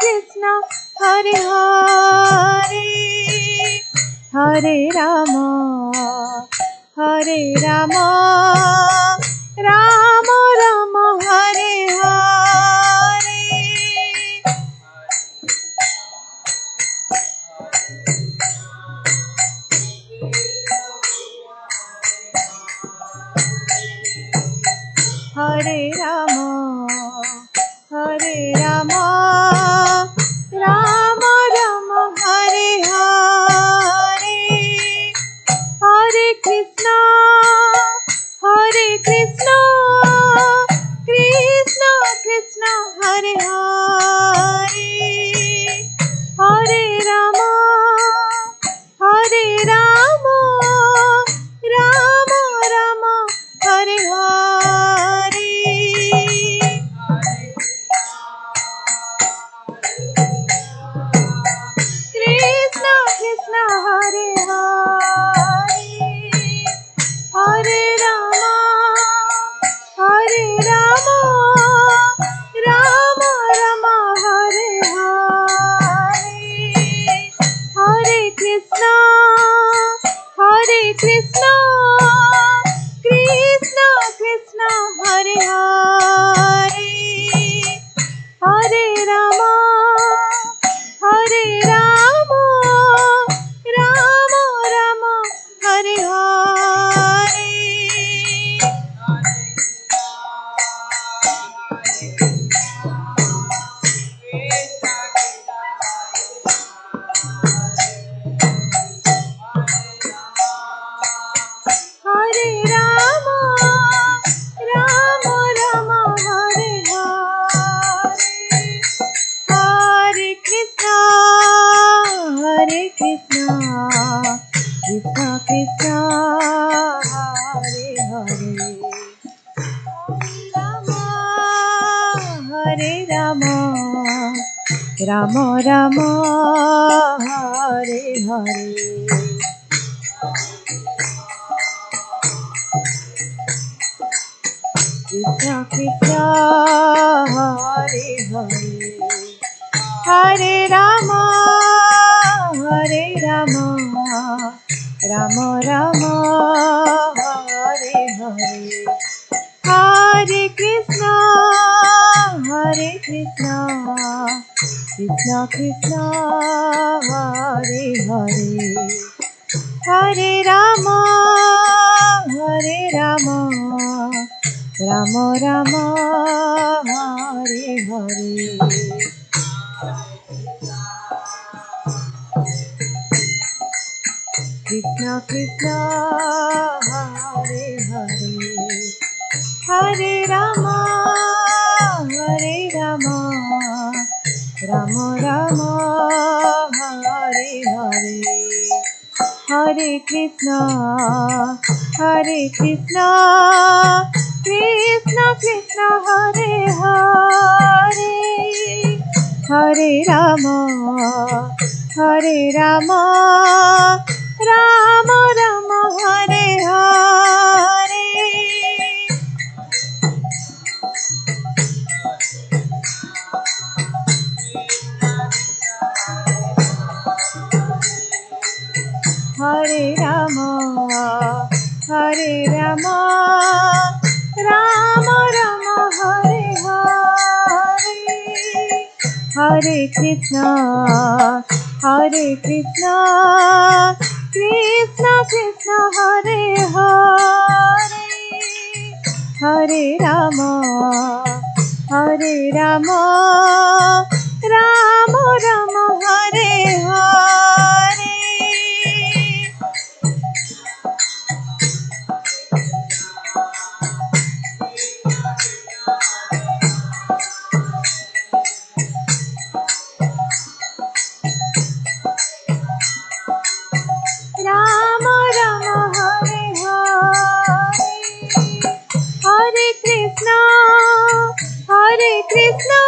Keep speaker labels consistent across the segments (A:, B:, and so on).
A: Krishna Hare Hare Hare Rama Hare Rama Rama Rama Hare Hare Hare Rama Hare Rama Rama Rama Hare Hare Hare Krishna Krishna Krishna Hare Hare Hare Rama Rama Rama Hare Hare Krishna Krishna Hare Hare Hare Rama Rama Rama Hare Hare Hare Krishna Krishna Krishna Hare Hare Hare Rama Rama Hare Hare Hare Rama Rama Hare Hare Hare Krishna Krishna Krishna Hare Hare Hare Rama Rama Hare Hare Krishna Krishna Hare Hare Hare Rama Rama Hare Hare Hare Krishna Krishna Krishna Hare Hare Hare Rama Rama Hare Hare Krishna Krishna Hare Hare Hare Rama Rama Hare Hare Hare Krishna Krishna Krishna Hare Hare Hare Rama Rama Hare Hare Hare Rama Rama Hare Hare Hare Krishna Krishna Hare Hare Hare Rama Rama Hare Hare Rama Hare Hare Hare Krishna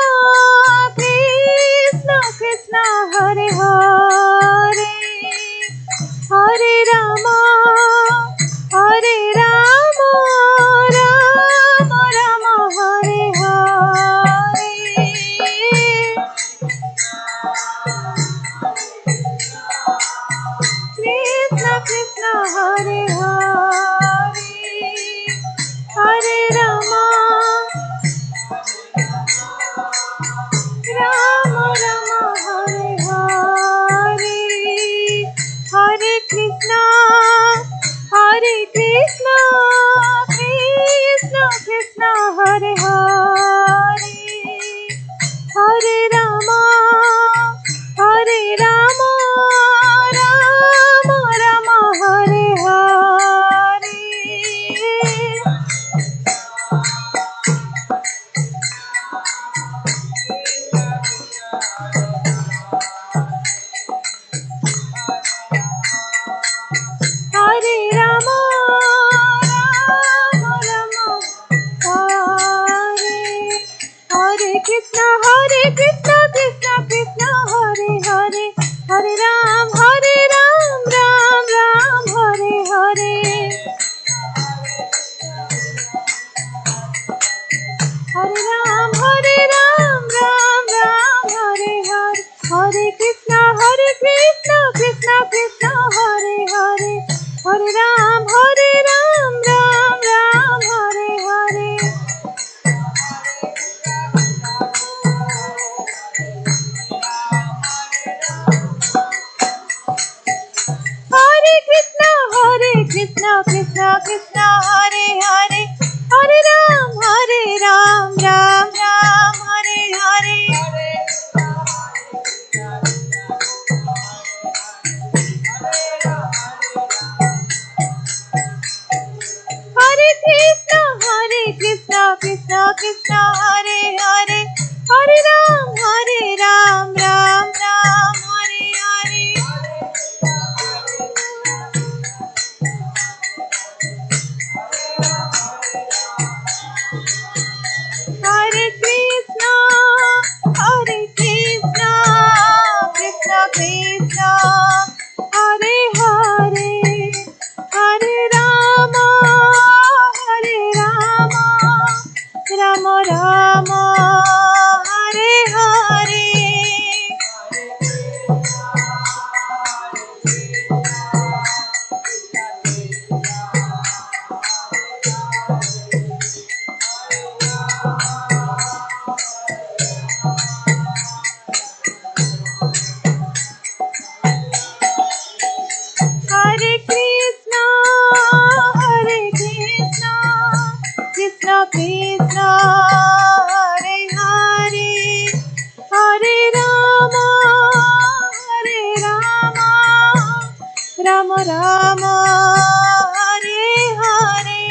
A: Ram Hare Hare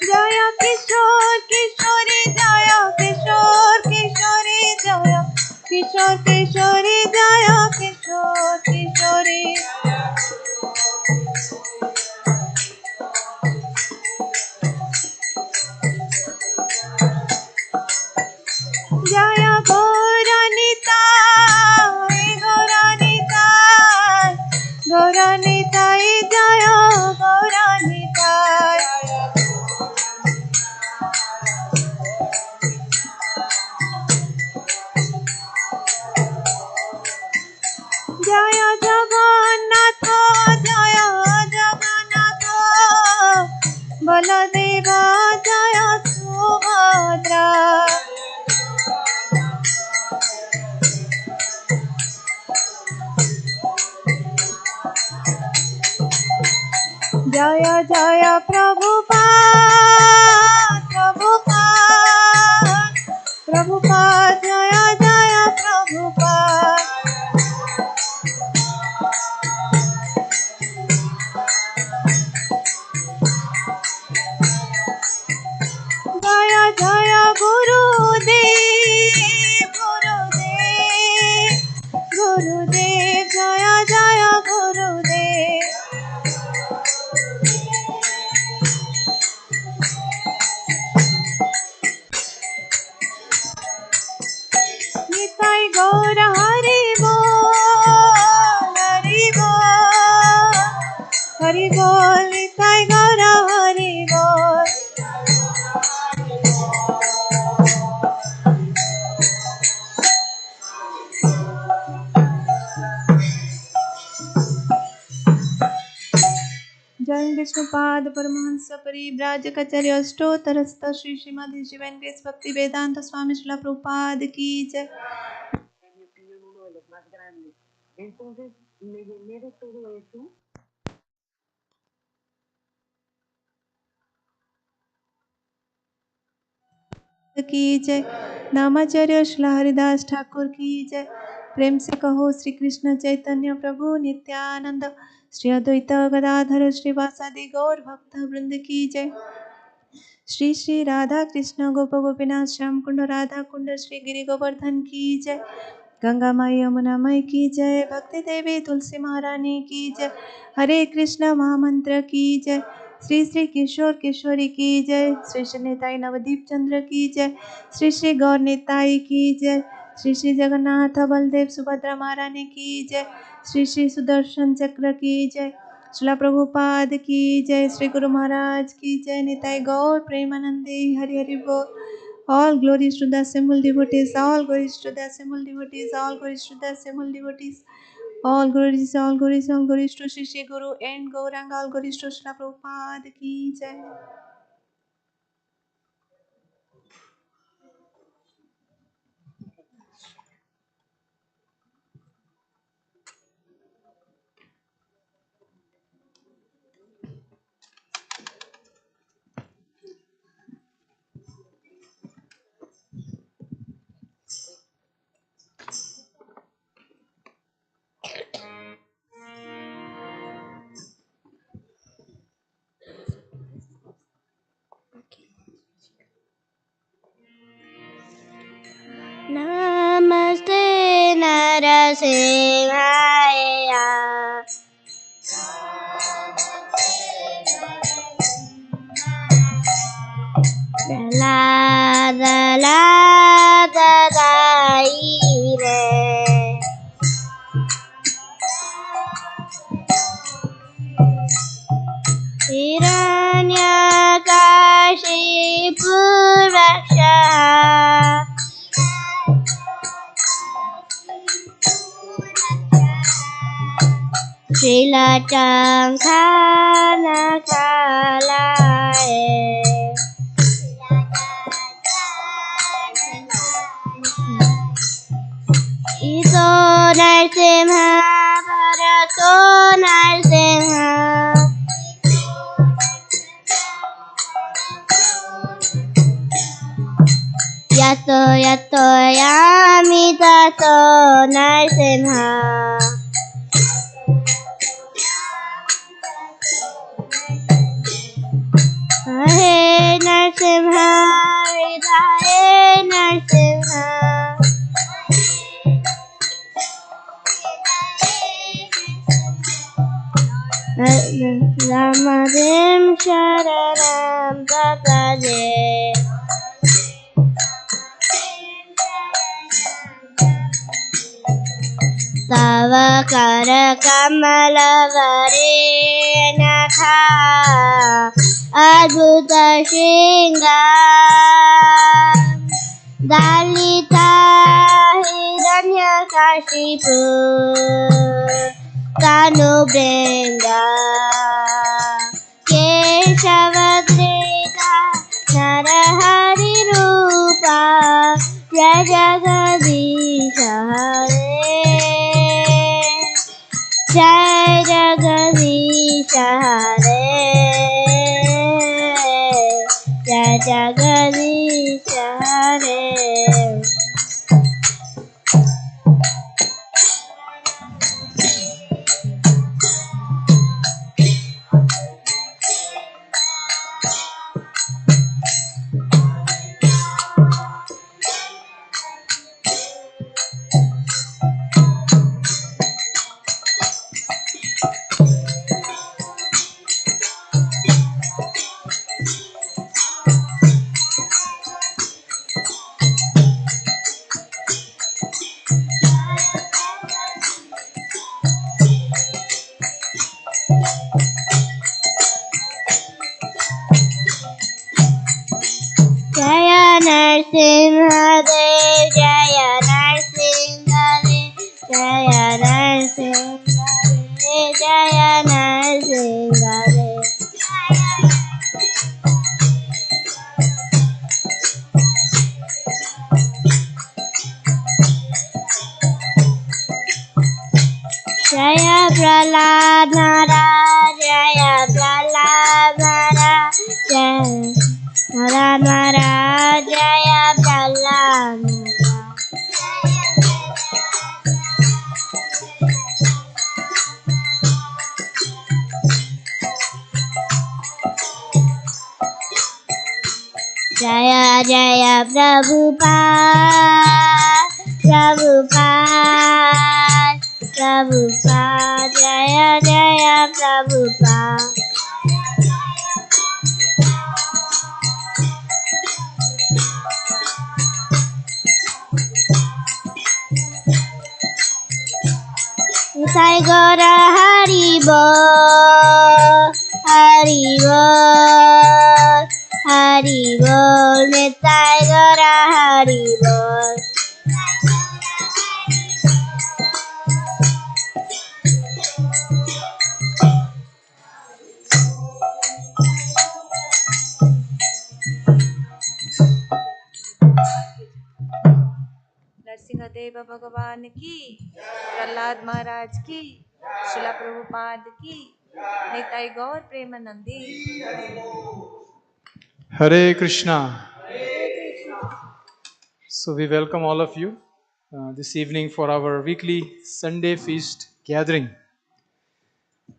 A: Jaya Kishore Kishori Jaya Kishore Kishori Jaya Kishore Kishori Jaya Kishore Kishori Jaya Gauranita Gauranita Gauranita Jaya Gauranita Jaya Jagannath Jaya Jagannath Baladeva Jaya Subhadra Jaya Jaya Prabhupada Prabhupada Prabhupada Jaya Jaya Prabhupada Jaya Jaya Gurudev Gurudev Gurudev Jaya Jaya Gurudev Nitai Gaur Hari Bol Hari Bol Hari Bol Nitai Gaur Hari Bol Jai Vishnupada Paramahansa Parivrajakacarya Ashtotarasta Shri Srimad Jivan Grace Bhakti Vedanta Swami Srila Prabhupada Ki Jai
B: Entonces me llené de todo eso.
A: की जय नामाचार्य श्री हरिदास ठाकुर की जय प्रेम से कहो श्री कृष्ण चैतन्य प्रभु नित्यानंद श्री अद्वैत गदाधर श्रीवासादि गौर भक्त वृंद की जय श्री श्री राधा कृष्ण गोप गोपीनाथ श्याम कुंड राधा कुंड श्री गिरि गोवर्धन की जय गंगा माई यमुना माई की जय भक्ति देवी तुलसी महारानी की जय हरे कृष्ण महामंत्र की जय श्री श्री किशोर किशोरी की जय श्री श्री निताई नवदीप चंद्र की जय श्री श्री गौर निताई की जय श्री श्री जगन्नाथ बलदेव सुभद्रा महारानी की जय श्री श्री सुदर्शन चक्र की जय श्रीला प्रभुपाद की जय श्री गुरु महाराज की जय निताई गौर प्रेमानंदे हरि हरि बोल All glories to the assembled devotees, all glories to the assembled devotees, all glories to the assembled devotees, all glories, all glories, all glories to Shri Shri Guru and Gauranga, all glories to Srila Prabhupada ki jai.
C: Namaste Narasimhaya Prahlada Daire Hiranyakashipu Raksha Srila Chankana Kalae Iso Narsimha, Bharato Narsimha. Yato yato yami tato Narsimha. Hey Narsimha, Rida Hey Narsimha. Ramadim Sharanam Tatade. Tava Kara Kamala Varenakha Adbhuta Shringa Dalita Hiranyakashipu Tanubrenga Keshavadrika Narahari Rupa Jagadisha Hare Jai Jagadisha Hare Jai Jagadisha Hare. Jaya Narsimha Dev, Jaya Narsimha Dev, Jaya Narsimha Dev, Jaya Narsimha Dev. Jaya Prahlad Maharaj, Jaya Prahlad Maharaj, Jaya Prahlad Maharaj, Jaya Prahlad Maharaj. Jaya Jaya Prabhupada, Prabhupada, Prabhupada, Jaya Jaya Prabhupada. Sai Gora Hari Bol, Hari Bol, Hari Bol, Sai Gora Hari Bol.
A: Narasimhadeva भगवान की, प्रहलाद महाराज की, शिला प्रभुपाद की, निताई गौर Premanandi.
D: Hare Krishna. So we welcome all of you this evening for our weekly Sunday feast gathering.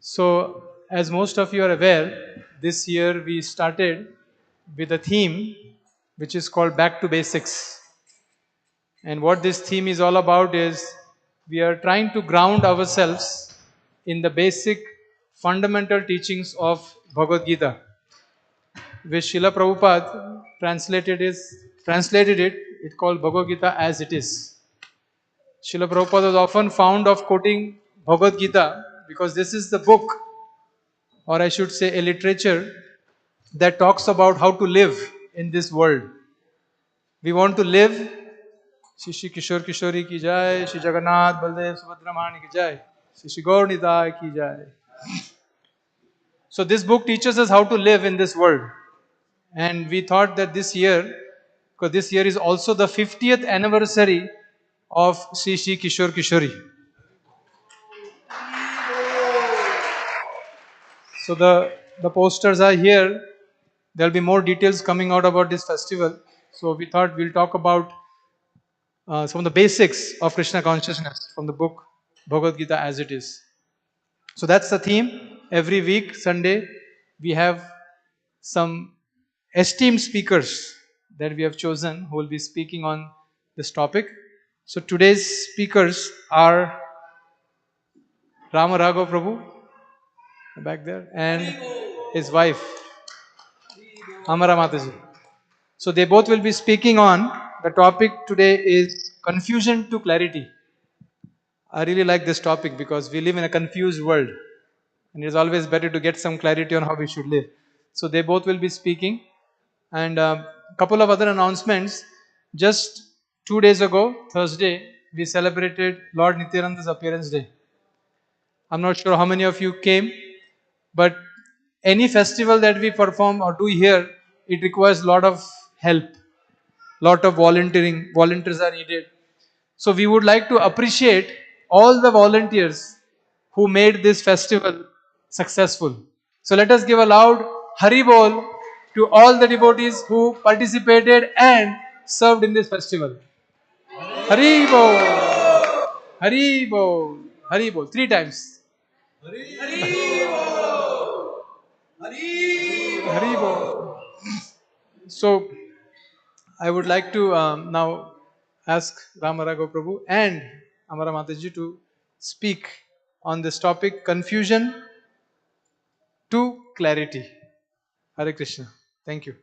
D: So as most of you are aware, this year we started with a theme which is called Back to Basics. And what this theme is all about is we are trying to ground ourselves in the basic fundamental teachings of Bhagavad Gita, which Srila Prabhupada translated it called Bhagavad Gita as it is. Srila Prabhupada was often found of quoting Bhagavad Gita because this is the book, or I should say a literature, that talks about how to live in this world. We want to live. Shri Kishore Kishori ki jai, Shri Jagannath Baldev Subhadra Mani ki jai, Shri Gaur Nitai ki jai. So this book teaches us how to live in this world. And we thought that this year, because this year is also the 50th anniversary of Shri Kishore Kishori. So the posters are here. There'll be more details coming out about this festival. So we thought we'll talk about some of the basics of Krishna consciousness from the book Bhagavad Gita as it is. So that's the theme. Every week, Sunday, we have some esteemed speakers that we have chosen who will be speaking on this topic. So today's speakers are Rama Raghav Prabhu back there and his wife Amara Mataji. So they both will be speaking on the topic today is confusion to clarity. I really like this topic because we live in a confused world and it is always better to get some clarity on how we should live. So they both will be speaking, and a couple of other announcements. Just 2 days ago, Thursday, we celebrated Lord Nityananda's appearance day. I'm not sure how many of you came, but any festival that we perform or do here, it requires a lot of help, lot of volunteering. Volunteers are needed. So we would like to appreciate all the volunteers who made this festival successful. So let us give a loud Hari Bol to all the devotees who participated and served in this festival. Hari Bol, Hari Bol, Hari Bol. 3 times. Hari Bol. So I would like to now ask Ramaraghav Prabhu and Amara Mataji to speak on this topic, confusion to clarity. Hare Krishna. Thank you.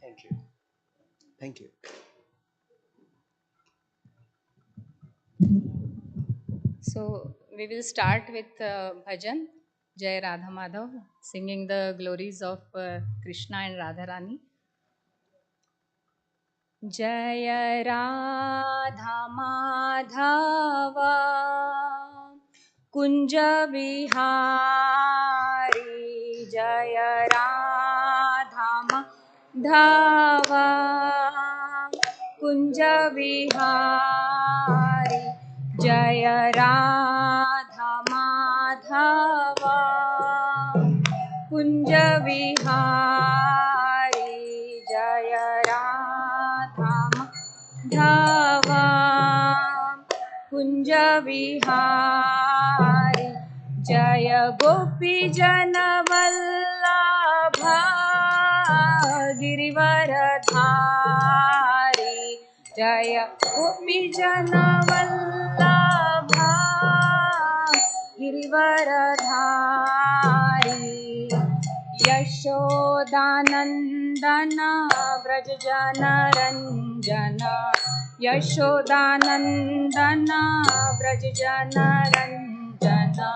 E: Thank you. Thank you.
F: So we will start with bhajan, Jai Radha Madhav, singing the glories of Krishna and Radharani. Jai Radha Madhava Kunja Vihari, Jai Radha Madhava Kunja Vihari, Jai Radha Madhava Kunja Vihari, Jai Radha Madhava Kunja Vihari, Jaya Gopi Jana Vallabha Girivaradhari, Jaya Gopi Jana Vallabha Girivaradhari, Yashodanandana Vrajajana Ranjana, Yashodanandana Vrajajana Ranjana,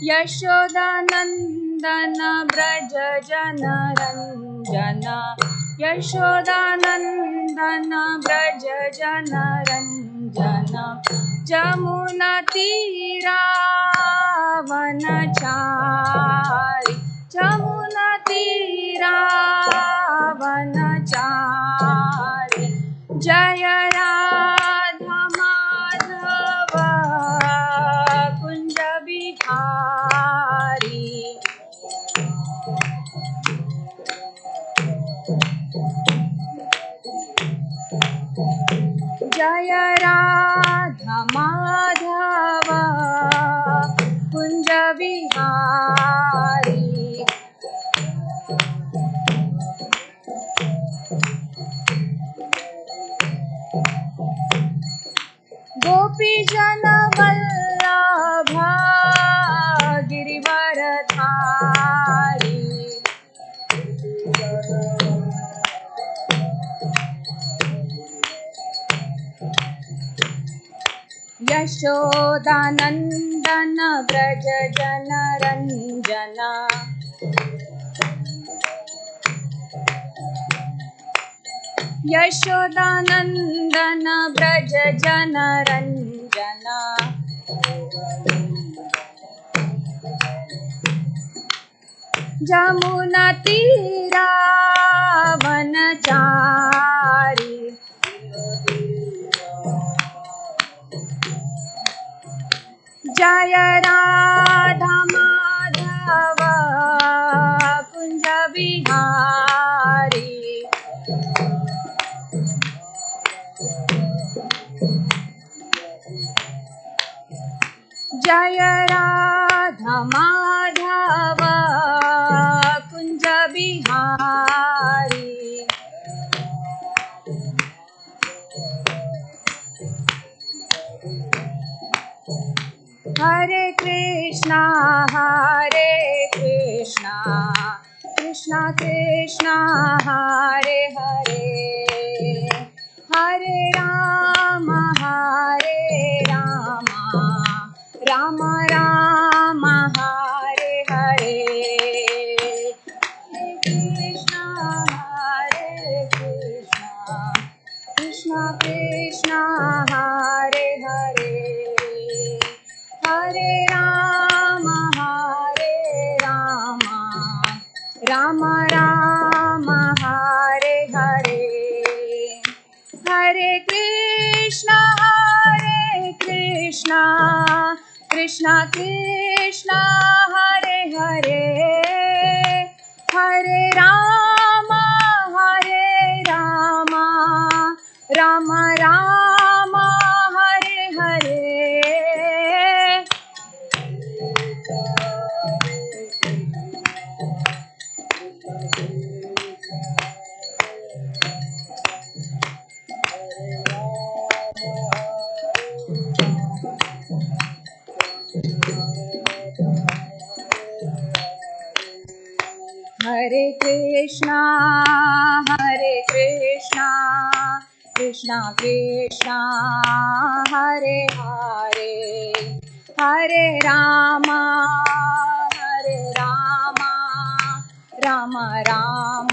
F: Yashodanandana Vrajajana Ranjana, Yashodanandana Vrajajana Ranjana, Jamuna Tira Vanachari, Jamuna Tira Vanachari, Jaya Radha Madhava Kunja Vihari, Jaya Radha Madhava Kunja Vihari, Gopi Jana Vallabha Girivaradhari, Yashodanandan Vraj जनरञ्जन Yashodanandan Vraj जनरञ्जन जमुनतीरावनचारि जय राधा माधव कुञ्ज विहारी जय राधा माधव कुञ्ज विहारी हरे कृष्णा कृष्णा कृष्णा हरे हरे हरे राम राम राम हरे हरे हरे कृष्णा कृष्णा कृष्णा हरे हरे हरे राम राम राम हरे हरे हरे कृष्णा कृष्णा कृष्णा हरे हरे हरे राम राम राम हरे हरे हरे कृष्णा कृष्णा कृष्णा हरे हरे हरे राम राम राम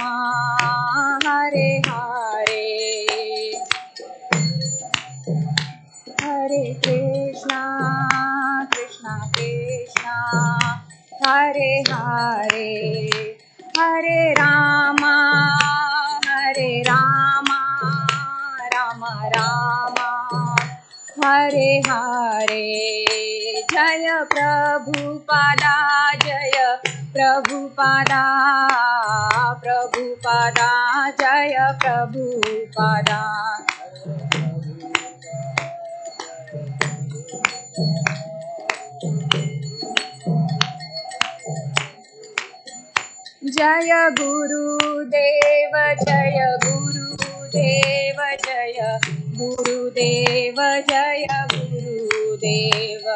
F: हरे हरे हरे कृष्णा कृष्णा हरे हरे हरे राम राम राम हरे हरे जय प्रभुपादा प्रभुपादा जय प्रभुपादा जय गुरुदेव जय गुरुदेव जय गुरुदेव जय गुरुदेव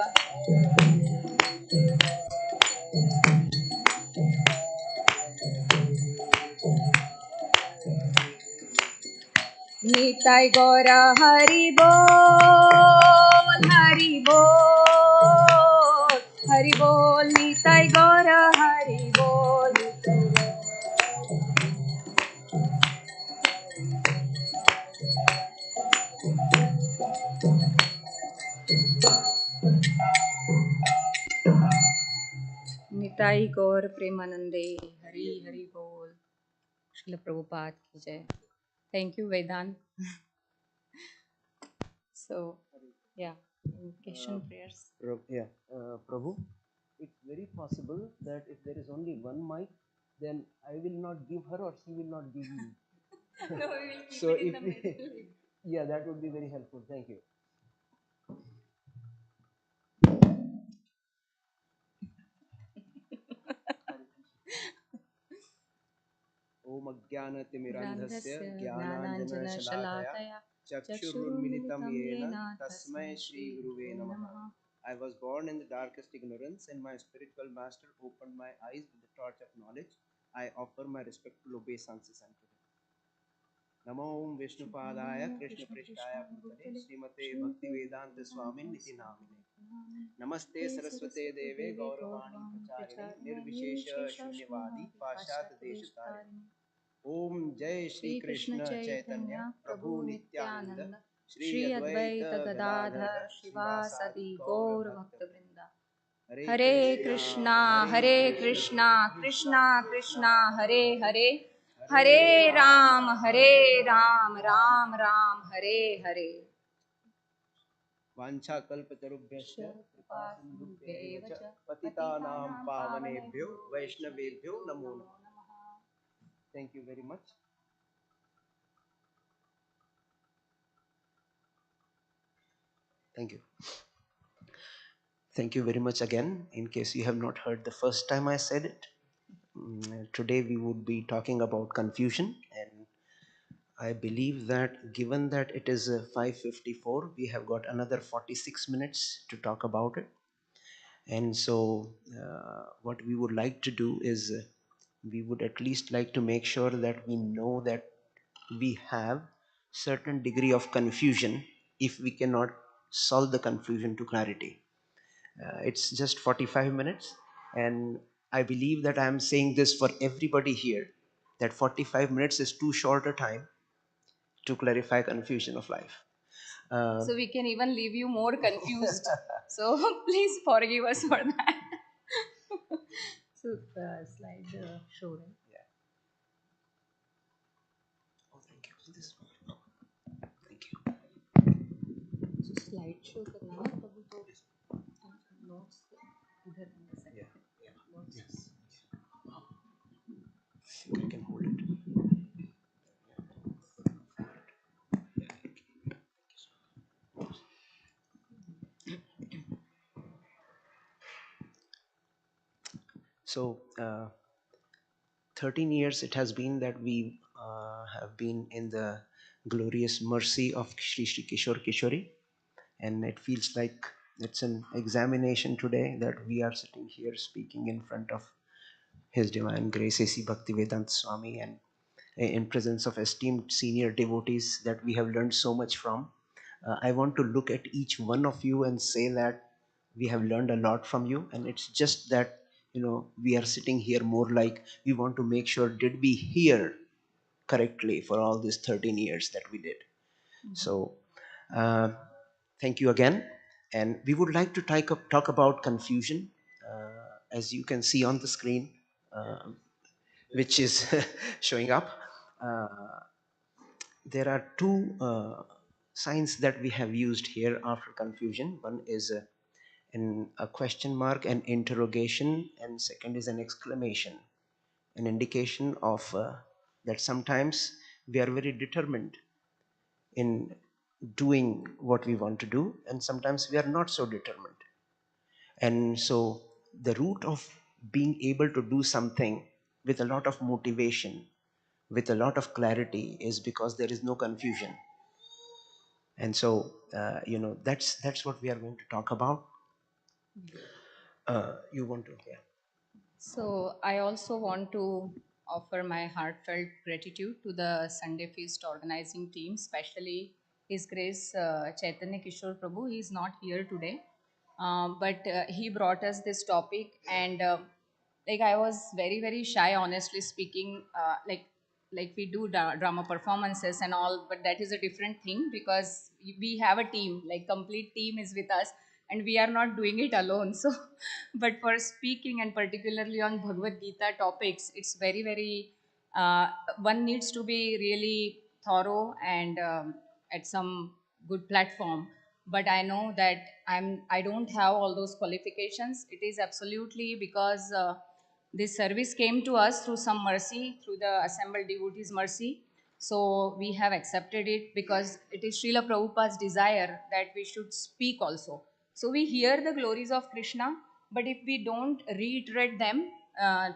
F: निताई गौर हरि बोल निताई गौर हरि बोल निताई गौर प्रेमानंदे हरि हरि बोल श्रील प्रभुपाद की जय thank you Vedant so yeah invocation prayers
E: Prabhu, it's very possible that if there is only one mic, then I will not give her or she will not give me.
F: no we will keep
E: So
F: it in
E: if
F: the
E: we,
F: middle
E: yeah, that would be very helpful. Thank you. ओम अज्ञानतिमिरन्धस्य ज्ञानाञ्जनशलाकया चक्षुरुन्मिलितं येन तस्मै श्रीगुरुवे नमः. I was born in the darkest ignorance, and my spiritual master opened my eyes with the torch of knowledge. I offer my respectful obeisances unto him. नमो विष्णुपादाय कृष्णपृष्ठाय भूतले श्रीमते भक्तिवेदांत स्वामिन् निति नामिने नमस्ते सरस्वते देवे गौरवाणी प्रचारिणे निर्विशेष शून्यवादी पाश्चात्य देशतारिणे ओम जय श्री कृष्ण चैतन्य प्रभु नित्यानंद श्री अद्वैत गदाधर शिवासादि गौर भक्तवृंदा
F: हरे कृष्णा कृष्णा कृष्णा हरे हरे, हरे राम राम राम हरे हरे।
E: वाञ्छाकल्पतरुभ्यश्च कृपा सिन्धुभ्यैव च पतितानां पावनेभ्यो वैष्णवेभ्यो नमो नमः। Thank you very much. Thank you. Thank you very much again. In case you have not heard the first time I said it, today we would be talking about confusion, and I believe that given that it is 5:54, we have got another 46 minutes to talk about it. And so, what we would like to do is we would at least like to make sure that we know that we have certain degree of confusion if we cannot solve the confusion to clarity. It's just 45 minutes, and I believe that I am saying this for everybody here, that 45 minutes is too short a time to clarify confusion of life.
F: So we can even leave you more confused. So please forgive us for that. So slide show, right?
E: Yeah. Oh, thank you. This one. Thank you.
F: So slide show करना है तभी तो notes इधर
E: Yeah. Yes. I think I can hold it. So, 13 years it has been that we have been in the glorious mercy of Shri Shri Kishore Kishori, and it feels like it's an examination today that we are sitting here speaking in front of His Divine Grace A.C. Bhaktivedanta Swami, and in presence of esteemed senior devotees that we have learned so much from. I want to look at each one of you and say that we have learned a lot from you, and it's just that we are sitting here more like we want to make sure did we hear correctly for all these 13 years that we did. So thank you again, and we would like to talk about confusion, as you can see on the screen, which is showing up. uh, there are two signs that we have used here after confusion. One is a question mark, an interrogation, and second is an exclamation, an indication of that sometimes we are very determined in doing what we want to do, and sometimes we are not so determined. And so the root of being able to do something with a lot of motivation, with a lot of clarity, is because there is no confusion. And so that's what we are going to talk about. You want to? Yeah.
F: So I also want to offer my heartfelt gratitude to the Sunday Feast organizing team, especially His Grace Chaitanya Kishore Prabhu. He is not here today, but he brought us this topic, and like I was very shy, honestly speaking. Like we do drama performances and all, but that is a different thing because we have a team, like complete team is with us, and we are not doing it alone. So but for speaking and particularly on Bhagavad Gita topics, it's very one needs to be really thorough and at some good platform. But I know that I don't have all those qualifications. It is absolutely because this service came to us through some mercy, through the assembled devotees' mercy. So we have accepted it because it is Srila Prabhupada's desire that we should speak also. So we hear the glories of Krishna, but if we don't reiterate them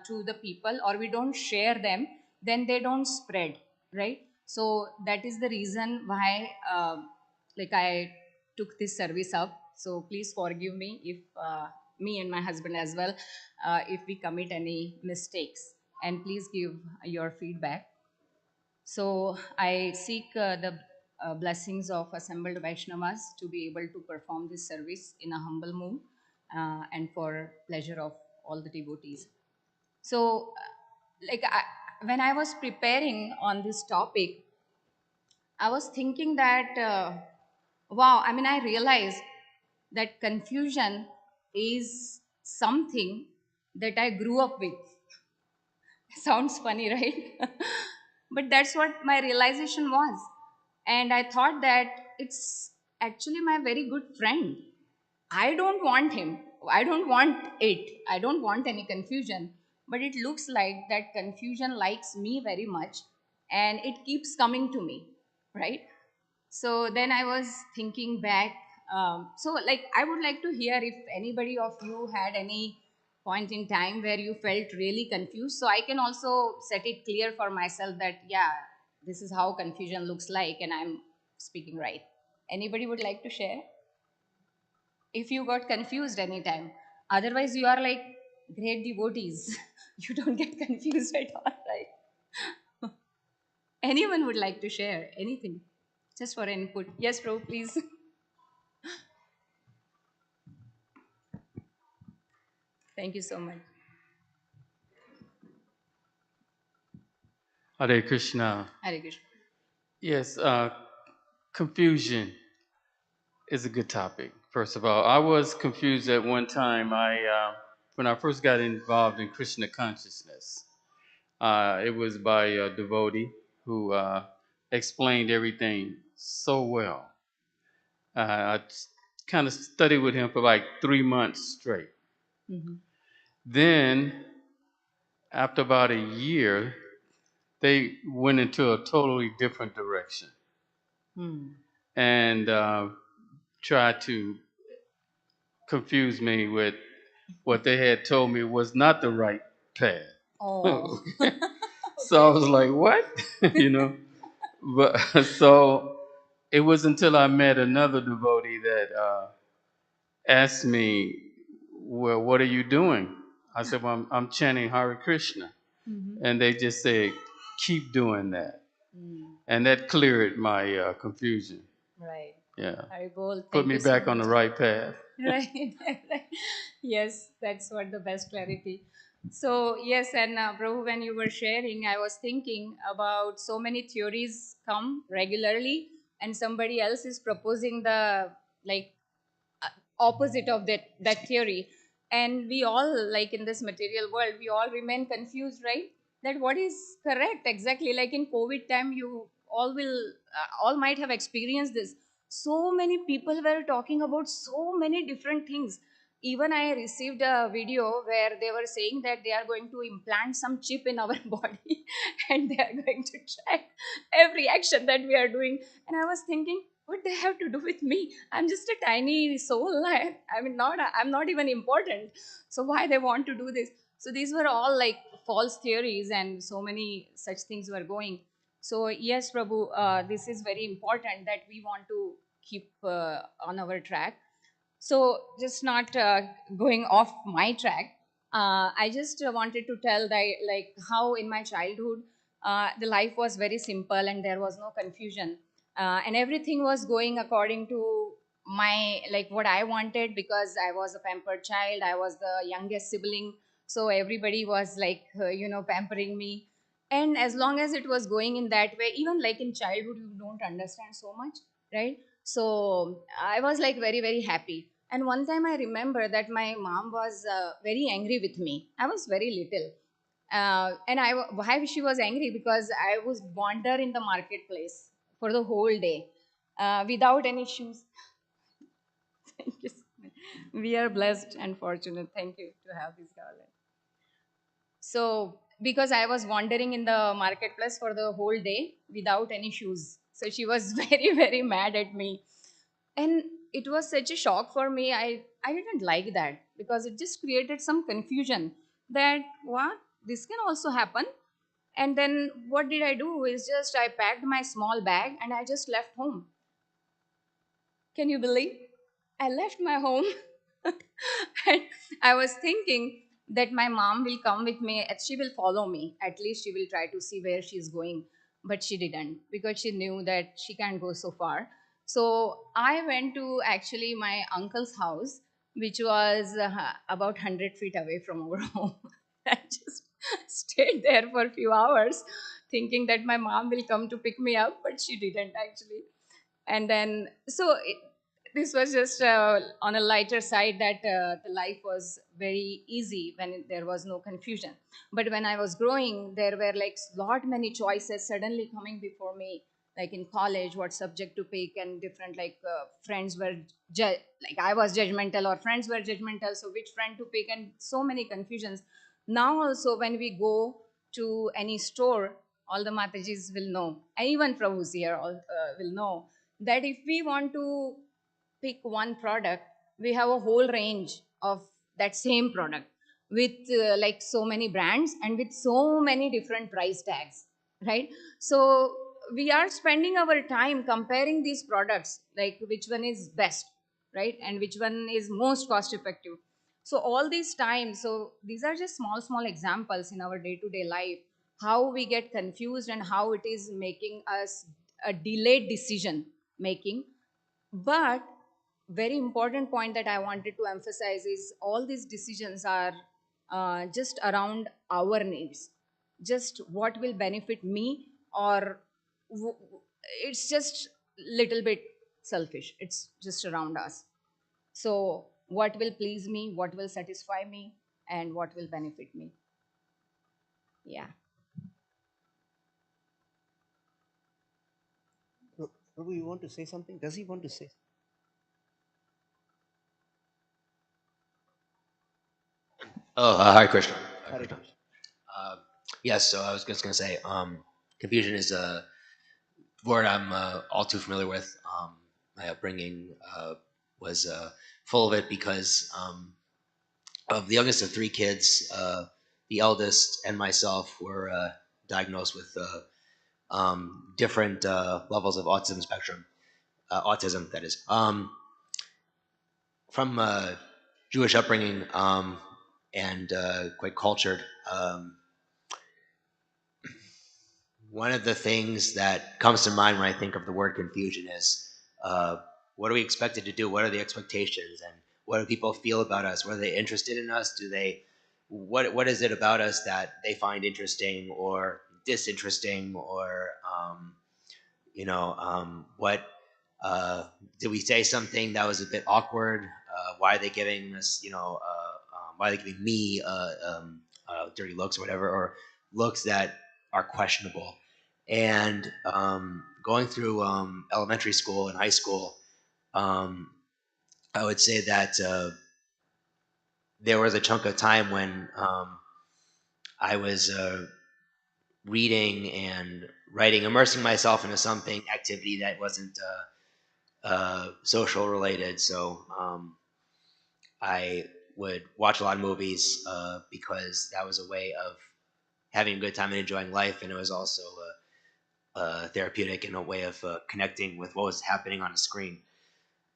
F: to the people or we don't share them, then they don't spread, right? So that is the reason why like I took this service up. So please forgive me if me and my husband as well, if we commit any mistakes, and please give your feedback. So I seek the blessings of assembled Vaishnavas to be able to perform this service in a humble mood and for pleasure of all the devotees. So, when I was preparing on this topic, I was thinking that, wow, I mean, I realized that confusion is something that I grew up with. Sounds funny, right? But that's what my realization was. And I thought that it's actually my very good friend. I don't want him. I don't want it. I don't want any confusion. But it looks like that confusion likes me very much and it keeps coming to me, right? So then I was thinking back. I would like to hear if anybody of you had any point in time where you felt really confused. So I can also set it clear for myself that, yeah, this is how confusion looks like, and I'm speaking right. Anybody would like to share? If you got confused anytime. Otherwise, you are like great devotees. You don't get confused at all, right? Anyone would like to share anything just for input? Yes, bro, please. Thank you so much.
G: Hare Krishna.
F: Hare Krishna.
G: Yes, confusion is a good topic. First of all, I was confused at one time. When I first got involved in Krishna consciousness, it was by a devotee who explained everything so well. I kind of studied with him for like 3 months straight.
F: Mm-hmm.
G: Then, after about a year, they went into a totally different direction and tried to confuse me with what they had told me was not the right path.
F: Oh.
G: So I was like, what? you know? But so it was until I met another devotee that asked me, well, what are you doing? I said, well, I'm chanting Hare Krishna.
F: Mm-hmm.
G: And they just said, keep doing that. And that cleared my confusion.
F: Right.
G: Yeah.
F: Haribol,
G: Put
F: thank
G: me
F: you so
G: back on
F: much.
G: the right path.
F: Right. Yes, that's what the best clarity. So yes, and Prabhu, when you were sharing, I was thinking about so many theories come regularly, and somebody else is proposing the like opposite of that theory, and we all, like in this material world, we all remain confused, right? That what is correct exactly. Like in COVID time, you all might have experienced this. So many people were talking about so many different things. Even I received a video where they were saying that they are going to implant some chip in our body and they are going to track every action that we are doing. And I was thinking, what they have to do with me? I'm just a tiny soul. I'm not even important. So why they want to do this? So these were all like false theories, and so many such things were going. So yes, Prabhu, this is very important that we want to keep on our track. So just not going off my track, I just wanted to tell that like how in my childhood the life was very simple and there was no confusion, and everything was going according to my like what I wanted, because I was a pampered child. I was the youngest sibling, so everybody was like pampering me. And as long as it was going in that way, even like in childhood you don't understand so much, right? So I was like very very happy. And one time I remember that my mom was very angry with me. I was very little, and why she was angry, because I was wander in the marketplace for the whole day without any shoes. Thank you so much. We are blessed and fortunate. Thank you to have this garland. So, because I was wandering in the marketplace for the whole day without any shoes. So she was very, very mad at me. And it was such a shock for me. I didn't like that, because it just created some confusion that what this can also happen. And then what did I do is just I packed my small bag and I just left home. Can you believe? I left my home and I was thinking that my mom will come with me and she will follow me. At least she will try to see where she's going. but she didn't because she knew that she can't go so far. So I went to actually my uncle's house, which was about 100 feet away from our home. I just stayed there for a few hours thinking that my mom will come to pick me up, but she didn't actually. And then this was just on a lighter side, that the life was very easy when there was no confusion. But when I was growing, there were like lot many choices suddenly coming before me, like in college what subject to pick, and different like friends were like I was judgmental or friends were judgmental, so which friend to pick, and so many confusions. Now also when we go to any store, all the matajis will know, and even Prabhus here will know that if we want to pick one product, we have a whole range of that same product with like so many brands and with so many different price tags, right? So we are spending our time comparing these products, like which one is best, right, and which one is most cost effective. So all these times, so these are just small examples in our day to day life, how we get confused and how it is making us a delayed decision making. But very important point that I wanted to emphasize is all these decisions are just around our needs, just what will benefit me, or w- it's just little bit selfish, it's just around us. So what will please me, what will satisfy me, and what will benefit me. Yeah.
E: Prabhu, you want to say something? Does he want to say?
H: Oh, Hare Krishna. Hare
E: Hare
H: Krishna.
E: Krishna.
H: Yes, so I was just going to say, confusion is a word I'm all too familiar with. My upbringing was full of it because of the youngest of three kids, the eldest and myself were diagnosed with different levels of autism spectrum, autism, that is. From Jewish upbringing and quite cultured. One of the things that comes to mind when I think of the word confusion is what are we expected to do? What are the expectations? And what do people feel about us? What are they interested in us? Do they, what is it about us that they find interesting or disinteresting, or, what, did we say something that was a bit awkward? Why are they giving us, why are they giving me dirty looks or whatever, or looks that are questionable? And going through elementary school and high school, um, I would say that there was a chunk of time when I was reading and writing, immersing myself into something activity that wasn't social related. So I would watch a lot of movies because that was a way of having a good time and enjoying life, and it was also therapeutic and a way of connecting with what was happening on the screen.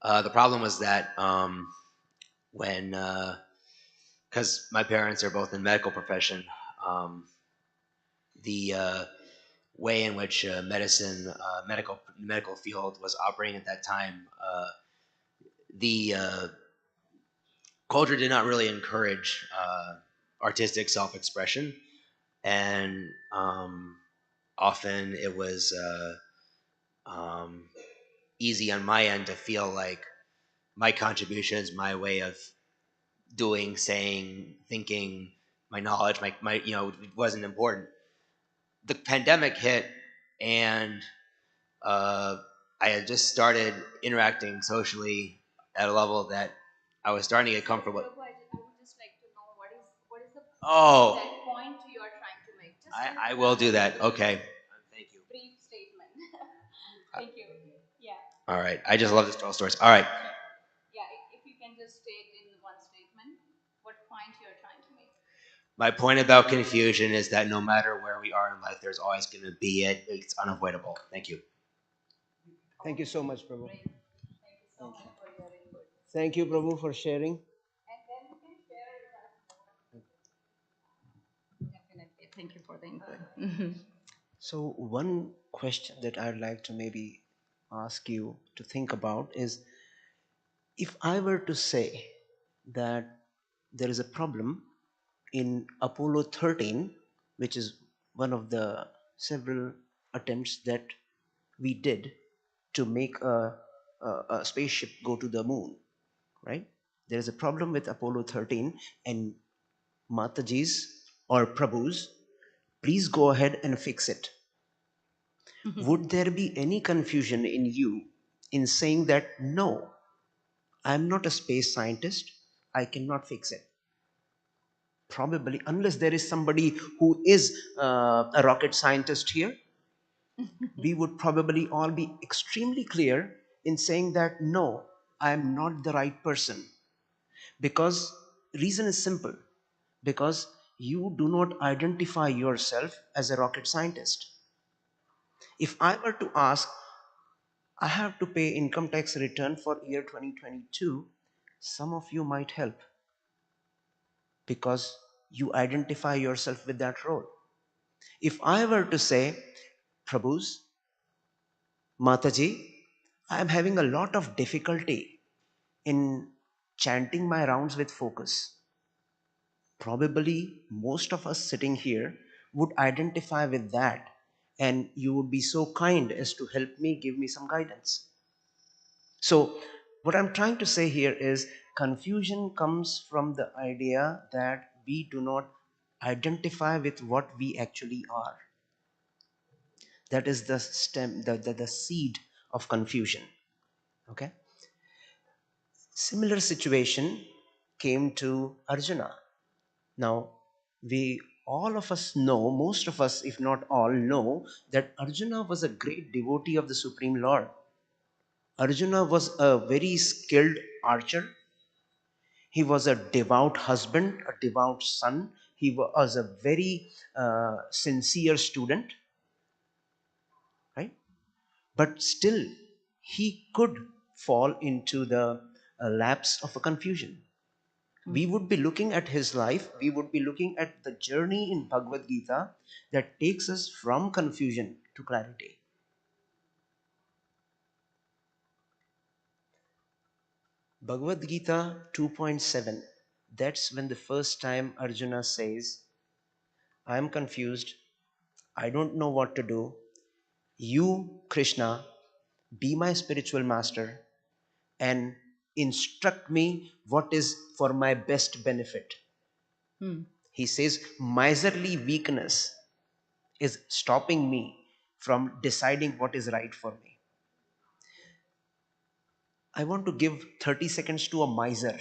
H: The problem was that when, because my parents are both in medical profession, the way in which medical field was operating at that time, the culture did not really encourage artistic self-expression, and often it was easy on my end to feel like my contributions, my way of doing, saying, thinking, my knowledge, my it wasn't important. The pandemic hit, and uh, I had just started interacting socially at a level that I was starting to get comfortable.
F: Prabhu, I would just like to know what is the
H: Oh,
F: that point you are trying to make. Just
H: I will do that. Okay. Thank you.
F: brief statement. Thank you. Yeah.
H: All right. I just love to tell stories. All right.
F: Yeah, if you can just state in one statement what point you are trying to make.
H: My point about confusion is that no matter where we are in life, there's always going to be it. It's unavoidable. Thank you.
E: Thank you so much, Prabhu.
F: Thank you so much for your input.
E: Thank you, Prabhu, for sharing.
F: And then you can share with us more. Definitely. Thank you for the input.
E: So one question that I'd like to maybe ask you to think about is, if I were to say that there is a problem in Apollo 13, which is one of the several attempts that we did to make a spaceship go to the moon, right? There is a problem with Apollo 13, and Matajis or Prabhus, please go ahead and fix it. Would there be any confusion in you in saying that, no, I'm not a space scientist, I cannot fix it? Probably, unless there is somebody who is a rocket scientist here, we would probably all be extremely clear in saying that, no, I am not the right person. Because reason is simple, because you do not identify yourself as a rocket scientist. If I were to ask, I have to pay income tax return for year 2022, some of you might help because you identify yourself with that role. If I were to say, Prabhus, Mataji, I am having a lot of difficulty in chanting my rounds with focus, probably most of us sitting here would identify with that, and you would be so kind as to help me, give me some guidance. So what I'm trying to say here is, confusion comes from the idea that we do not identify with what we actually are. That is the stem, the seed of confusion. Okay. Similar situation came to Arjuna. Now, we all of us know, most of us, if not all, know that Arjuna was a great devotee of the Supreme Lord. Arjuna was a very skilled archer. He was a devout husband, a devout son. He was a very sincere student, right? But still, he could fall into the lapse of a confusion. We would be looking at his life, we would be looking at the journey in Bhagavad Gita that takes us from confusion to clarity. Bhagavad Gita 2.7, that's when the first time Arjuna says, I am confused, I don't know what to do. You, Krishna, be my spiritual master and instruct me what is for my best benefit. He says, miserly weakness is stopping me from deciding what is right for me. I want to give 30 seconds to a miser.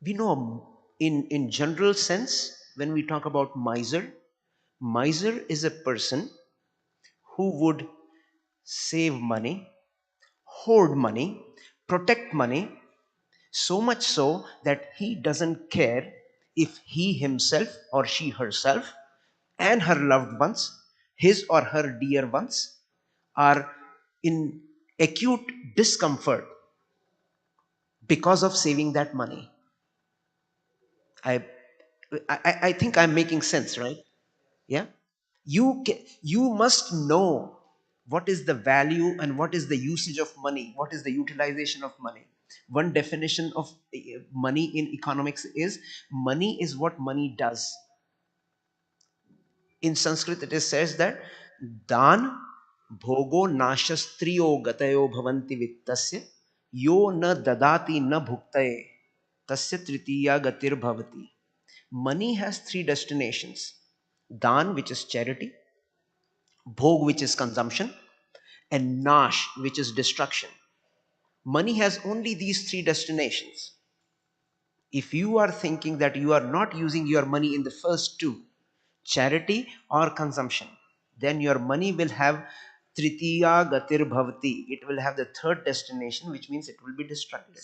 E: We know in general sense, when we talk about miser is a person who would save money, hoard money, protect money, so much so that he doesn't care if he himself or she herself and her loved ones, his or her dear ones, are in acute discomfort because of saving that money. I think I'm making sense, right? Yeah. You must know what is the value and what is the usage of money, what is the utilization of money. One definition of money in economics is, money is what money does. In Sanskrit it is says that dan bhogo nashastriyo gatayo bhavanti vittasya yo na dadati na bhuktaye tasya tritiya gatir bhavati. Money has three destinations: dan, which is charity; bhog, which is consumption; and nash, which is destruction. Money has only these three destinations. If you are thinking that you are not using your money in the first two, charity or consumption, then your money will have tritiya gatir bhavati. It will have the third destination, which means it will be destructed.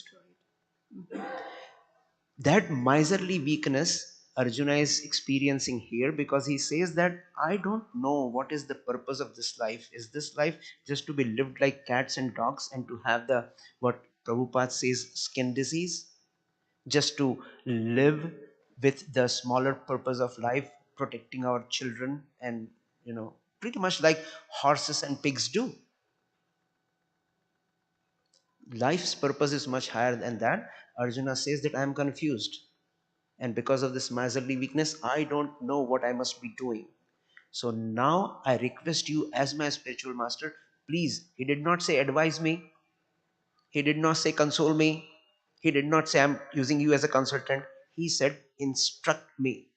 E: That miserly weakness Arjuna is experiencing here, because he says that I don't know what is the purpose of this life. Is this life just to be lived like cats and dogs and to have the, what Prabhupada says, skin disease? Just to live with the smaller purpose of life, protecting our children and pretty much like horses and pigs do. Life's purpose is much higher than that. Arjuna says that I am confused. And because of this miserly weakness, I don't know what I must be doing. So now I request you as my spiritual master, please. He did not say advise me. He did not say console me. He did not say I'm using you as a consultant. He said instruct me.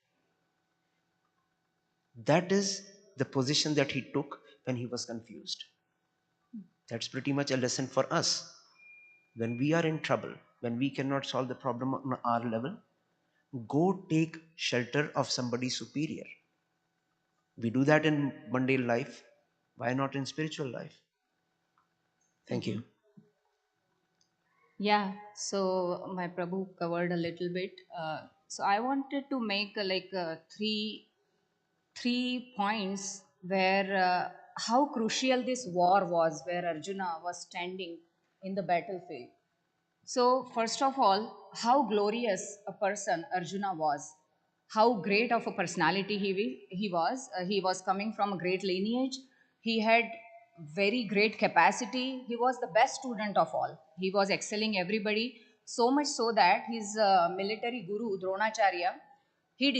E: That is the position that he took when he was confused. That's pretty much a lesson for us. When we are in trouble, when we cannot solve the problem on our level, go take shelter of somebody superior. We do that in mundane life. Why not in spiritual life? Thank you.
F: Yeah, so my Prabhu covered a little bit. So I wanted to make three points where how crucial this war was, where Arjuna was standing in the battlefield. So first of all, how glorious a person Arjuna was, how great of a personality he was. He was coming from a great lineage. He had very great capacity. He was the best student of all. He was excelling everybody, so much so that his military guru Dronacharya, he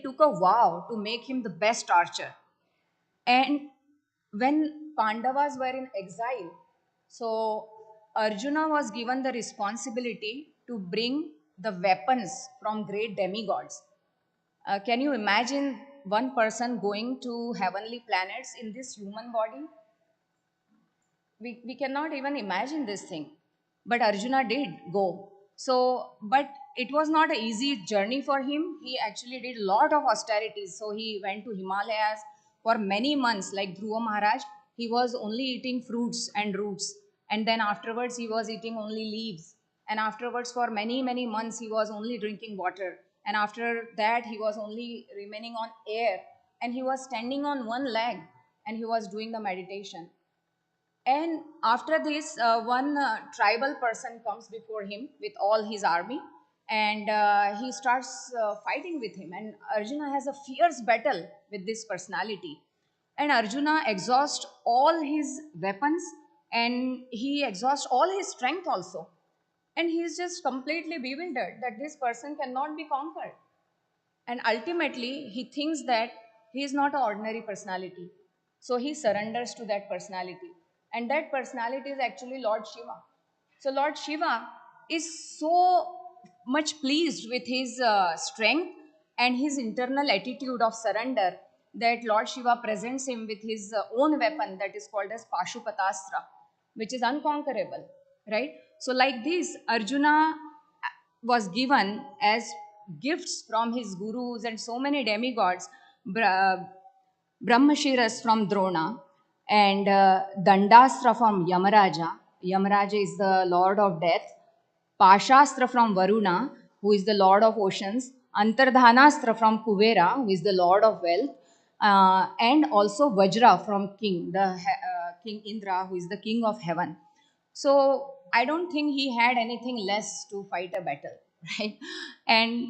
F: took a vow to make him the best archer. And when Pandavas were in exile, so Arjuna was given the responsibility to bring the weapons from great demigods. Can you imagine one person going to heavenly planets in this human body? We cannot even imagine this thing, but Arjuna did go. So but it was not an easy journey for him. He actually did a lot of austerities. So he went to Himalayas for many months. Like Dhruva Maharaj, he was only eating fruits and roots, and then afterwards he was eating only leaves, and afterwards for many months he was only drinking water, and after that he was only remaining on air, and he was standing on one leg, and he was doing the meditation. And after this, one tribal person comes before him with all his army, and he starts fighting with him. And Arjuna has a fierce battle with this personality. And Arjuna exhausts all his weapons, and he exhausts all his strength also. And he is just completely bewildered that this person cannot be conquered. And ultimately, he thinks that he is not an ordinary personality. So he surrenders to that personality. And that personality is actually Lord Shiva. So Lord Shiva is so much pleased with his strength and his internal attitude of surrender that Lord Shiva presents him with his own weapon that is called as Pashupatastra, which is unconquerable, right? So like this, Arjuna was given as gifts from his gurus and so many demigods, Brahmashiras from Drona, and Dandastra from Yamaraja. Yamaraja is the lord of death. Pashastra from Varuna, who is the lord of oceans. Antardhanastra from Kuvera, who is the lord of wealth. And also Vajra from King Indra, who is the king of heaven. So I don't think he had anything less to fight a battle, right? And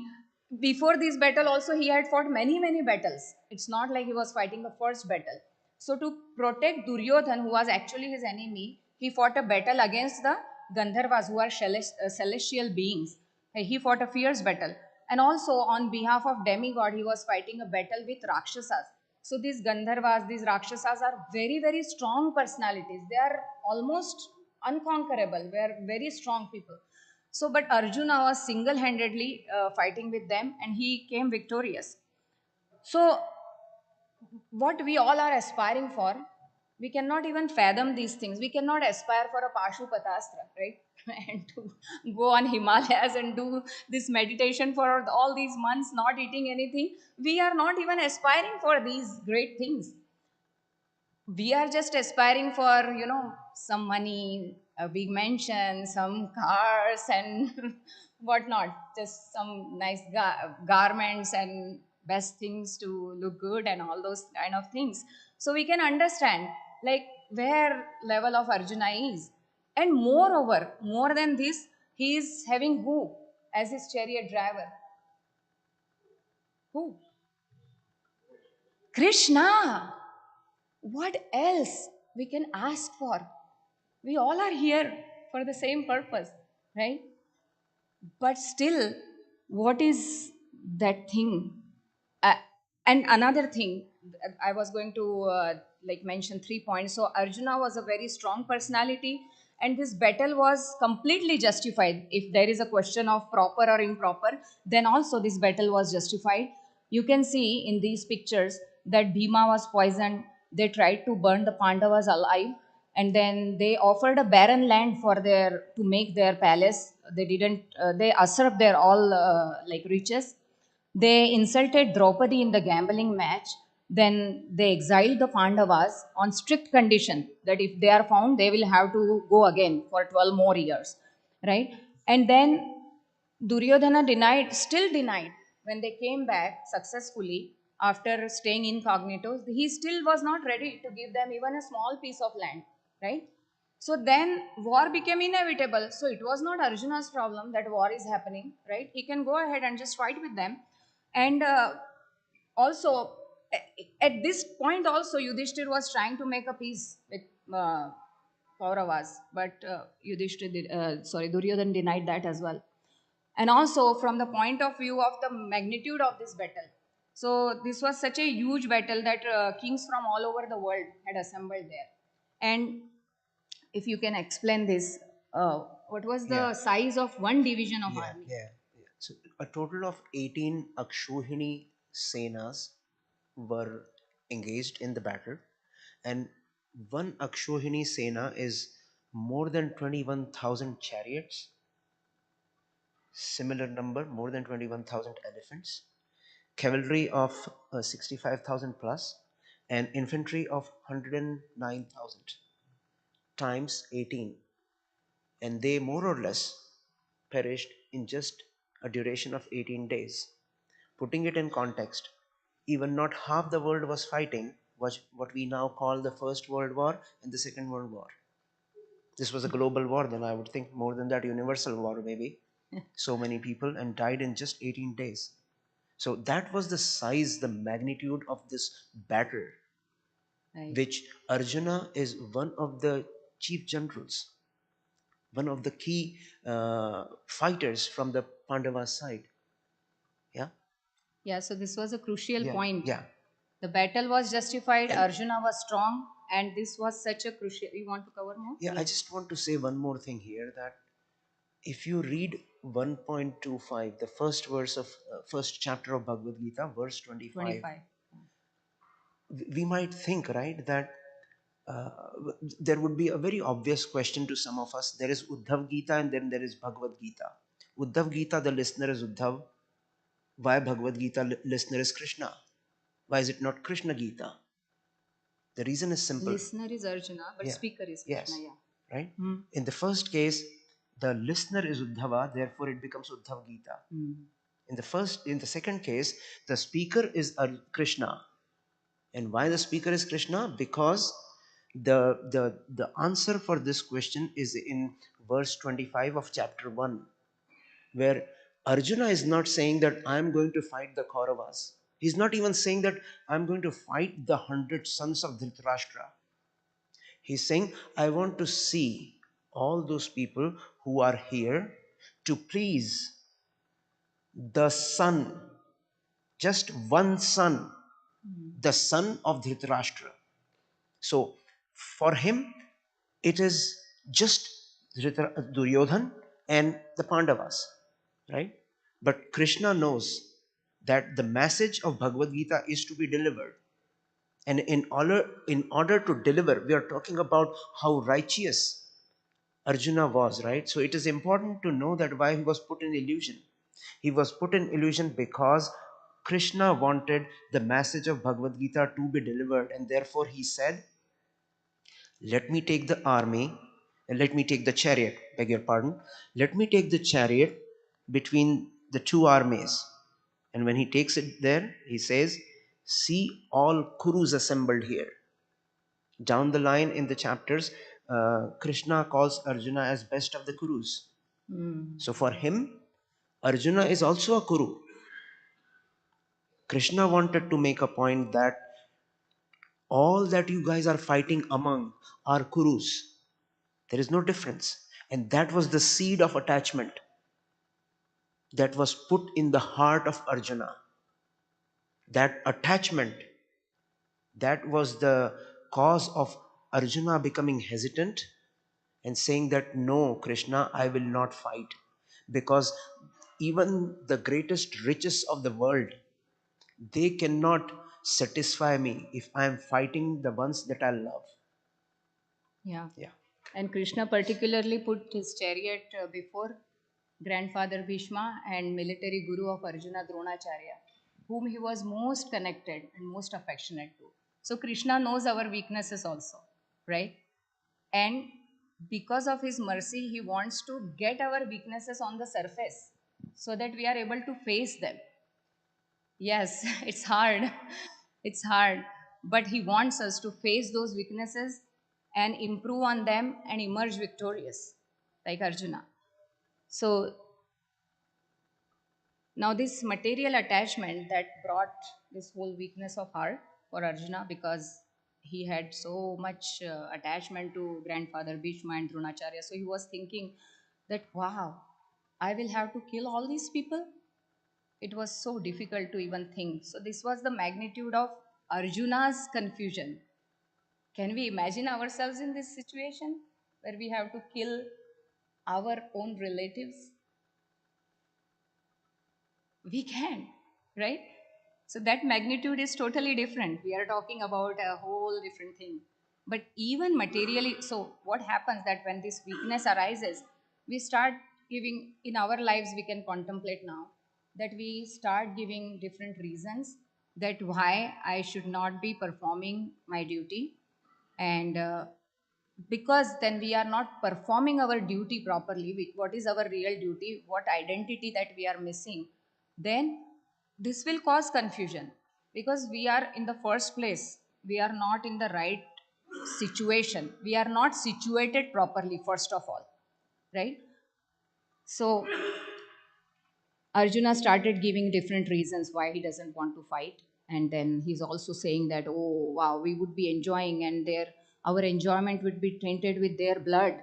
F: before this battle, also he had fought many battles. It's not like he was fighting the first battle. So to protect Duryodhan, who was actually his enemy, he fought a battle against the Gandharvas, who are celestial beings. He fought a fierce battle. And also on behalf of demigod, he was fighting a battle with Rakshasas. So these Gandharvas, these Rakshasas are very strong personalities. They are almost unconquerable. They are very strong people. So, but Arjuna was single-handedly fighting with them, and he came victorious. So, what we all are aspiring for, we cannot even fathom these things. We cannot aspire for a Pashupatastra, right? And to go on Himalayas and do this meditation for all these months, not eating anything. We are not even aspiring for these great things. We are just aspiring for, some money, a big mansion, some cars, and whatnot. Just some nice garments and best things to look good and all those kind of things. So we can understand like where level of Arjuna is. And moreover, more than this, he is having who as his chariot driver? Who? Krishna, what else we can ask for? We all are here for the same purpose, right? But still, what is that thing? Uh, and another thing, I was going to like mention 3 points. So Arjuna was a very strong personality, and this battle was completely justified. If there is a question of proper or improper, then also this battle was justified. You can see in these pictures that Bhima was poisoned. They tried to burn the Pandavas alive, and then they offered a barren land for their to make their palace. They didn't. They usurped their all like riches. They insulted Draupadi in the gambling match. Then they exiled the Pandavas on strict condition that if they are found, they will have to go again for 12 more years, right? And then Duryodhana denied, still denied, when they came back successfully after staying incognito. He still was not ready to give them even a small piece of land, right? So then war became inevitable. So it was not Arjuna's problem that war is happening, right? He can go ahead and just fight with them. And also, at this point, also Yudhishthir was trying to make a peace with Kauravas, but Duryodhan denied that as well. And also from the point of view of the magnitude of this battle. So this was such a huge battle that kings from all over the world had assembled there. And if you can explain this, what was the
E: Yeah.
F: size of one division of army?
E: Yeah. So a total of 18 Akshohini Senas were engaged in the battle, and one Akshohini Sena is more than 21,000 chariots, similar number, more than 21,000 elephants, cavalry of 65,000 plus, and infantry of 109,000 times 18. And they more or less perished in just a duration of 18 days. Putting it in context, even not half the world was fighting was what we now call the First World War and the Second World War. This was a global war, then I would think more than that, universal war maybe. So many people and died in just 18 days. So that was the size, the magnitude of this battle,
F: Right.
E: which Arjuna is one of the chief generals, one of the key fighters from the Pandava side. Yeah.
F: Yeah, so this was a crucial
E: Yeah.
F: point.
E: Yeah.
F: The battle was justified,
E: And-
F: Arjuna was strong, and this was such a crucial. You want to cover more?
E: Yeah, I just want to say one more thing here, that if you read 1.25, the first verse of first chapter of Bhagavad Gita, verse 25,
F: 25.
E: we might think, right, that uh, there would be a very obvious question to some of us. There is Uddhav Gita and then there is Bhagavad Gita. Uddhav Gita, the listener is Uddhav. Why Bhagavad Gita listener is Krishna? Why is it not Krishna Gita? The reason is simple.
F: Listener is Arjuna, but
E: Yeah.
F: speaker is
E: Yes.
F: Krishna. Yeah.
E: Right?
F: Hmm.
E: In the first case, the listener is Uddhava, therefore it becomes Uddhav Gita.
F: Hmm.
E: In the second case, the speaker is Krishna. And why the speaker is Krishna? Because the answer for this question is in verse 25 of chapter 1, where Arjuna is not saying that I'm going to fight the Kauravas. He's not even saying that I'm going to fight the 100 sons of Dhritarashtra. He's saying, I want to see all those people who are here to please the son, just one son, the son of Dhritarashtra. So for him, it is just Duryodhan and the Pandavas, right? But Krishna knows that the message of Bhagavad Gita is to be delivered. And in order to deliver, we are talking about how righteous Arjuna was, right? So it is important to know that why he was put in illusion. He was put in illusion because Krishna wanted the message of Bhagavad Gita to be delivered, and therefore he said, let me take the army, and let me take the chariot, beg your pardon, let me take the chariot between the two armies. And when he takes it there, he says, see all Kurus assembled here. Down the line in the chapters, Krishna calls Arjuna as best of the Kurus. So for him, Arjuna is also a Kuru. Krishna wanted to make a point that All that you guys are fighting among are Kurus. There is no difference. And that was the seed of attachment that was put in the heart of Arjuna. That attachment, that was the cause of Arjuna becoming hesitant and saying that, no, Krishna, I will not fight. Because even the greatest riches of the world, they cannot satisfy me if I am fighting the ones that I love.
F: Yeah.
E: Yeah.
F: And Krishna particularly put his chariot before grandfather Bhishma and military guru of Arjuna, Dronacharya, whom he was most connected and most affectionate to. So Krishna knows our weaknesses also, right? And because of his mercy, he wants to get our weaknesses on the surface so that we are able to face them. Yes, it's hard. It's hard. But he wants us to face those weaknesses and improve on them and emerge victorious, like Arjuna. So now this material attachment that brought this whole weakness of heart for Arjuna, because he had so much attachment to grandfather Bhishma and Dronacharya. So he was thinking that, wow, I will have to kill all these people. It was so difficult to even think. So this was the magnitude of Arjuna's confusion. Can we imagine ourselves in this situation where we have to kill our own relatives? We can, right? So that magnitude is totally different. We are talking about a whole different thing. But even materially, so what happens that when this weakness arises, we start giving, in our lives we can contemplate now, that we start giving different reasons that why I should not be performing my duty. And because then we are not performing our duty properly, what is our real duty, what identity that we are missing, then this will cause confusion, because we are in the first place, we are not in the right situation, we are not situated properly, first of all, right? So Arjuna started giving different reasons why he doesn't want to fight. And then he's also saying that, oh, wow, we would be enjoying, and our enjoyment would be tainted with their blood.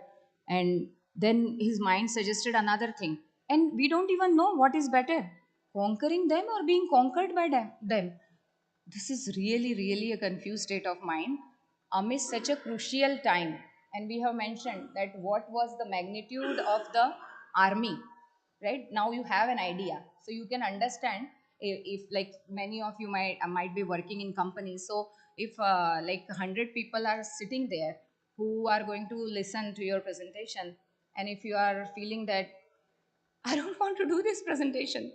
F: And then his mind suggested another thing. And we don't even know what is better, conquering them or being conquered by them. This is really, really a confused state of mind amidst such a crucial time. And we have mentioned that what was the magnitude of the army, right? Now you have an idea. So you can understand if like many of you might be working in companies. So if like 100 people are sitting there who are going to listen to your presentation, and if you are feeling that I don't want to do this presentation,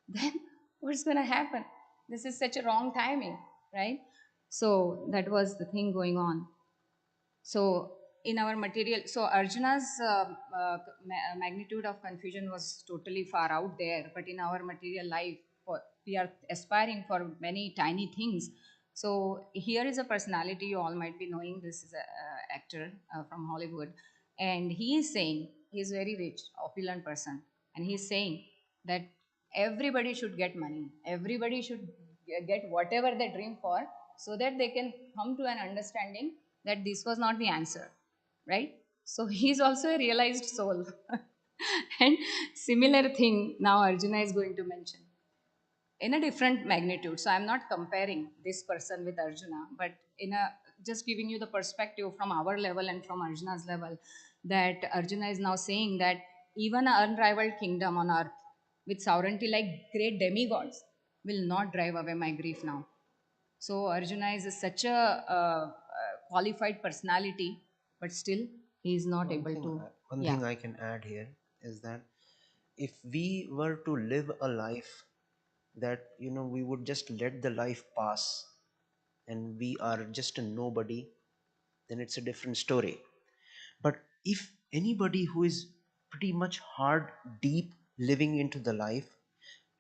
F: then what's going to happen? This is such a wrong timing, right? So that was the thing going on. So in our material, so Arjuna's magnitude of confusion was totally far out there, but in our material life, we are aspiring for many tiny things. So here is a personality, you all might be knowing. This is a actor from Hollywood, and he is saying, he's very rich, opulent person, and he's saying that everybody should get money, everybody should get whatever they dream for, so that they can come to an understanding that this was not the answer, right? So he's also a realized soul. And similar thing now Arjuna is going to mention in a different magnitude. So I'm not comparing this person with Arjuna, but in a just giving you the perspective from our level and from Arjuna's level, that Arjuna is now saying that even an unrivaled kingdom on earth with sovereignty like great demigods will not drive away my grief now. So Arjuna is such a qualified personality, but still he is not able to.
E: One
F: Yeah.
E: thing I can add here is that if we were to live a life that, we would just let the life pass and we are just a nobody, then it's a different story. But if anybody who is pretty much hard, deep living into the life,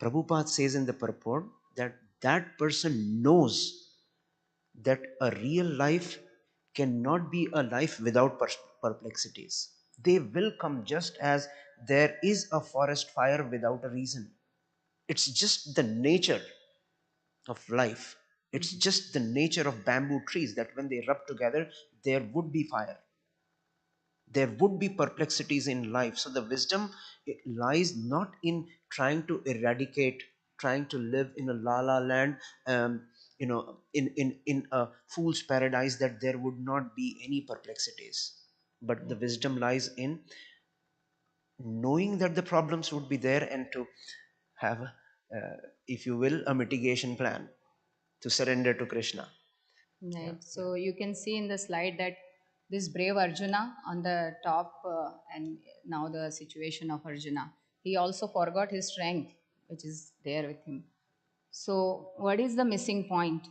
E: Prabhupada says in the purport that that person knows that a real life cannot be a life without perplexities. They will come just as there is a forest fire without a reason. It's just the nature of life. It's just the nature of bamboo trees that when they rub together, there would be fire. There would be perplexities in life. So the wisdom, it lies not in trying to eradicate, trying to live in a la la land, in a fool's paradise, that there would not be any perplexities. But the wisdom lies in knowing that the problems would be there, and to have, if you will, a mitigation plan, to surrender to Krishna.
F: Right. So you can see in the slide that this brave Arjuna on the top, and now the situation of Arjuna, he also forgot his strength, which is there with him. So, what is the missing point?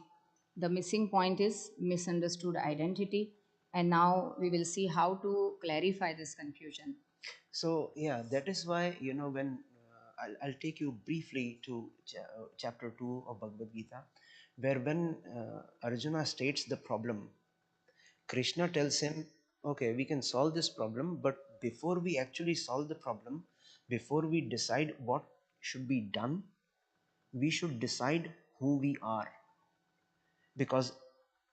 F: The missing point is misunderstood identity, and now we will see how to clarify this confusion.
E: So yeah, that is why, when I'll take you briefly to chapter 2 of Bhagavad Gita, where when Arjuna states the problem, Krishna tells him, okay, we can solve this problem, but before we actually solve the problem, before we decide what should be done, we should decide who we are. Because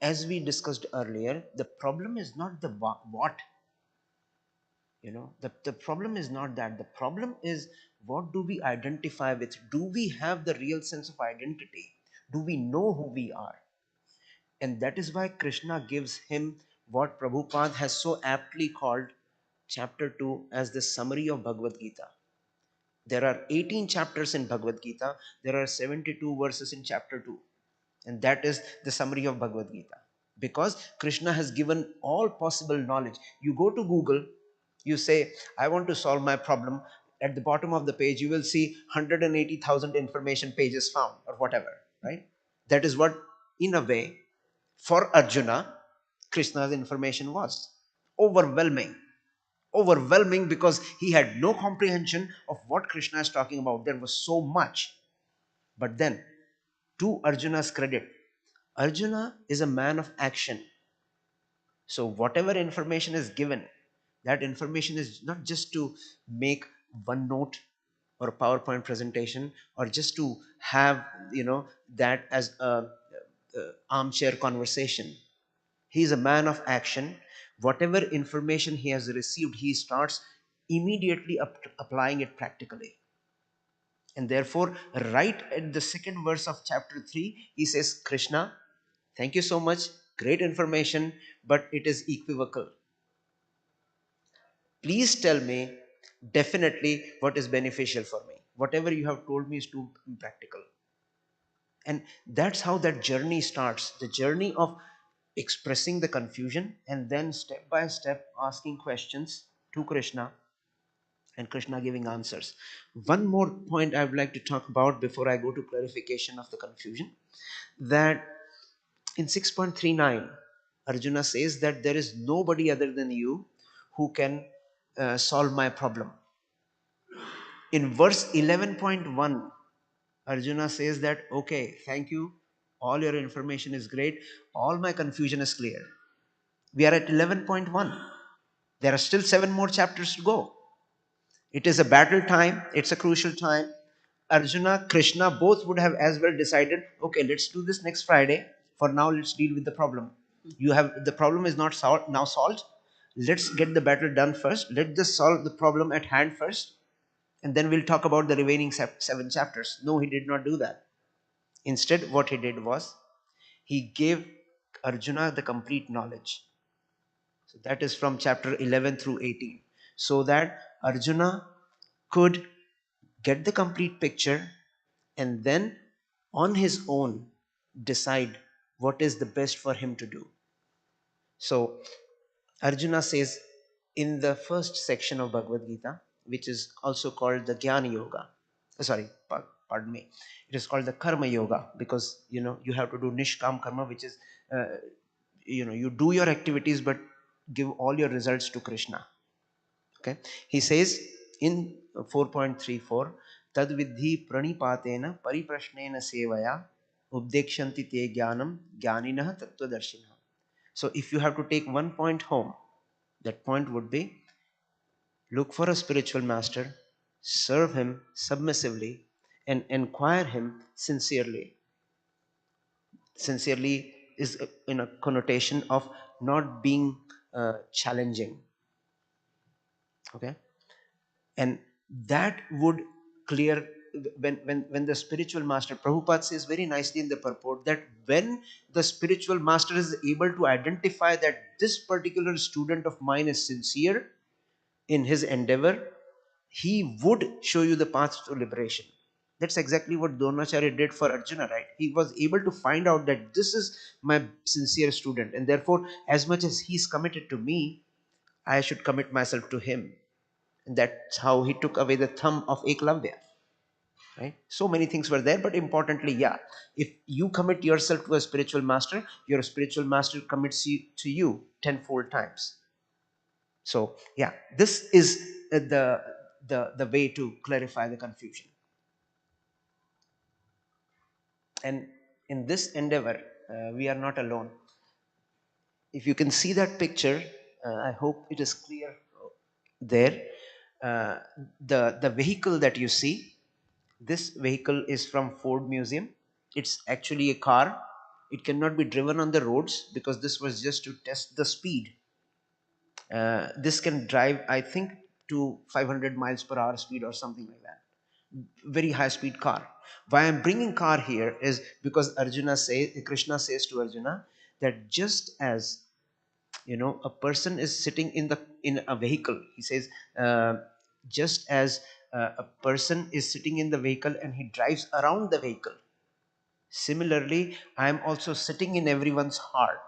E: as we discussed earlier, the problem is not the what. The problem is not that. The problem is, what do we identify with? Do we have the real sense of identity? Do we know who we are? And that is why Krishna gives him what Prabhupada has so aptly called chapter 2 as the summary of Bhagavad Gita. There are 18 chapters in Bhagavad Gita. There are 72 verses in chapter 2. And that is the summary of Bhagavad Gita. Because Krishna has given all possible knowledge. You go to Google, you say, I want to solve my problem. At the bottom of the page, you will see 180,000 information pages found, or whatever, right? That is what, in a way, for Arjuna, Krishna's information was. Overwhelming. Overwhelming, because he had no comprehension of what Krishna is talking about. There was so much. But then, to Arjuna's credit, Arjuna is a man of action. So whatever information is given, that information is not just to make one note or a PowerPoint presentation, or just to have, that as a armchair conversation. He is a man of action. Whatever information he has received, he starts immediately applying it practically. And therefore, right at the second verse of chapter 3, he says, Krishna, thank you so much, great information, but it is equivocal. Please tell me definitely what is beneficial for me. Whatever you have told me is too impractical. And that's how that journey starts, the journey of expressing the confusion, and then step by step asking questions to Krishna, and Krishna giving answers. One more point I would like to talk about before I go to clarification of the confusion, that in 6.39, Arjuna says that there is nobody other than you who can solve my problem. In verse 11.1, Arjuna says that, okay, thank you, all your information is great, all my confusion is clear. We are at 11.1. There are still 7 more chapters to go. It is a battle time, it's a crucial time. Arjuna, Krishna both would have as well decided, okay, let's do this next Friday. For now, let's deal with the problem. The problem is not now solved. Let's get the battle done first. Let us solve the problem at hand first, and then we'll talk about the remaining 7 chapters. No, he did not do that. Instead, what he did was, he gave Arjuna the complete knowledge. So that is from chapter 11 through 18. So that Arjuna could get the complete picture, and then on his own decide what is the best for him to do. So Arjuna says in the first section of Bhagavad Gita, which is also called the Jnana Yoga, pardon me, it is called the Karma Yoga, because you have to do Nishkam Karma, which is you do your activities but give all your results to Krishna. Okay, he says in 4.34, tad vidhi pranipatena pariprashnena sevaya ubdekshanti te jnanam jnaninah tattvadarshina. So if you have to take one point home, that point would be, look for a spiritual master, serve him submissively, and inquire him sincerely. Sincerely is in a connotation of not being challenging. Okay, and that would clear when the spiritual master, Prabhupada says very nicely in the purport that when the spiritual master is able to identify that this particular student of mine is sincere in his endeavor, he would show you the path to liberation. That's exactly what Dronacharya did for Arjuna, right? He was able to find out that this is my sincere student, and therefore as much as he's committed to me, I should commit myself to him. And that's how he took away the thumb of Eklavya. Right? So many things were there, but importantly, yeah, if you commit yourself to a spiritual master, your spiritual master commits you to you tenfold times. So yeah, this is the way to clarify the confusion. And in this endeavor, we are not alone. If you can see that picture, I hope it is clear there. Uh, the vehicle that you see, this vehicle is from Ford Museum. It's actually a car. It cannot be driven on the roads because this was just to test the speed. This can drive, I think, to 500 miles per hour speed or something like that. Very high speed car. Why I'm bringing car here is because Krishna says to Arjuna that just as a person is sitting in a vehicle, he says, just as a person is sitting in the vehicle and he drives around the vehicle, similarly I am also sitting in everyone's heart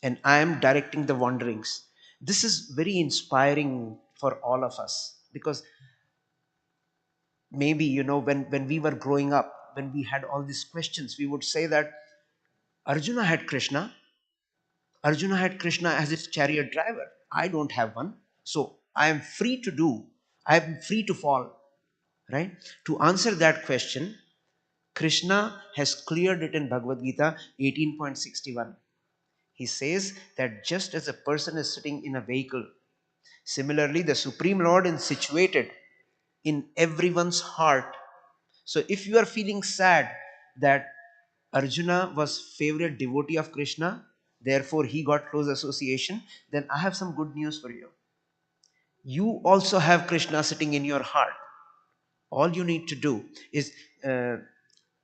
E: and I am directing the wanderings. This is very inspiring for all of us, because maybe when we were growing up, when we had all these questions, we would say that arjuna had krishna Arjuna had Krishna as his chariot driver. I don't have one. So I am free to do. I am free to fall. Right? To answer that question, Krishna has cleared it in Bhagavad Gita 18.61. He says that just as a person is sitting in a vehicle, similarly the Supreme Lord is situated in everyone's heart. So if you are feeling sad that Arjuna was favorite devotee of Krishna, therefore he got close association, then I have some good news for you. You also have Krishna sitting in your heart. All you need to do is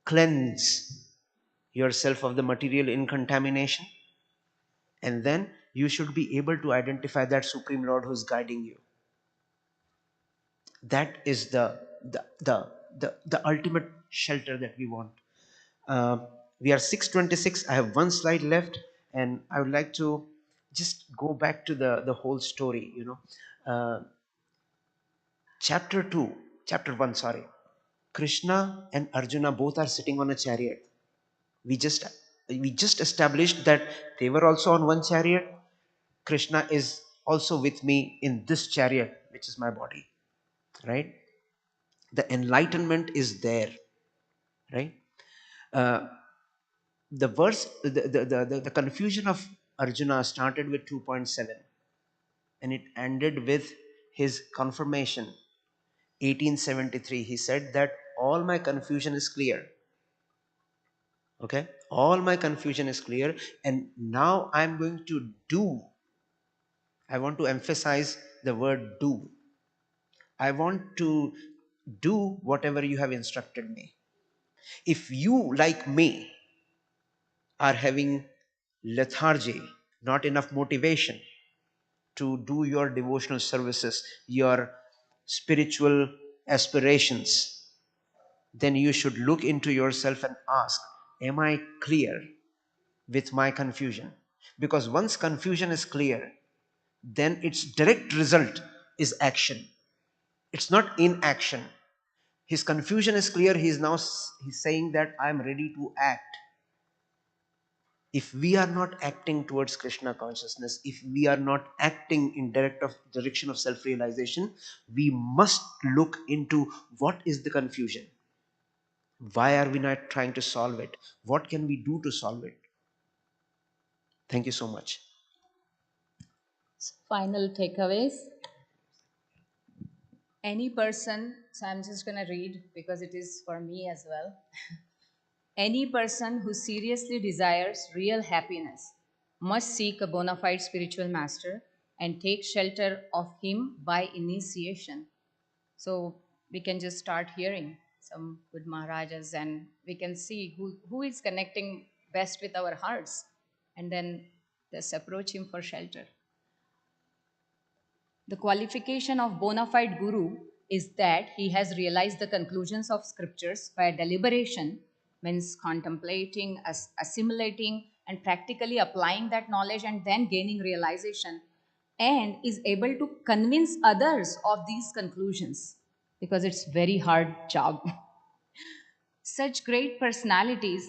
E: cleanse yourself of the material incontamination, and then you should be able to identify that Supreme Lord who is guiding you. That is the ultimate shelter that we want. We are 6:26. I have one slide left, and I would like to just go back to the whole story. Chapter 2, chapter 1, sorry. Krishna and Arjuna both are sitting on a chariot. We just established that they were also on one chariot. Krishna is also with me in this chariot, which is my body. Right? The enlightenment is there. Right? The verse, the confusion of Arjuna started with 2.7 and it ended with his confirmation. 1873, he said that all my confusion is clear. Okay, all my confusion is clear, and now I'm going to do. I want to emphasize the word do. I want to do whatever you have instructed me. If you, like me, are having lethargy, not enough motivation to do your devotional services, your spiritual aspirations, then you should look into yourself and ask, am I clear with my confusion? Because once confusion is clear, then its direct result is action. It's not inaction. His confusion is clear. He's saying that I'm ready to act. If we are not acting towards Krishna consciousness, if we are not acting in direction of self-realization, we must look into what is the confusion. Why are we not trying to solve it? What can we do to solve it? Thank you so much.
F: Final takeaways. Any person, so I'm just going to read because it is for me as well. Any person who seriously desires real happiness must seek a bona fide spiritual master and take shelter of him by initiation. So we can just start hearing some good Maharajas and we can see who is connecting best with our hearts and then just approach him for shelter. The qualification of bona fide guru is that he has realized the conclusions of scriptures by deliberation, means contemplating, assimilating, and practically applying that knowledge and then gaining realization, and is able to convince others of these conclusions because it's very hard job. Such great personalities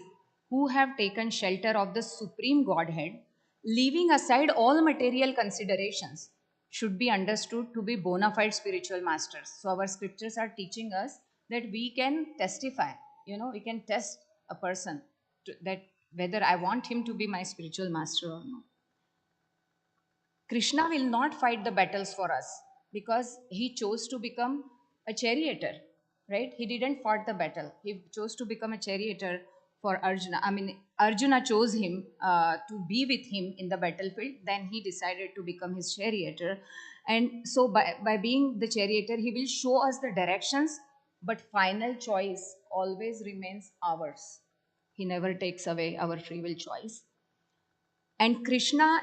F: who have taken shelter of the Supreme Godhead, leaving aside all material considerations, should be understood to be bona fide spiritual masters. So, our scriptures are teaching us that we can testify, we can test a person that whether I want him to be my spiritual master or not. Krishna will not fight the battles for us because he chose to become a charioteer, right? He didn't fight the battle. He chose to become a charioteer for Arjuna. I mean, Arjuna chose him to be with him in the battlefield. Then he decided to become his charioteer. And so, by being the charioteer, he will show us the directions, but final choice always remains ours. He never takes away our free will choice. And Krishna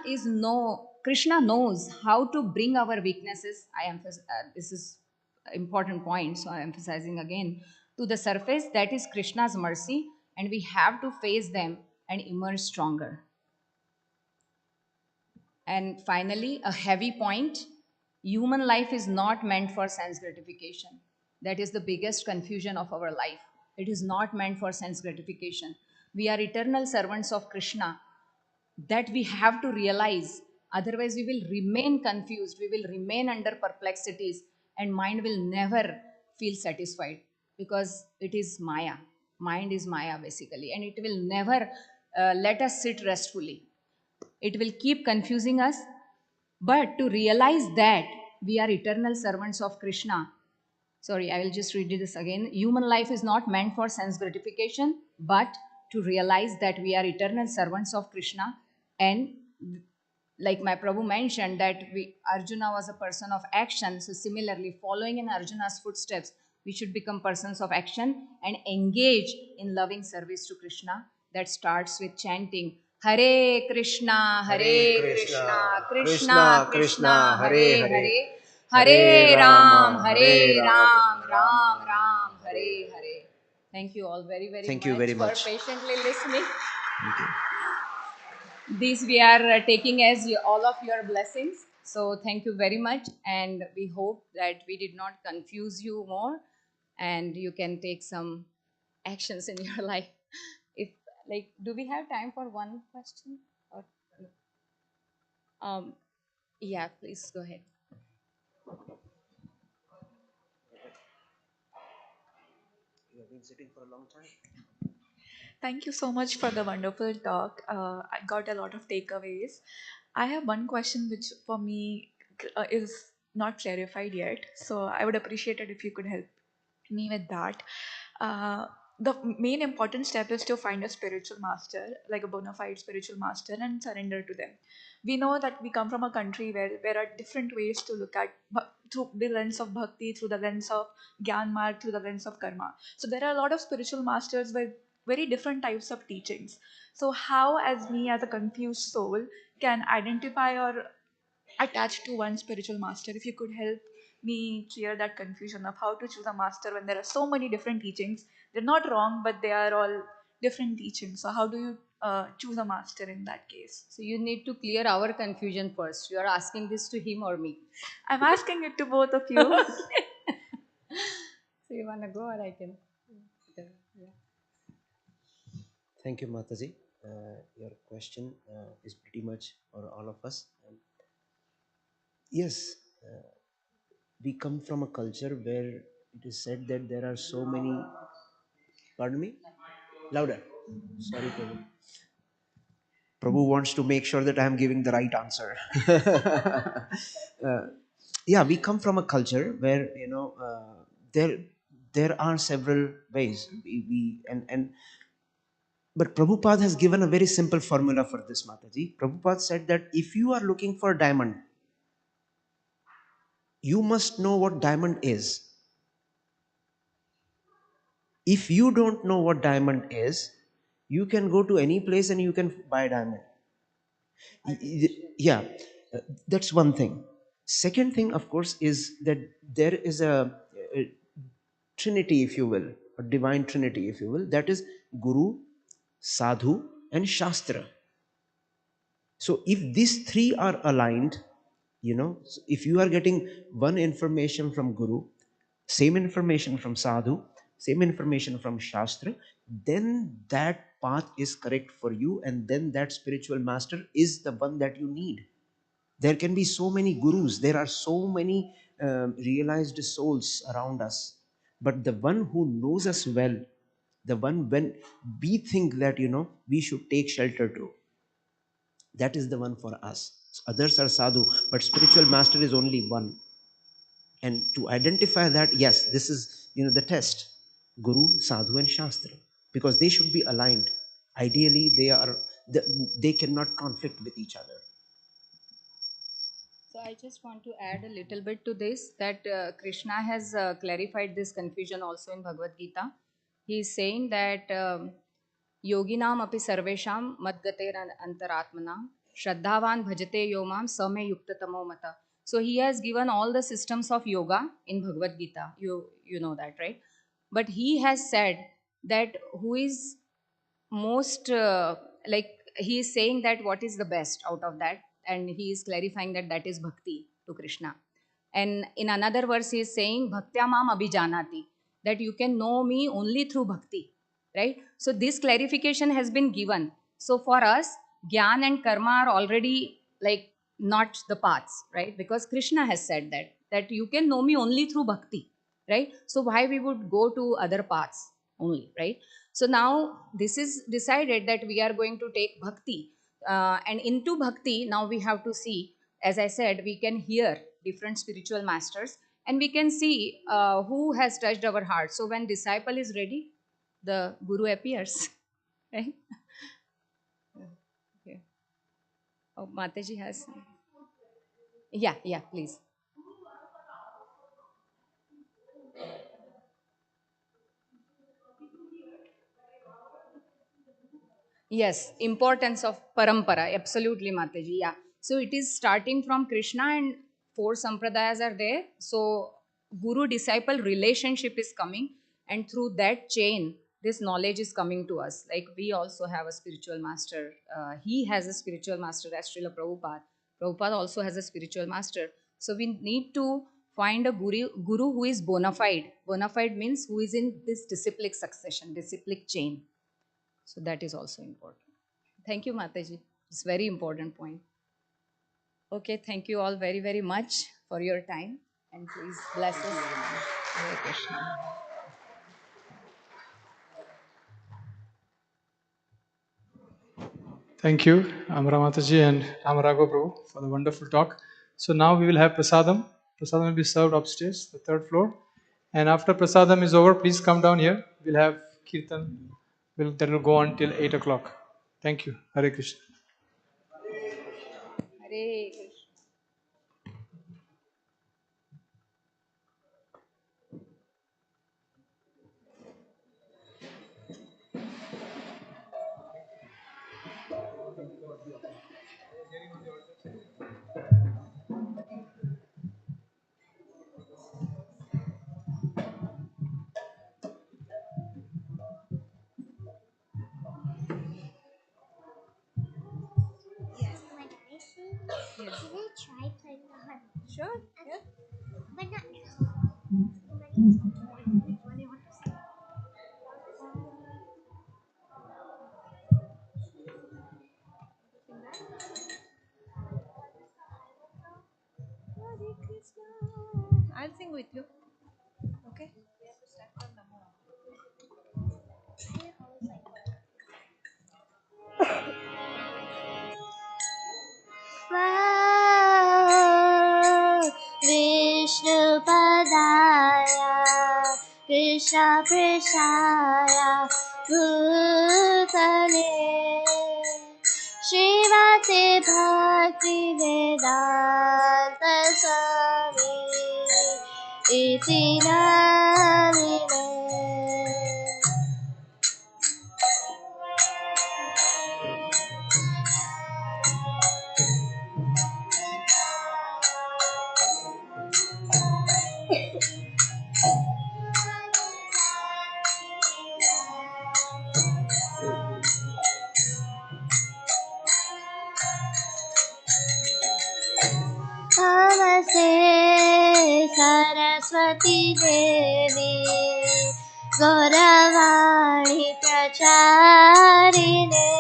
F: knows how to bring our weaknesses. This is important point, so I'm emphasizing again, to the surface. That is Krishna's mercy, and we have to face them and emerge stronger. And finally, a heavy point: human life is not meant for sense gratification. That is the biggest confusion of our life. It is not meant for sense gratification. We are eternal servants of Krishna. That we have to realize, otherwise we will remain confused, we will remain under perplexities, and mind will never feel satisfied because it is Maya. Mind is Maya basically, and it will never let us sit restfully. It will keep confusing us. But to realize that we are eternal servants of Krishna, sorry, I will just read this again. Human life is not meant for sense gratification, but to realize that we are eternal servants of Krishna. And like my Prabhu mentioned, that Arjuna was a person of action. So similarly, following in Arjuna's footsteps, we should become persons of action and engage in loving service to Krishna. That starts with chanting Hare Krishna, Hare Krishna, Krishna Krishna, Hare Hare, Hare Ram, Hare Ram, Ram Ram, Hare Hare. Thank you all very, very
E: Thank
F: much
E: you very
F: for
E: much.
F: patiently listening.
E: Thank you.
F: These we are taking as all of your blessings. So thank you very much, and we hope that we did not confuse you more, and you can take some actions in your life. If do we have time for one question? Or yeah, please go ahead.
E: You have been sitting for a long time.
I: Thank you so much for the wonderful talk. I got a lot of takeaways. I have one question which for me is not clarified yet. So I would appreciate it if you could help me with that. The main important step is to find a spiritual master, like a bona fide spiritual master, and surrender to them. We know that we come from a country where there are different ways to look at through the lens of bhakti, through the lens of gyan marg, through the lens of karma. So there are a lot of spiritual masters with very different types of teachings. So how, as me, as a confused soul, can identify or attach to one spiritual master? If you could help me clear that confusion of how to choose a master when there are so many different teachings. They're not wrong, but they are all different teachings. So how do you choose a master in that case?
F: So you need to clear our confusion first. You are asking this to him or me?
I: I'm asking it to both of you.
F: So you want to go, or I can? Yeah.
E: Thank you, Mataji. Your question is pretty much for all of us. Yes, we come from a culture where it is said that there are so many. Pardon me? Louder. Sorry, Prabhu. Prabhu wants to make sure that I am giving the right answer. Yeah, we come from a culture where there are several ways we and But Prabhupada has given a very simple formula for this, Mataji. Prabhupada said that if you are looking for diamond, you must know what diamond is. If you don't know what diamond is, you can go to any place and you can buy diamond. Yeah, that's one thing. Second thing, of course, is that there is a trinity, if you will, a divine trinity, if you will, that is Guru, Sadhu, and Shastra. So if these three are aligned, if you are getting one information from Guru, same information from Sadhu, same information from Shastra, then that path is correct for you, and then that spiritual master is the one that you need. There can be so many gurus, there are so many realized souls around us, but the one who knows us well, the one when we think that we should take shelter to, that is the one for us. Others are sadhu, but spiritual master is only one. And to identify that, yes, this is the test: Guru, Sadhu, and Shastra, because they should be aligned. Ideally, they cannot conflict with each other.
F: So I just want to add a little bit to this, that Krishna has clarified this confusion also in Bhagavad Gita. He is saying that yoginam api sarvesham madgater antaratmanam shraddhavan bhajate yomam same yuktatamo mata. So he has given all the systems of yoga in Bhagavad Gita. You know that, right? But he has said that who is most he is saying that what is the best out of that, and he is clarifying that that is bhakti to Krishna. And in another verse he is saying bhaktya mam abhijanati, that you can know me only through bhakti, right? So this clarification has been given. So for us, gyan and karma are already like not the paths, right? Because Krishna has said that you can know me only through bhakti, right? So why we would go to other paths only, right? So now this is decided that we are going to take bhakti, and into bhakti now we have to see, as I said, we can hear different spiritual masters and we can see who has touched our heart. So when disciple is ready, the guru appears, right? Okay. Oh, Mataji has. Yeah, please. Yes, importance of parampara. Absolutely, Mataji. Yeah. So it is starting from Krishna and four sampradayas are there. So guru disciple relationship is coming, and through that chain, this knowledge is coming to us. Like we also have a spiritual master. He has a spiritual master, as Srila Prabhupada. Prabhupada also has a spiritual master. So we need to find a guru who is bona fide. Bona fide means who is in this disciplic succession, disciplic chain. So that is also important. Thank you, Mataji. It's very important point. Okay, thank you all very, very much for your time. And please bless us. Hare Krishna.
D: Thank you, Amara Mataji and Amarago Prabhu, for the wonderful talk. So now we will have prasadam. Prasadam will be served upstairs, the third floor. And after prasadam is over, please come down here. We'll have kirtan. That will go on till 8 o'clock. Thank you. Hare Krishna.
F: Hare Krishna.
C: Yes. When I sing, can I try playing the harp? Sure. Okay. Yeah. But not now. When you want to sing. Hare Krishna. I'll sing with you. Okay. We have to start from the more. Vishnupadaya Krishna Prishaya Bhutale श्रीवासे भक्ति वेदांत स्वामी इति नामिने। नमस्ते सरस्वती देवी गौरवाणी प्रचारिणे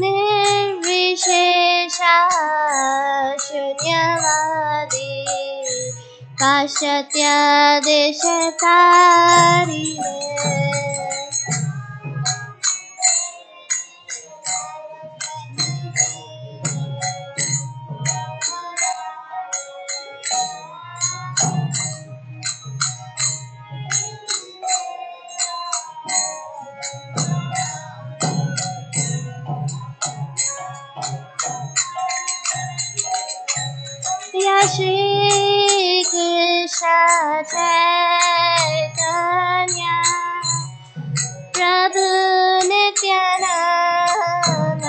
C: निर्विशेषा शून्यवादी पाश्चात्य देशतारिणे। या श्री कृष्ण चैतन्य प्रभु नित्यानंद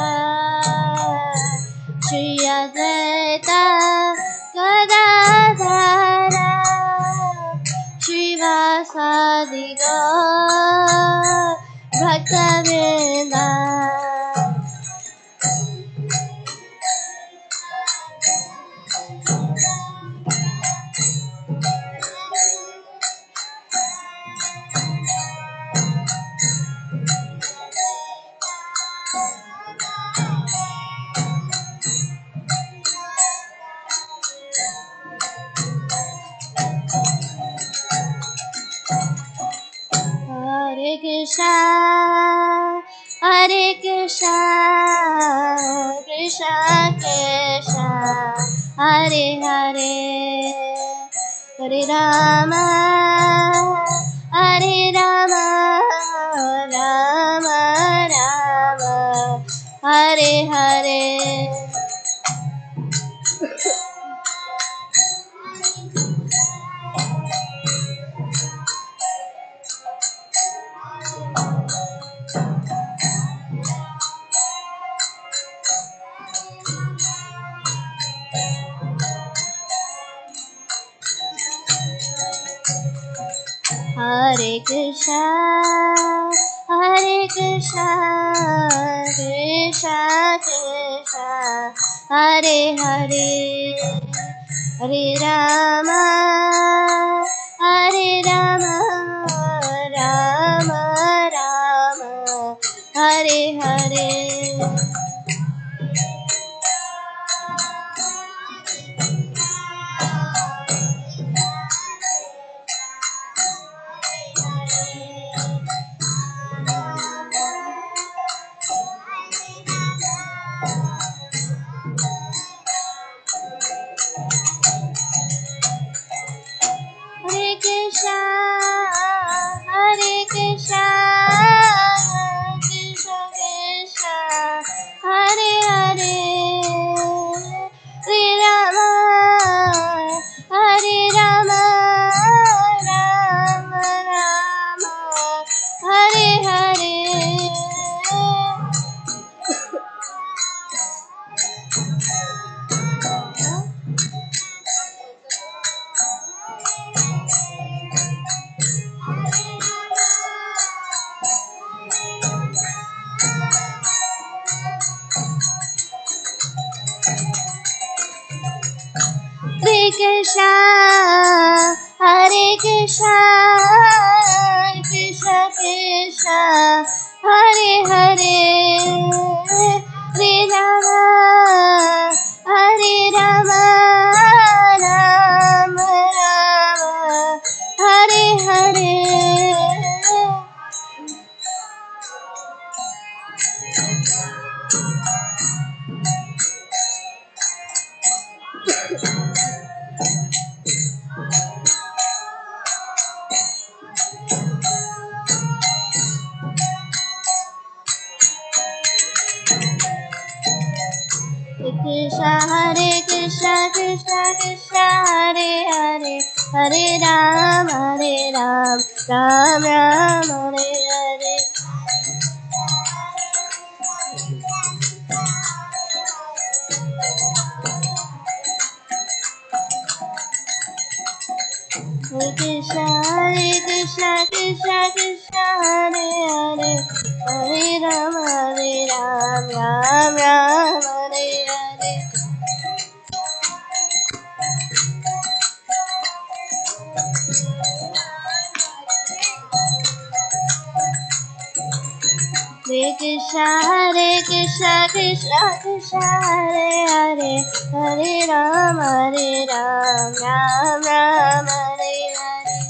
C: श्री अद्वैत गदाधर श्रीवासादि गौर भक्तवृंद। Hare Krishna, Hare Krishna, Krishna Krishna, Hare Hare, Hare Rama, Hare Rama, Rama Rama, Hare Hare. Hare Krishna, Hare Krishna, Krishna Krishna, Hare Hare, Hare Rama, Hare Rama, Rama Rama, Hare Hare. Hare Krishna, Hare Krishna, Krishna Krishna, Hare Hare, Hare Rama, Hare Rama, Rama Rama, Hare Hare. Hare Krishna, Hare Krishna, Krishna Krishna, Hare Hare, Hare Rama, Hare Rama, Rama Rama, Hare Hare. Hare Krishna Krishna Krishna Hare Hare Hare Ram Ram Ram Hare Hare Hare Krishna Krishna Krishna Hare Hare Hare Ram Ram Ram Hare Hare Hare Krishna Krishna Krishna Hare Hare Hare Ram Ram Ram Hare Hare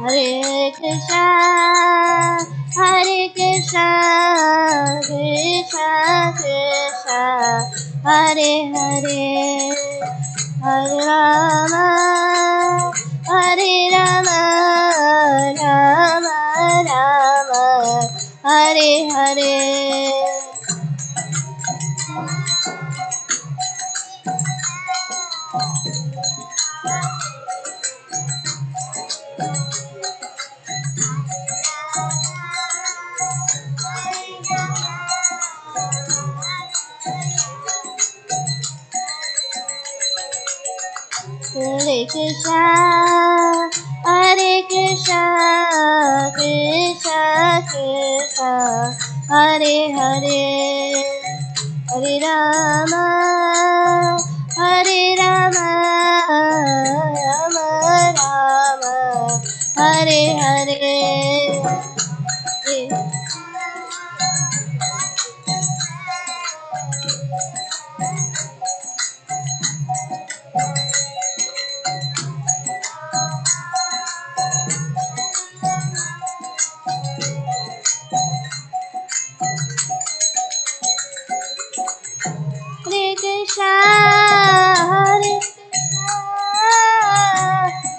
C: Hare Krishna Krishna Krishna Hare Hare Hare Rama Rama Rama Hare Hare Hare Krishna Krishna Krishna Hare Hare Hare Rama Rama Rama Hare Hare Hare Krishna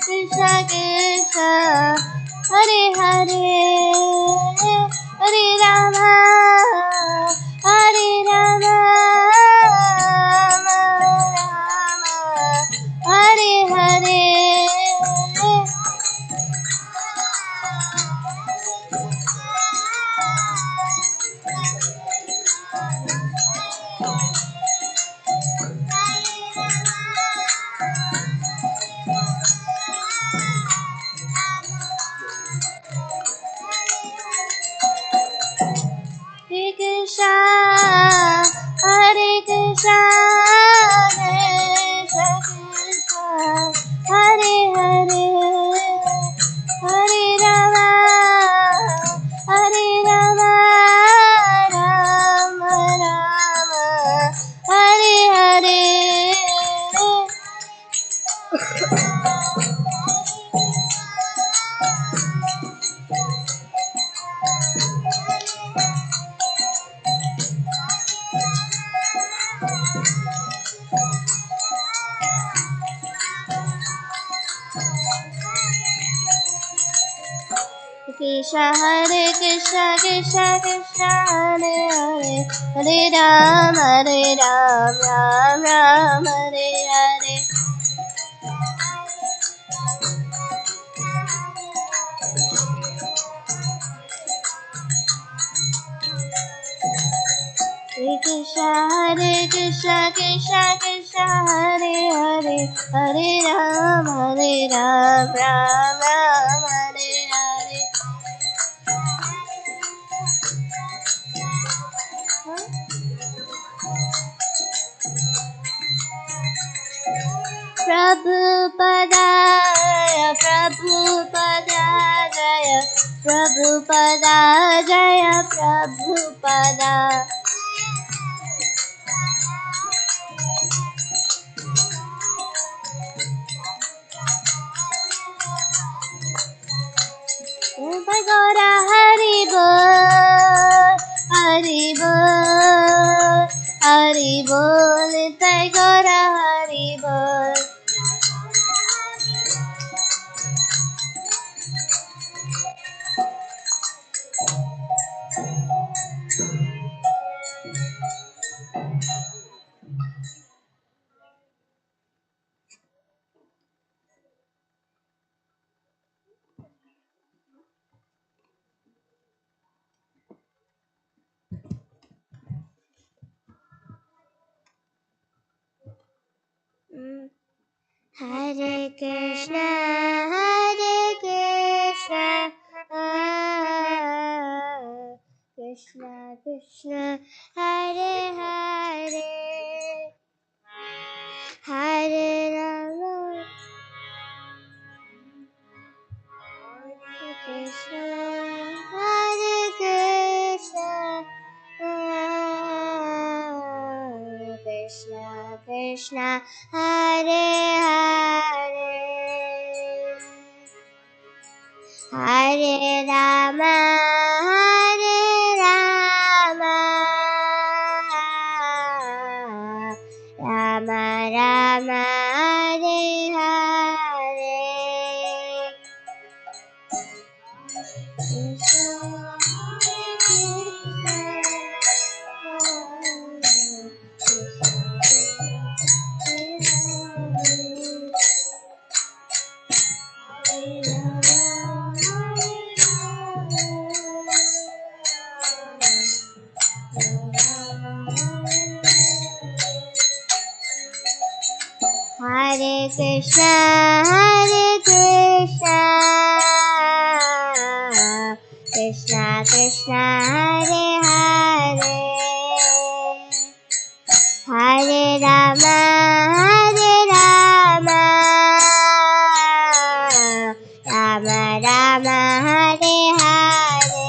C: Krishna Krishna Hare Hare Hare Rama Rama Hare Hare Hare Krishna Krishna Krishna Hare Hare Hare Rama Rama Rama Hare Hare Krishna Krishna Krishna Hare Hare Hare Ram Ram Hare Hare Hare Krishna Krishna Krishna Hare Hare Hare Ram Ram Hare Hare Prabhupada Jaya Prabhupada Jaya Prabhupada Jai Gaura Hari Bol Hari Bol Hari Bol Jai Gaura Hari Bol Hare Krishna, Hare Krishna, Krishna Krishna, Hare Hare, Hare Rama, Hare Krishna, Hare Krishna, Krishna Krishna, Hare Hare, Hare Rama, Hare Rama, Rama Rama, Hare Hare, Krishna Hare Krishna, Hare Krishna, Krishna Krishna, Hare Hare, Hare Rama, Hare Rama, Rama Rama, Hare Hare,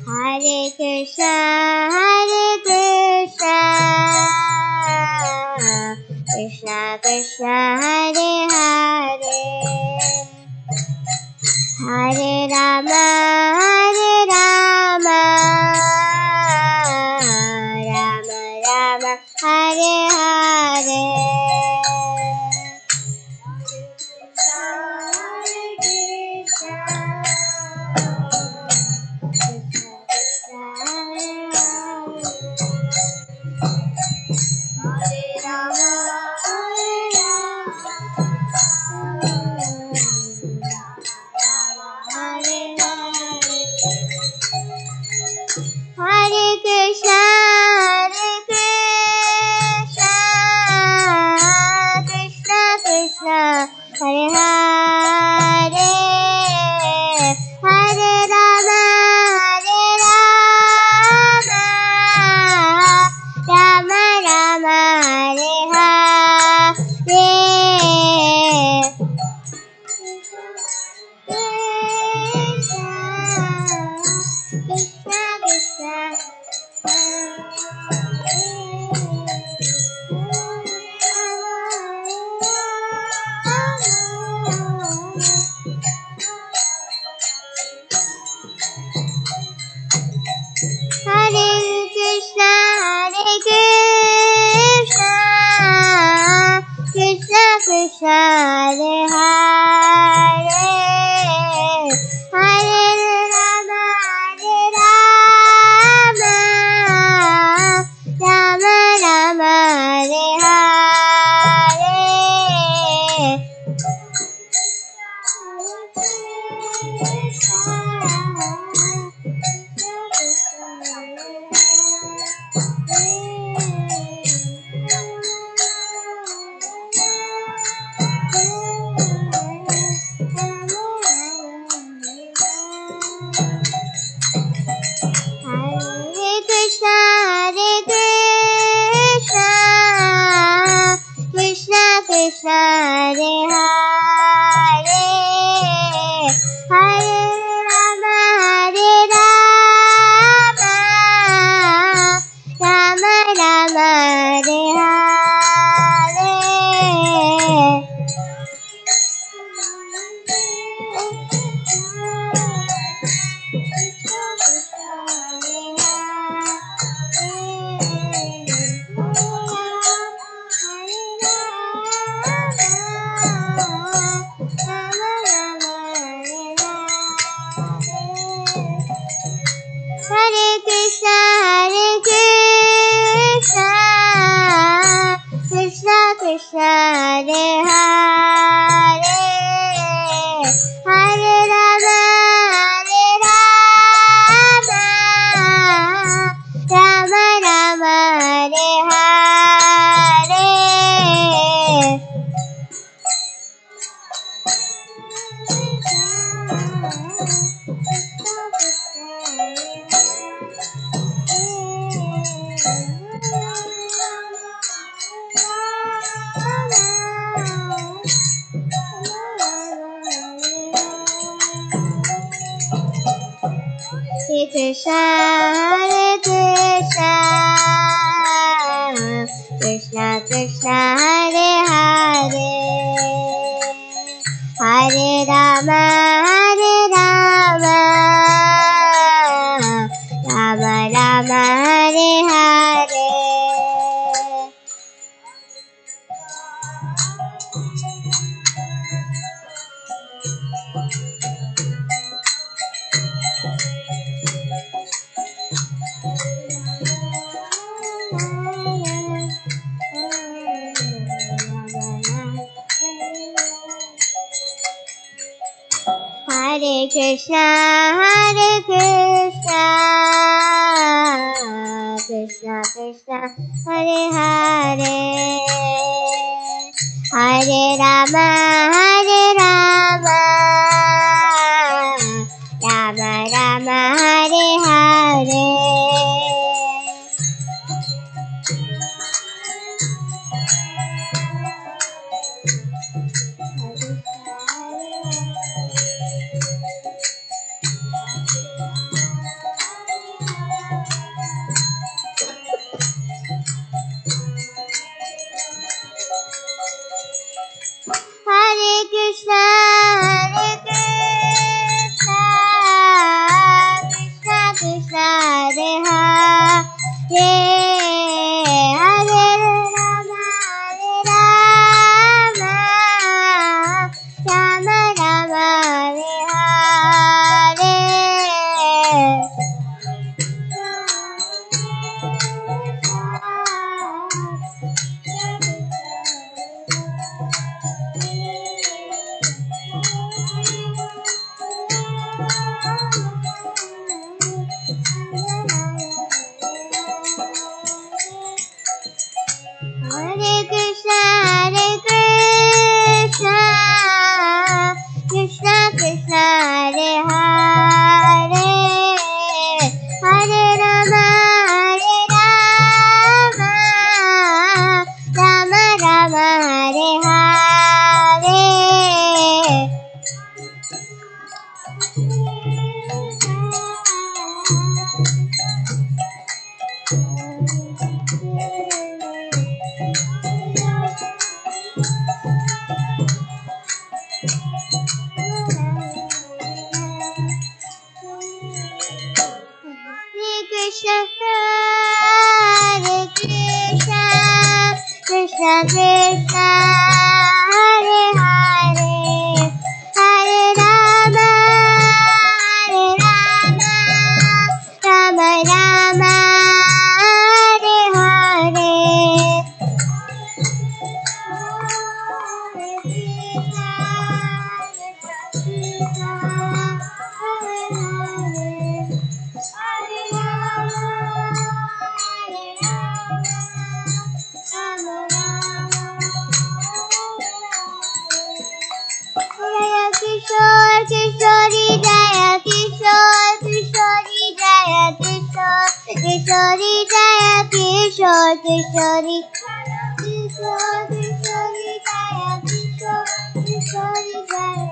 C: Hare Krishna, Hare Krishna, Krishna Krishna, Hare Hare, Hare Rama, Hare Rama, Rama Rama, Hare Hare, Hare Krishna, Hare Krishna, Krishna Krishna, Hare Hare, Hare Rama, Hare Rama, Rama Rama, Hare Hare, Krishna Krishna, Hare Krishna, Hare Krishna, Krishna Krishna, Hare Hare, Hare Rama, Hare Rama, Rama Rama, Hare Hare, Hare Krishna, Hare Krishna, Krishna Krishna, Hare Hare, Hare Rama, Hare Rama, Rama Rama, Hare Hare. Krishna Krishna Hare Hare Hare Rama Rama Rama Hare Hare Hare Krishna Krishna Krishna Hare Hare Hare Rama Rama Rama Hare Hare Hare Krishna Krishna Krishna Hare Hare Hare Rama Rama Rama Hare Hare Krishna Krishna Krishna Hare Hare Hare Rama Rama Rama Hare Hare Hare Krishna Krishna Krishna Hare Hare Hare Rama Rama Rama Hare Hare Jaya Kishore Kishori Jaya Kishore Kishori Jaya Kishore Kishori Jaya Kishore Kishori Kishore Kishori Jaya Kishore Kishori Jaya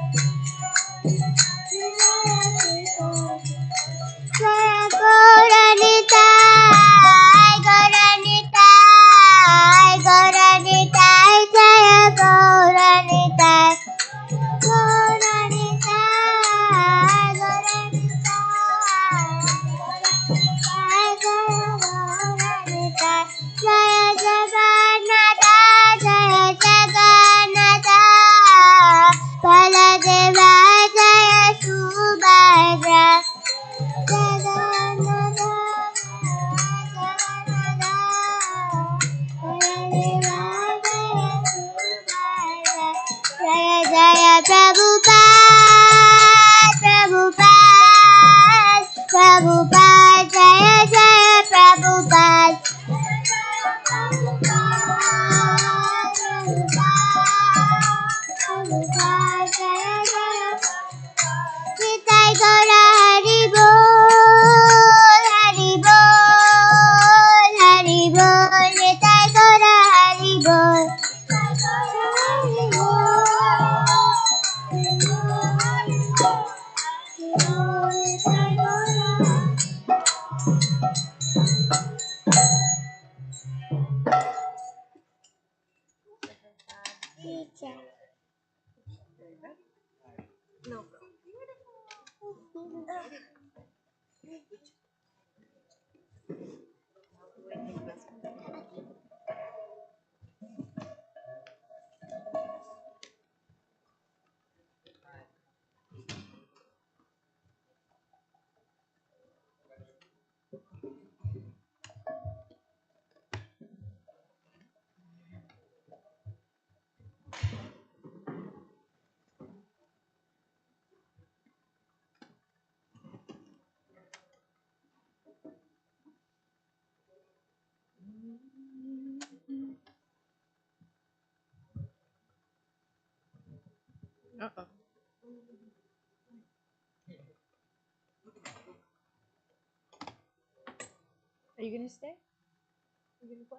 C: Jaya Gauranitai Gauranitai Gauranitai Jaya Gauranitai Jaya Jagannatha Jaya Jagannatha Baladeva Jaya Subhadra Jagannatha Baladeva Jaya Subhadra Jaya Jaya Prabhupada Prabhupada Jaya Jaya Prabhupada Prabhupada Jaya Jaya Nitai Gaura Hari Bol Hari Bol Hari Bol Nitai Gaura Hari Bol Hari Bol Hari Bol No problem.
A: Uh-oh. Are you gonna stay? You gonna play?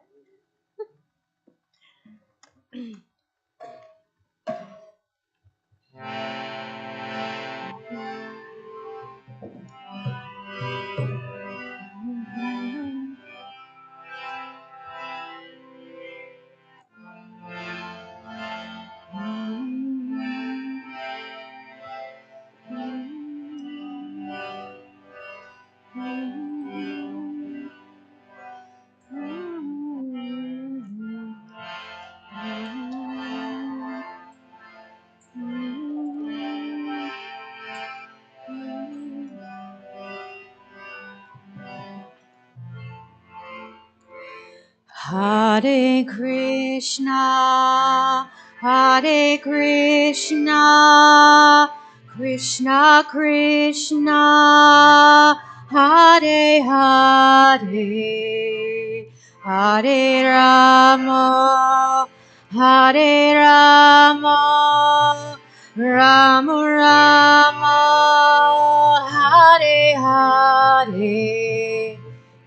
A: Hare Krishna, Hare Krishna, Krishna Krishna, Hare Hare, Hare Rama, Hare Rama, Rama Rama, Hare Hare.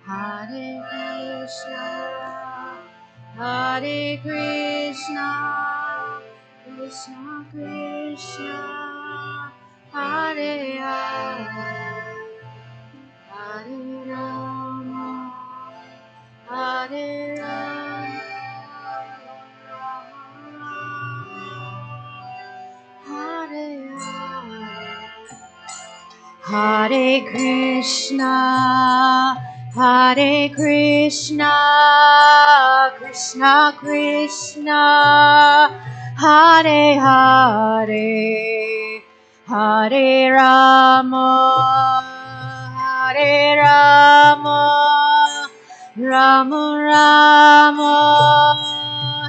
A: Hare Krishna, Hare Krishna, Krishna Krishna, Hare Hare, Hare Rama, Hare Rama, Hare Hare. Hare Krishna, Hare Krishna, Krishna Krishna, Hare Hare, Hare Rama, Hare Rama, Rama Rama,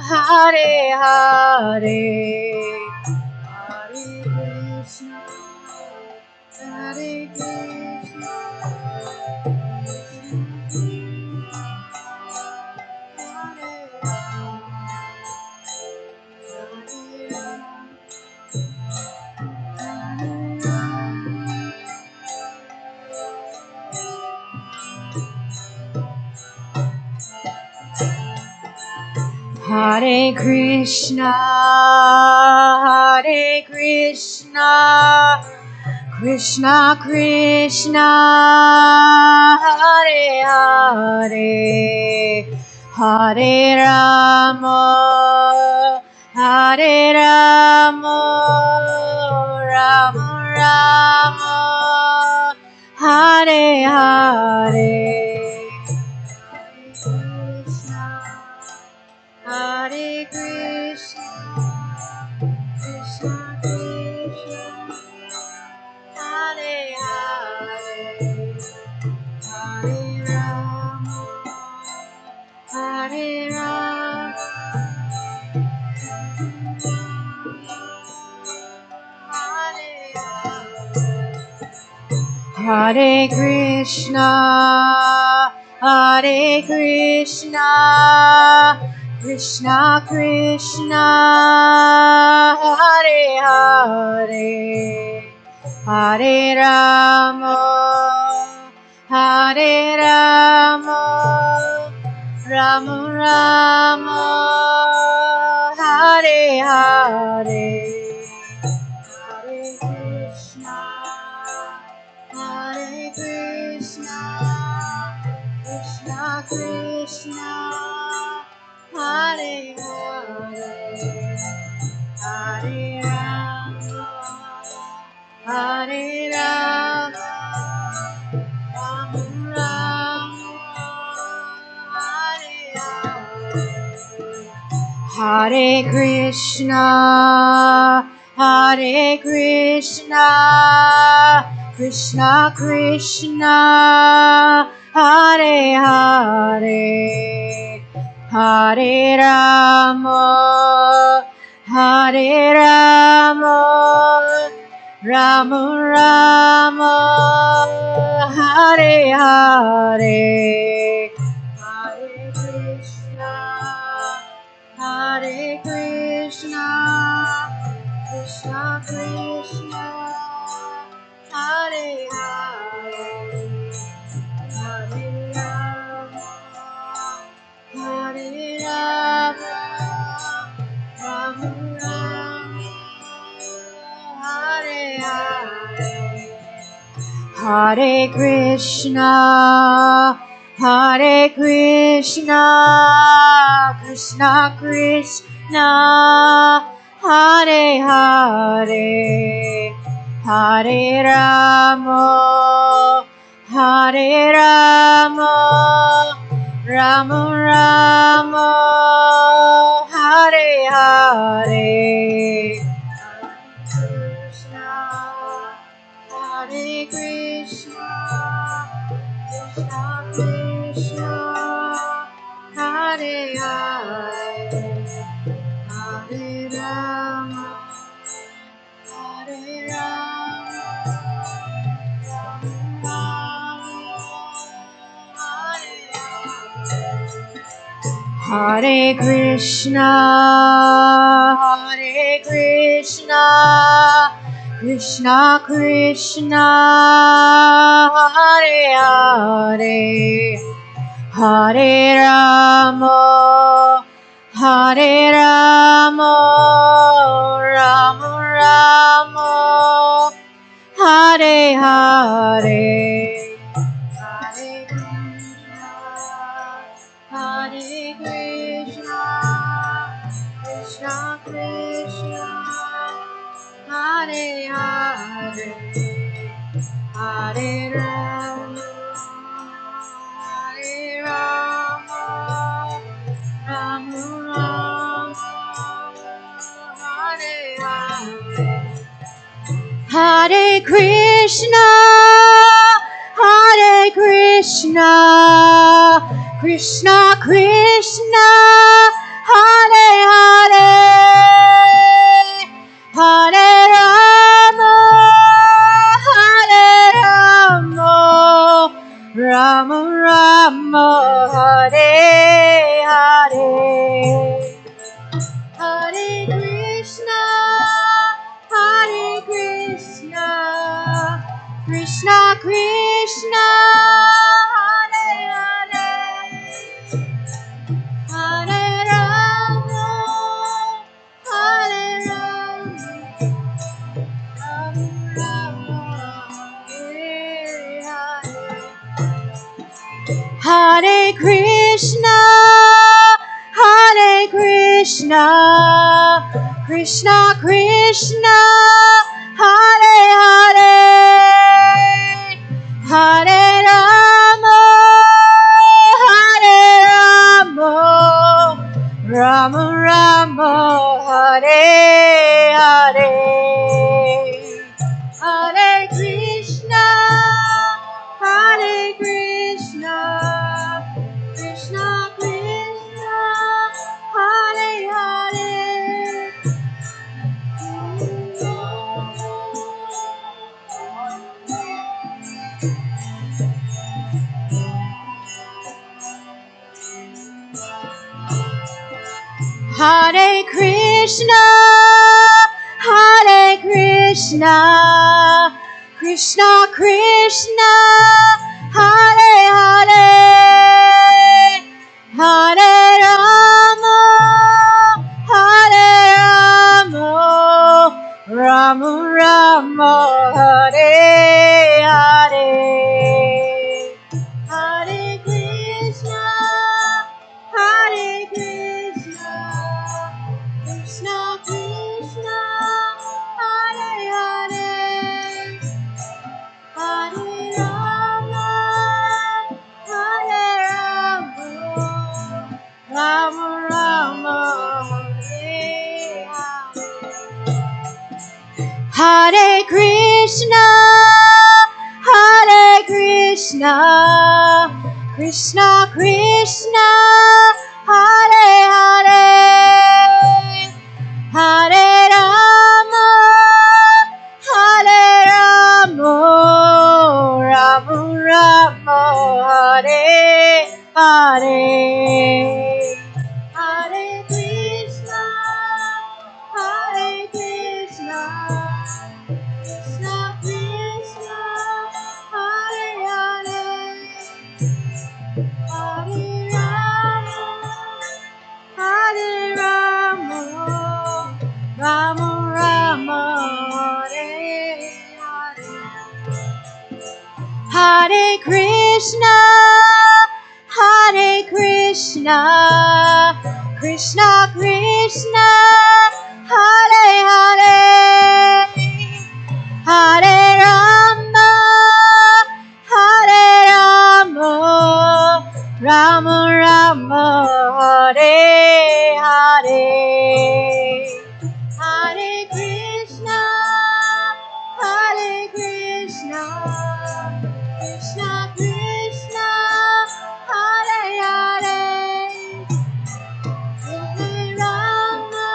A: Hare Hare, Hare Krishna, Hare Krishna, Hare Krishna, Hare Krishna, Krishna Krishna, Hare Hare, Hare Rama, Hare Rama, Rama Rama, Hare Hare, Hare Krishna, Krishna Krishna, Hare Hare, Hare Rama, Hare Rama, Hare Hare. Hare Krishna, Hare Krishna, Krishna Krishna, Hare Hare, Hare Rama, Hare Rama, Rama Rama, Hare Hare, Hare Krishna, Hare Krishna, Krishna Krishna, Hare Hare, Hare Rama,
J: Hare Krishna, Hare Krishna, Krishna Krishna, Hare Hare, Hare Rama, Hare Rama, Rama Rama, Hare Hare, Hare Krishna, Hare Krishna, Krishna Krishna, Hare Hare, Hare Rama, Hare Rama, Rama Rama, Hare Hare, Hare Krishna, Hare Krishna, Krishna Krishna, Hare Hare, Hare Rama, Hare Rama, Rama Rama, Hare Hare, Hare Krishna, Krishna Krishna, Hare Hare, Hare Rama, Hare Rama, Hare Krishna, Hare Krishna, Krishna Krishna, Hare Hare, Hare Rama, Hare Rama, Rama Rama, Hare Hare, Hare Krishna, Hare Krishna, Krishna Krishna, Hare Hare, Hare Rama, Hare Rama, Rama Rama, Hare Hare, Hare Krishna, Hare Krishna, Krishna Krishna, Hare Hare, Hare Rama, Hare Rama, Rama Rama, Hare Hare, Hare Krishna, Hare Krishna, Krishna Krishna, Hare Hare, Hare Rama, Hare Rama, Rama Rama, Hare Hare, Hare Krishna, Hare Krishna, Krishna Krishna, Hare Hare, Hare Rama, Hare Rama, Rama Rama, Hare Hare, Hare Krishna, Hare Krishna, Krishna Krishna, Hare Hare, Hare Krishna, Hare Krishna, Krishna Krishna, Hare Hare, Hare Rama, Hare Rama, Rama Rama, Hare Hare, Hare Krishna, Hare Krishna, Krishna Krishna, Hare Hare, Hare Rama, Krishna, Krishna Krishna, Hare Hare, Hare Rama, Hare Rama, Rama Rama, Hare Hare, Hare Krishna, Hare Krishna, Krishna Krishna, Hare Hare, Hare Rama, Hare Rama, Rama Rama, Hare Hare, Hare Krishna, Hare Krishna, Krishna Krishna, Hare Hare, Hare Rama, Hare Rama, Rama Rama, Hare Hare, Hare Krishna, Hare Krishna, Krishna Krishna, Hare Hare, Hare Rama,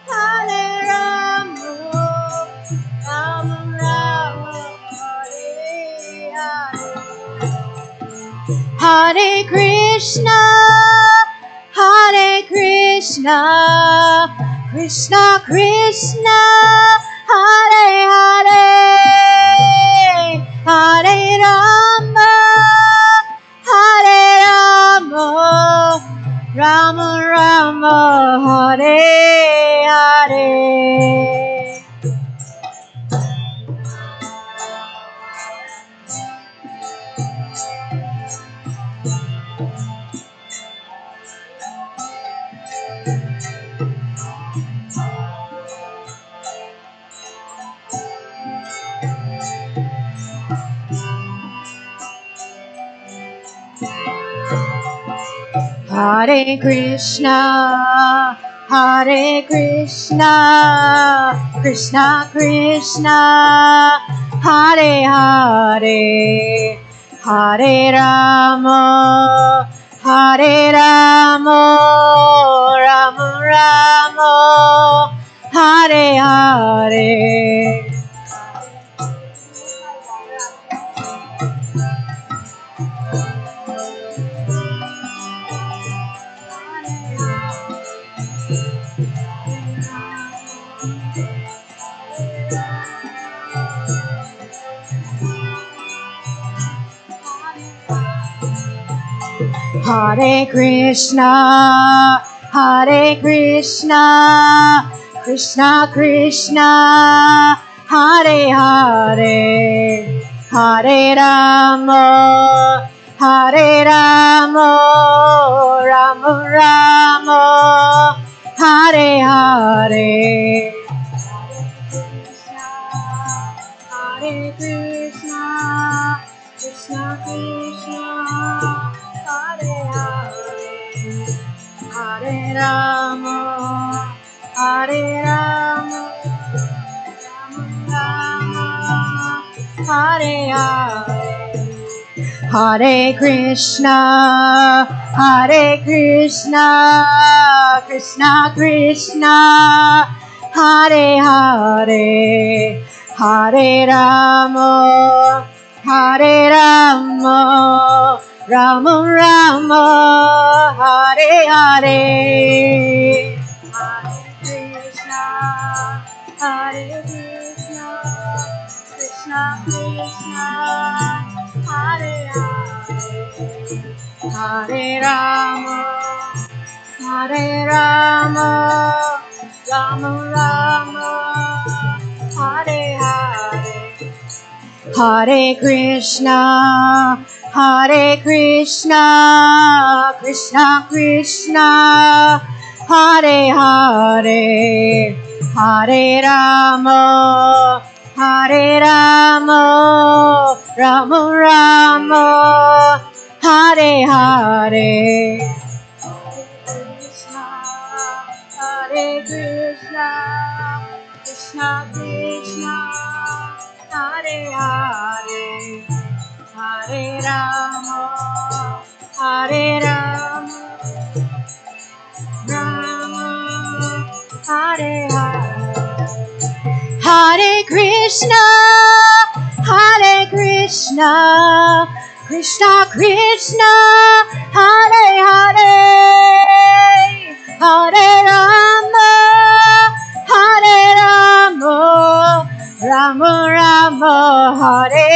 J: Hare Rama, Rama Rama, Hare Hare, Hare Krishna, Hare Krishna, Krishna Krishna, Hare Hare, Hare Rama, Hare Rama, Rama Rama, Hare Hare. Hare Krishna, Hare Krishna, Krishna Krishna, Hare Hare, Hare Rama, Hare Rama, Rama Rama, Hare Hare. Hare Krishna, Hare Krishna, Krishna Krishna, Hare Hare, Hare Rama, Hare Rama, Rama Rama, Hare Hare. Hare Krishna, Krishna Krishna, Hare Hare, Hare Rama, Hare Rama, Rama Rama, Hare Hare. Hare Krishna, Hare Krishna, Krishna Krishna, Hare Hare, Hare Rama, Hare Rama, Rama Rama, Hare Hare. Hare Krishna, Hare Krishna, Krishna Krishna, Hare Hare, Hare Rama, Hare Rama, Rama Rama, Hare Hare. Hare Krishna, Hare Krishna, Krishna Krishna, Hare Hare, Hare Rama, Hare Rama, Rama Rama, Hare Hare. Hare Krishna, Krishna Krishna, Hare Hare, Hare Rama, Hare Rama, Rama, Hare Hare, Hare Krishna, Hare Krishna, Krishna Krishna, Hare Hare, Hare Rama, Hare Rama, Rama Rama, Hare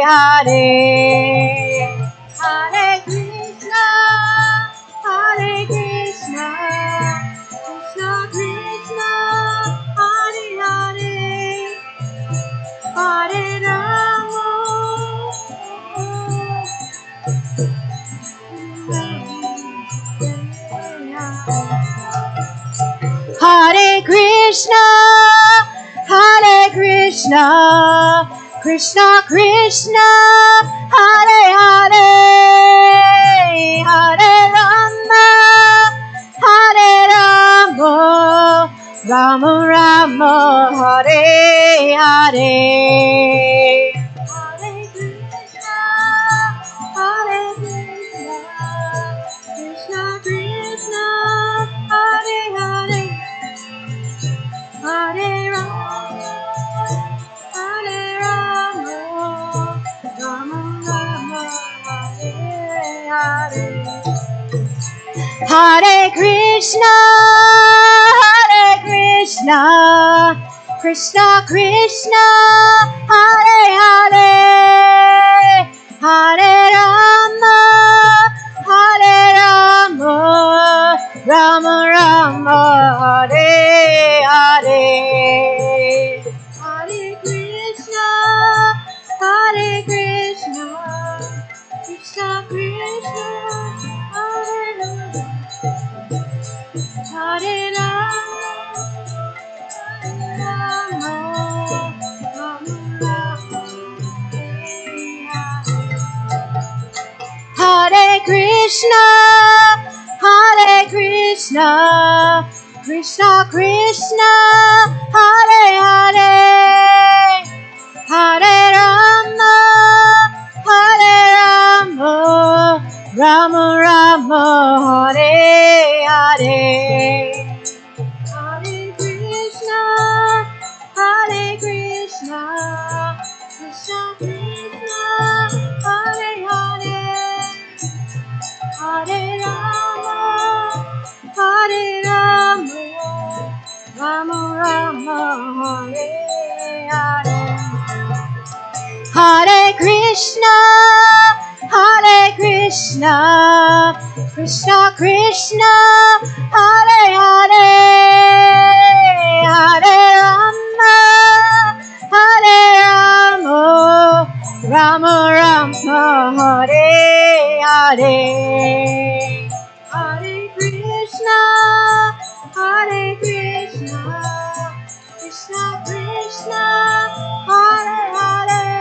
J: Hare, Hare Krishna, Hare Krishna, Krishna Krishna, Hare Hare, Hare Rama, Hare Krishna, Hare Krishna, Krishna Krishna, Hare Hare, Hare Rama, Hare Rama, Rama Rama, Hare Hare, Hare Krishna, Hare Krishna, Krishna Krishna, Hare Hare, Hare Rama, Hare Rama, Rama Rama, Hare Hare, Hare Krishna, Hare Krishna, Krishna Krishna, Hare Hare, Hare Rama, Hare Rama, Rama Rama, Hare Hare, Hare Krishna, Hare Krishna, Krishna Krishna, Hare Rama, Hare Rama, Rama, Rama Rama, Hare Krishna, Hare Krishna, Krishna Krishna, Hare Hare, Hare Rama, Hare Rama, Rama Rama, Hare Hare, Hare Krishna, Hare Krishna, Krishna Krishna, Hare Hare, Hare Rama, Hare Rama, Rama Rama, Hare Hare, Hare Krishna, Hare Krishna, Krishna Krishna, Hare Hare, Hare Rama, Hare Rama, Rama Rama, Hare Hare, Hare Krishna, Hare Krishna, Krishna Krishna, Hare Hare,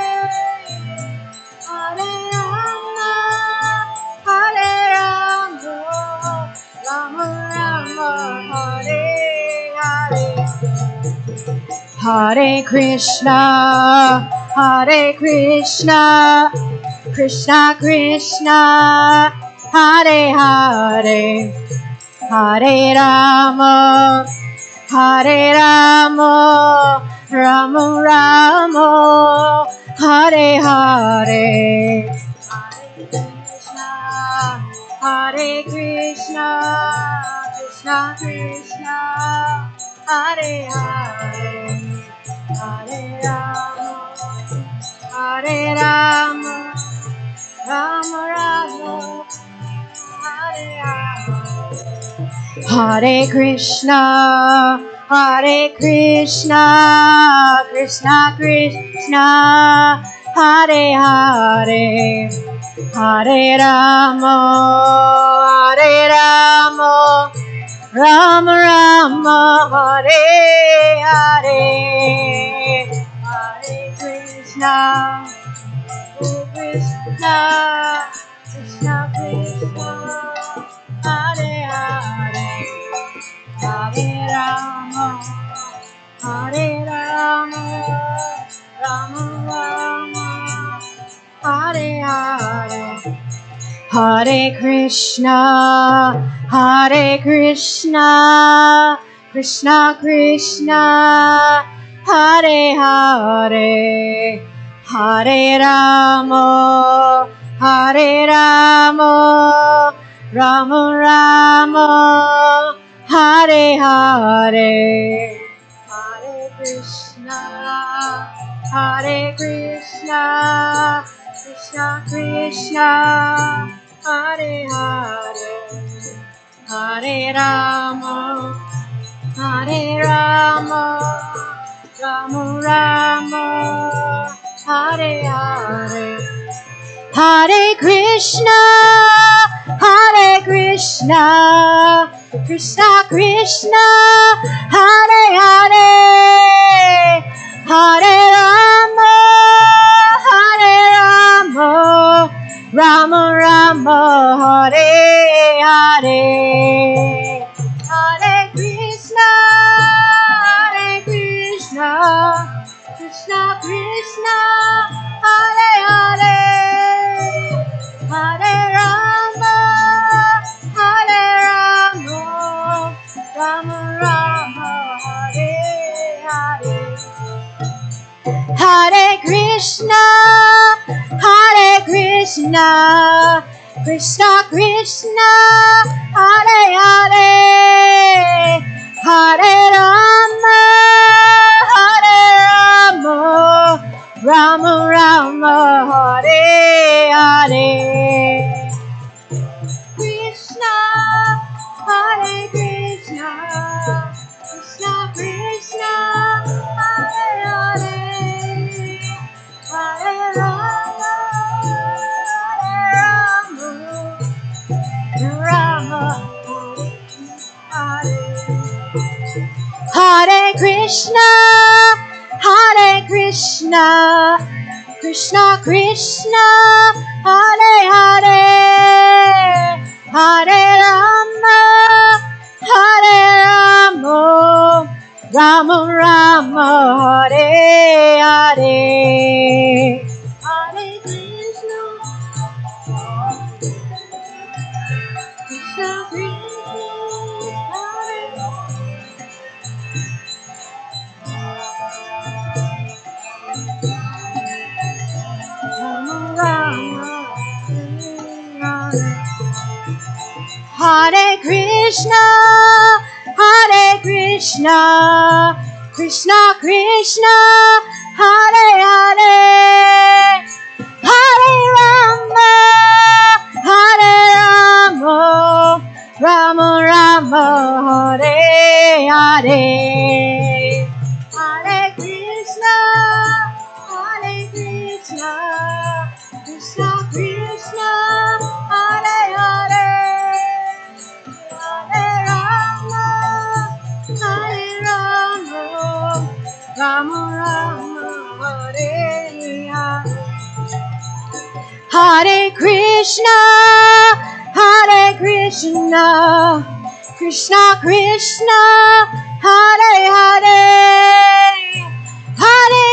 J: Hare Rama, Hare Rama, Rama Rama, Hare Hare, Hare Krishna, Hare Krishna, Krishna Krishna, Hare Hare, Hare Rama, Hare Rama, Rama Rama, Hare Hare, Hare Krishna, Hare Krishna, Krishna Krishna, Hare Hare, Hare Rama, Hare Rama, Rama Rama, Hare Hare, Hare Krishna, Hare Krishna, Krishna Krishna, Hare Hare, Hare Rama, Hare Rama, Rama Rama, Hare Hare, Hare Krishna, Krishna, Krishna Krishna, Hare Hare, Hare Rama, Hare Rama, Rama Rama, Hare Hare. Hare Krishna, Krishna Krishna, Hare Hare, Hare Rama, Rama Rama, Hare Hare. Hare Krishna, Krishna Krishna, Hare Hare, Hare Rama, Rama Rama, Hare Hare. Hare Krishna, Krishna Krishna, Hare Hare, Hare Rama, Rama Rama, Hare Hare. Hare Krishna, Krishna Krishna, Hare Hare, Hare Rama, Rama Rama, Hare Hare. Hare Krishna, Krishna Krishna, Hare Hare, Hare Rama, Rama Rama, Hare Hare. Krishna, Krishna Krishna, Hare Hare, Hare Rama, Rama Hare. Hare Krishna, Krishna Krishna, Hare Hare, Hare Rama, Rama Rama, Hare Hare. Hare Krishna, Krishna Krishna, Hare Krishna, Krishna Krishna, Hare Hare, Hare Rama, Rama Rama, Hare Hare. Hare Krishna, Krishna Krishna, Hare Hare, Hare Rama, Rama Rama, Hare Hare. Hare Krishna, Krishna Krishna, Hare Hare, Hare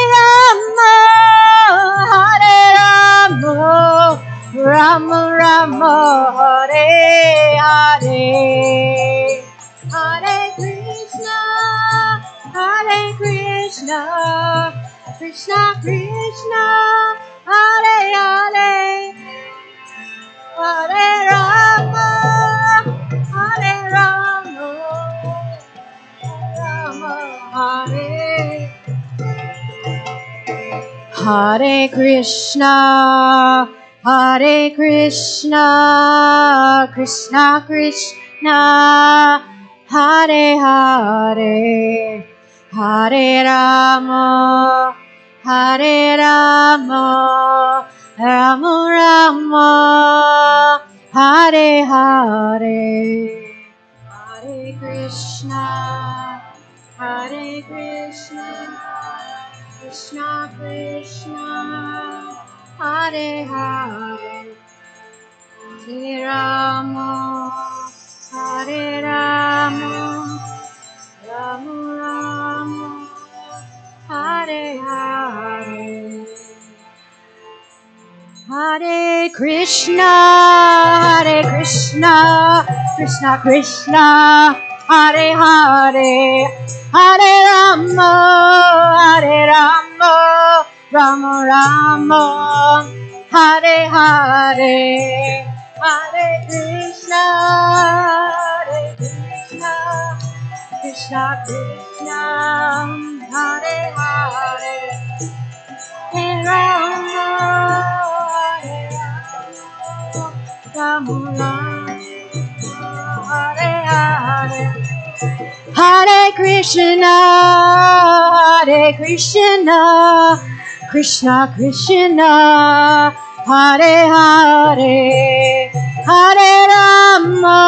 J: Rama, Rama Rama, Hare Hare. Hare Krishna, Krishna Krishna, Hare Hare, Hare Rama, Rama Hare. Hare Krishna, Krishna Krishna, Hare Hare, Hare Rama, Rama Rama, Hare Hare. Hare Krishna, Krishna Krishna, Hare Hare, Hare Rama, Rama Rama, Hare Hare. Hare Krishna, Krishna Krishna, Hare Hare, Hare Rama, Rama Rama, Hare Hare, Hare Krishna, Krishna Krishna, Hare Hare, Hare Rama, Rama Rama, Hare Hare. Hare Krishna, Krishna Krishna, Hare Hare, Hare Rama,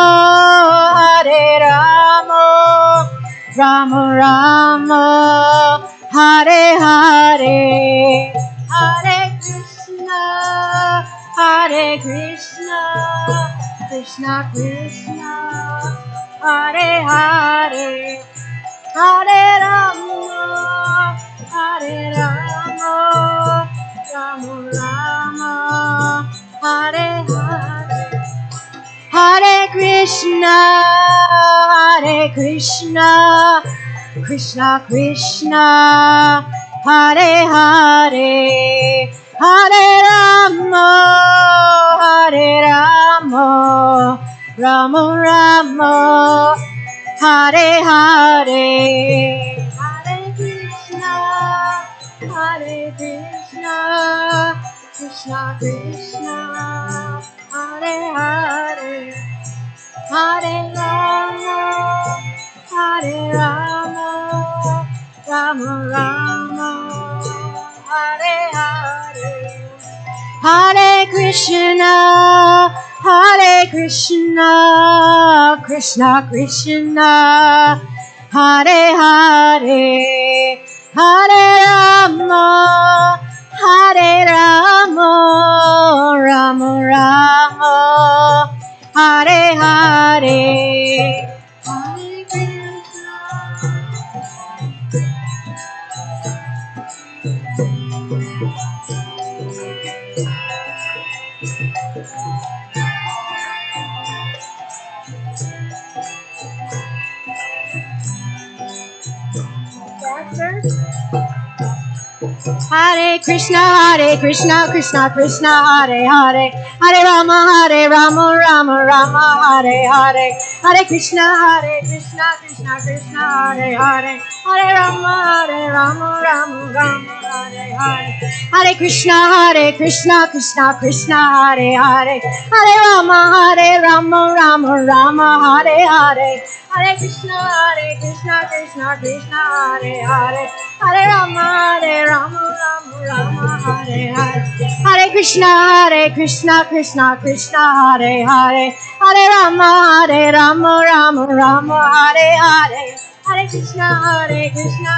J: Rama Rama, Hare Hare, Hare Krishna, Krishna Krishna, Hare Hare, Hare Rama, Rama Rama, Hare Hare. Hare Krishna, Krishna Krishna, Hare Hare, Hare Rama, Rama Rama, Hare Hare, Hare Krishna, Krishna Krishna, Hare Hare, Hare Rama, Rama Rama, Hare Hare. Hare Krishna, Krishna Krishna, Hare Hare, Hare Rama, Rama Rama, Hare Hare, Hare Krishna. Hare Krishna, Krishna Krishna, Hare Hare, Hare Rama, Rama Rama, Hare Hare, Hare Krishna, Krishna Krishna, Hare Hare, Hare Rama, Rama Rama, Hare Hare, Hare Krishna, Krishna Krishna, Hare Hare, Hare Rama, Rama Rama, Hare Hare, Hare Krishna, Krishna Krishna, Hare Hare, Hare Rama, Rama Rama, Hare Hare, Hare Krishna, Krishna Krishna, Hare Hare, Hare Rama, Rama Rama, Hare Hare, Hare Krishna, Krishna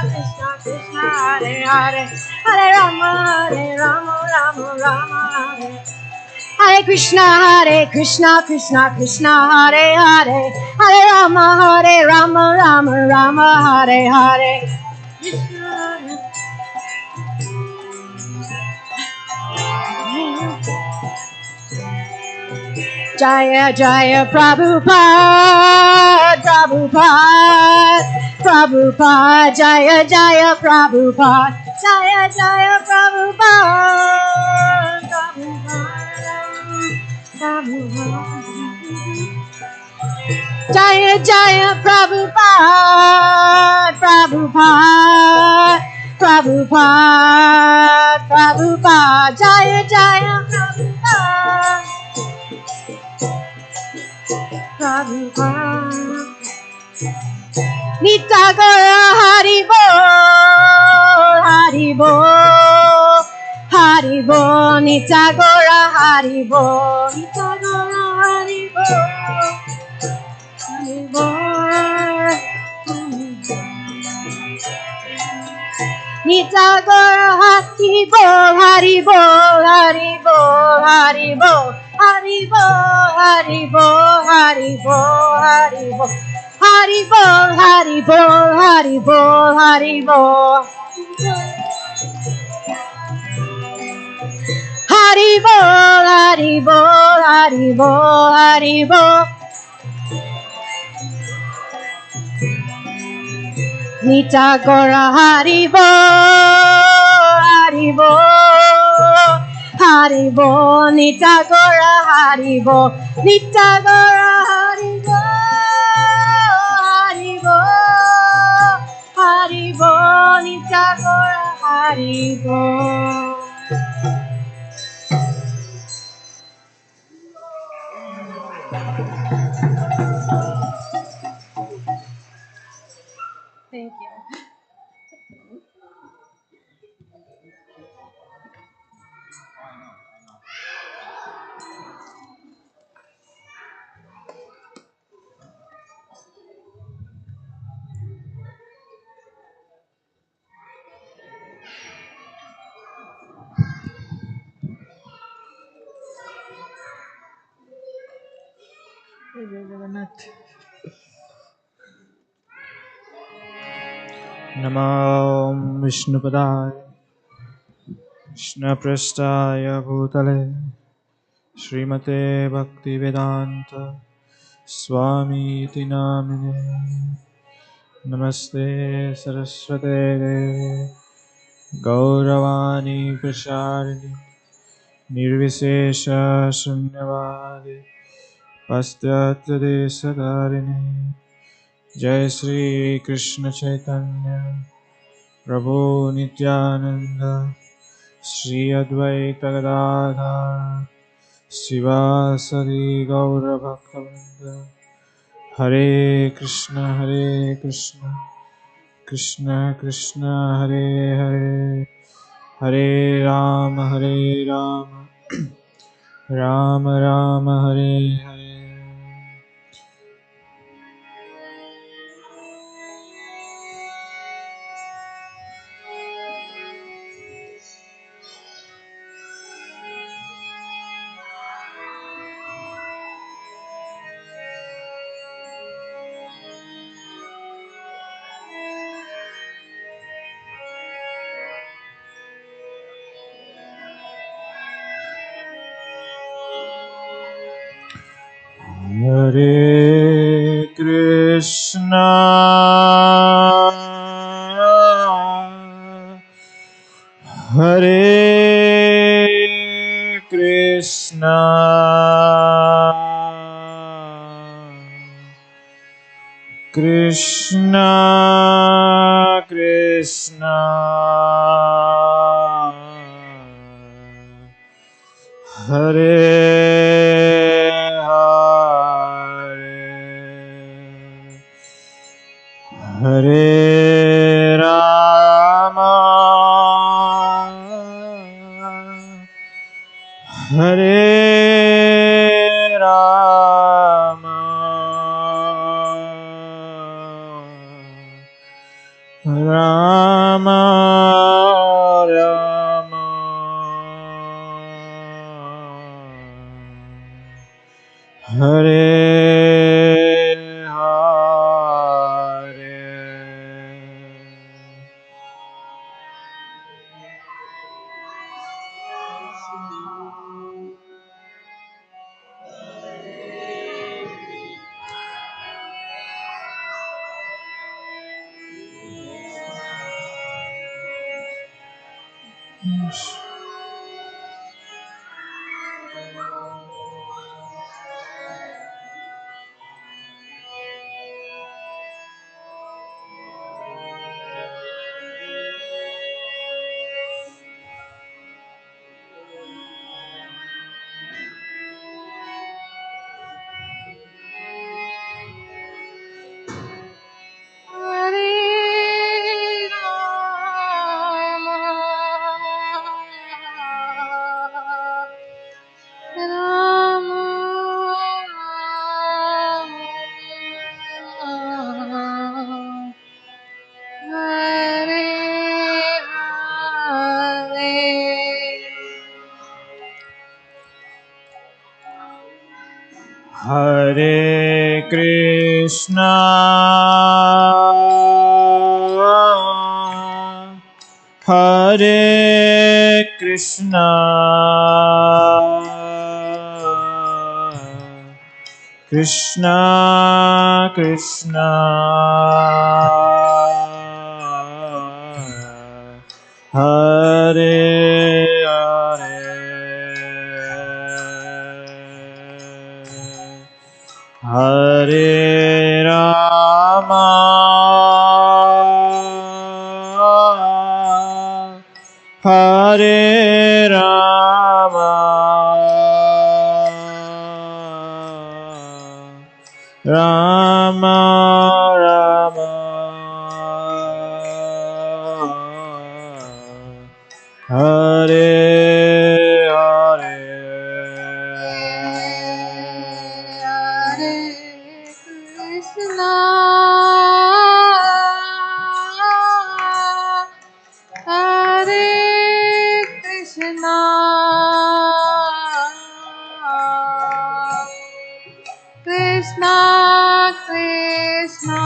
J: Krishna, Hare Hare, Hare Rama, Rama Rama, Hare Hare Krishna, Krishna Krishna, Hare Hare, Hare Rama, Rama Hare Hare. Jaya Jaya Prabhupada, Prabhupada, Jaya Jaya Prabhupada, Jaya Jaya Prabhupada, Prabhupada. Jaya Jaya Prabhupada, Prabhupada, Jaya Jaya Prabhupada. Nitagora Haribo, Nitagora Haribo, Nitagora Haribo, Haribo, Haribo, Haribo, Haribo. Nitagora Haribo, Haribo, Haribo, Nitagora Haribo, Nitagora Haribo, Haribo, Haribo, Nitagora Haribo.
A: Thank you.
K: नमो विष्णुपदाय कृष्णपृष्ठाय भूतले श्रीमते भक्तिवेदान्त स्वामीति नामिने नमस्ते सरस्वते देवे गौरवाणी प्रचारिणि निर्विशेष शून्यवादी पाश्चात्यदेशकारिणि जय श्री कृष्ण चैतन्य प्रभु नित्यानंद श्री अद्वैत गदाधर शिवासदि गौरभक्तवृंद हरे Krishna Krishna Krishna Hare Hare Hare Ram Ram Ram Hare Hare Hare Krishna Hare Krishna Krishna Krishna Hare Hare Rama Hare Rama Rama Rama Hare Hare Krishna Hare Krishna Krishna Krishna Hare Hare Hare Rama Hare Rama Rama Rama Hare Hare
L: Krishna Hare Krishna Krishna Krishna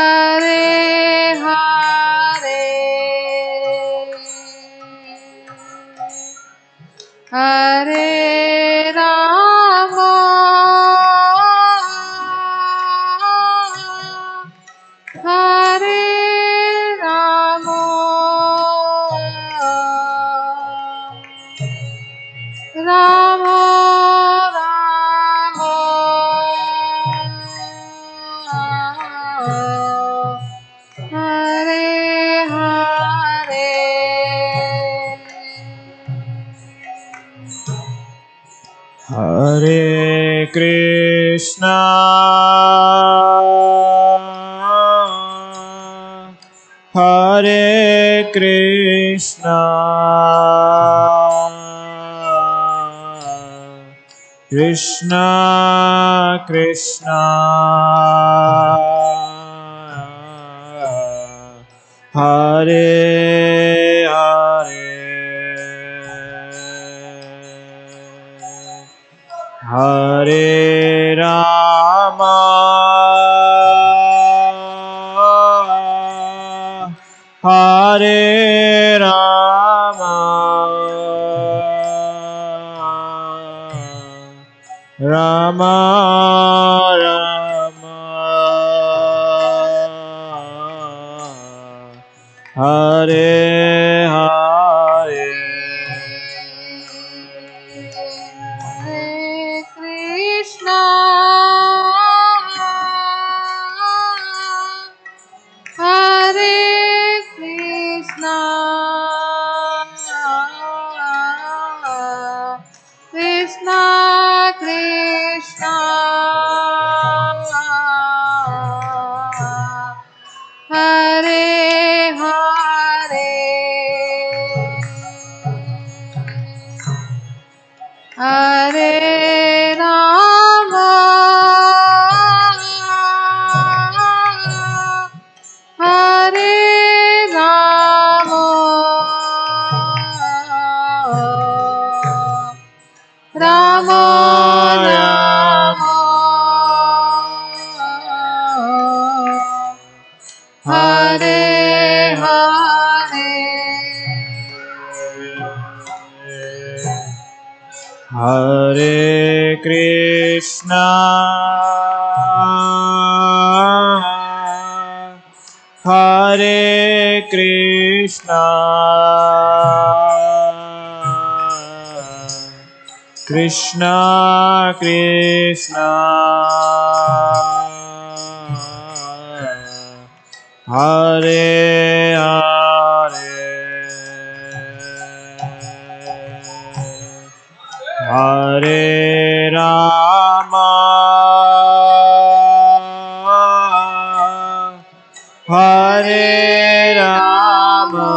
L: Hare Hare Hare Rama Hare Rama Rama Rama Hare Hare
K: Hare Krishna Hare Krishna Krishna Krishna Hare Hare Hare Rama Hare Rama Rama Rama Hare Hare
L: Hare Krishna Hare Krishna Krishna Krishna Hare Hare Hare Rama Hare Rama Rama Rama Hare Hare
K: Hare Krishna Hare Krishna Krishna Krishna Hare Hare Hare Rama Hare Rama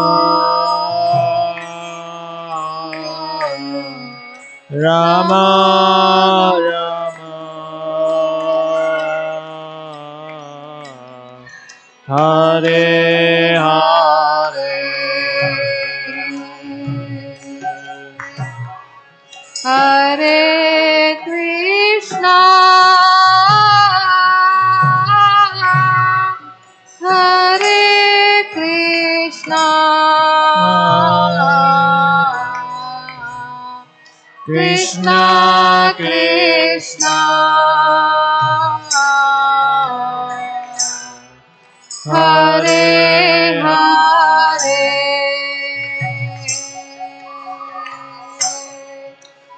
K: Rama Rama Hare Hare
L: Hare Krishna Hare Krishna
K: Krishna Krishna Hare Hare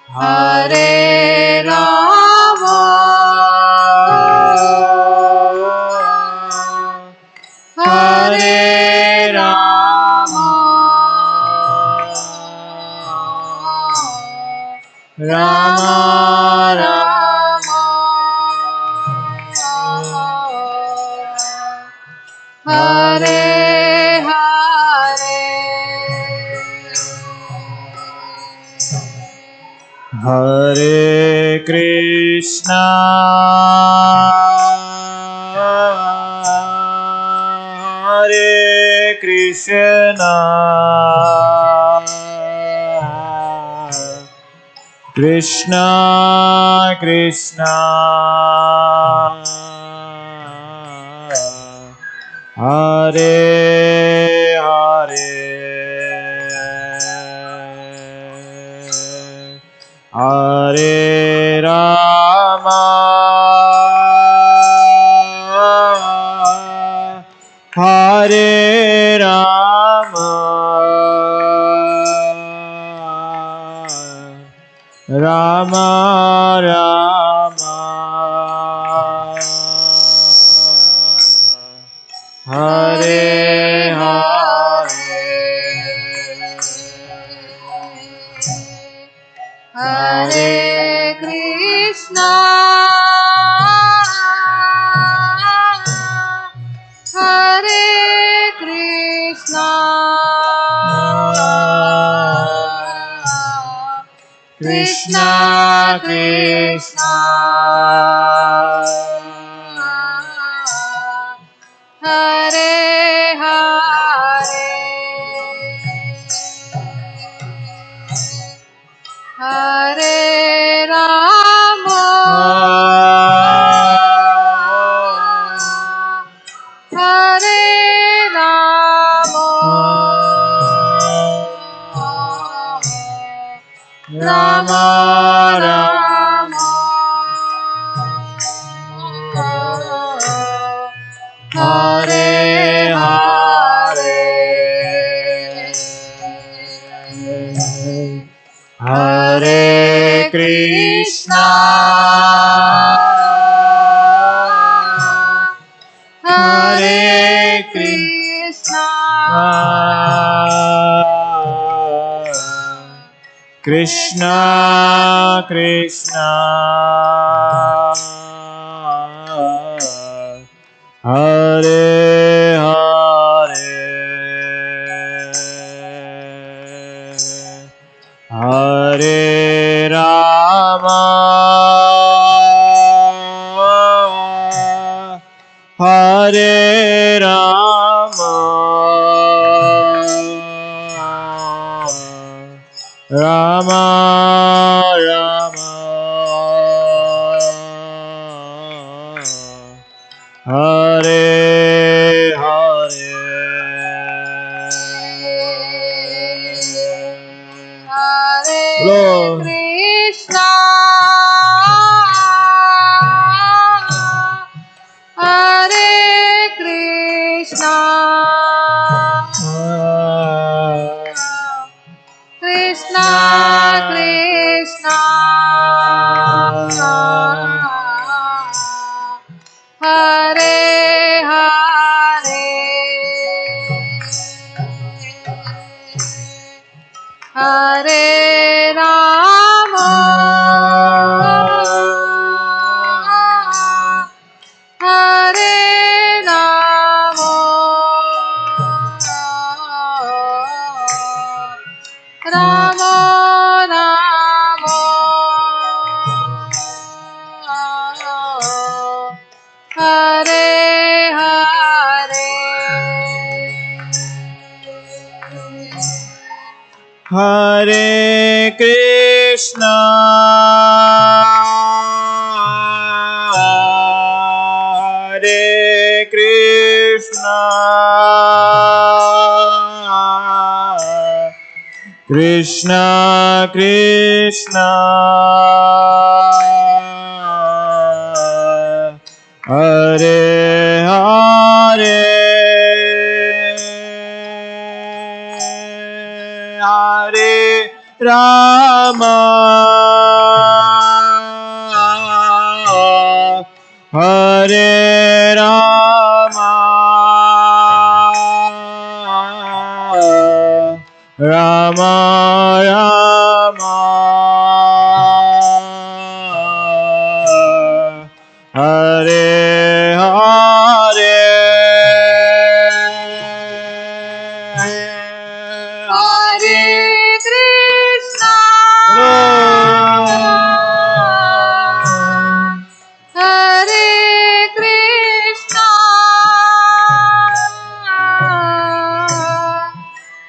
K: Hare Rama Hare Rama Rama Rama Hare Hare Hare Krishna Hare Krishna Krishna Krishna Hare Hare Hare Rama Hare Rama Rama Rama Hare Hare
L: Hare Krishna Hare Krishna Krishna Krishna Hare Hare Hare Rama Hare Rama Rama Rama Hare Hare
K: Hare Krishna
L: Hare Krishna
K: Krishna Krishna Hare Hare Hare Rama Hare Rama Rama Rama Hare Hare
L: Hare
K: Lord.
L: Krishna Hare Krishna Krishna Krishna Hare Hare Hare Rama Hare Rama Rama Rama Hare Hare
K: Hare Krishna Hare Krishna Krishna Krishna Hare Hare Hare Rama Hare Rama Rama Rama Hare Hare
L: Hare Krishna Hare Krishna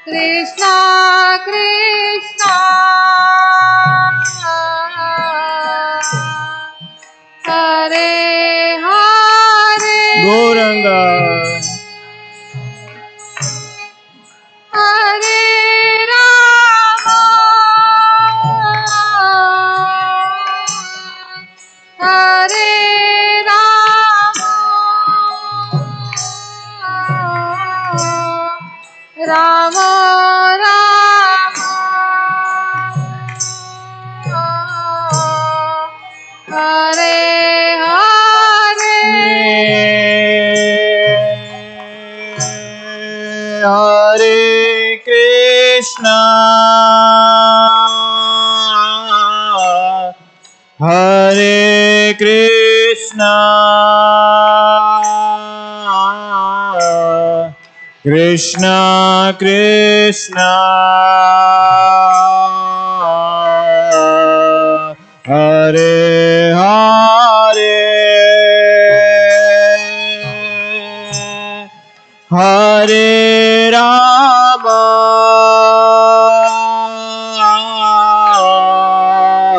L: Krishna Krishna Hare Hare
K: Gauranga
L: Hare Rama Hare Rama Rama Rama Hare
K: Hare Krishna Hare Krishna Krishna Krishna Hare Hare Hare Rama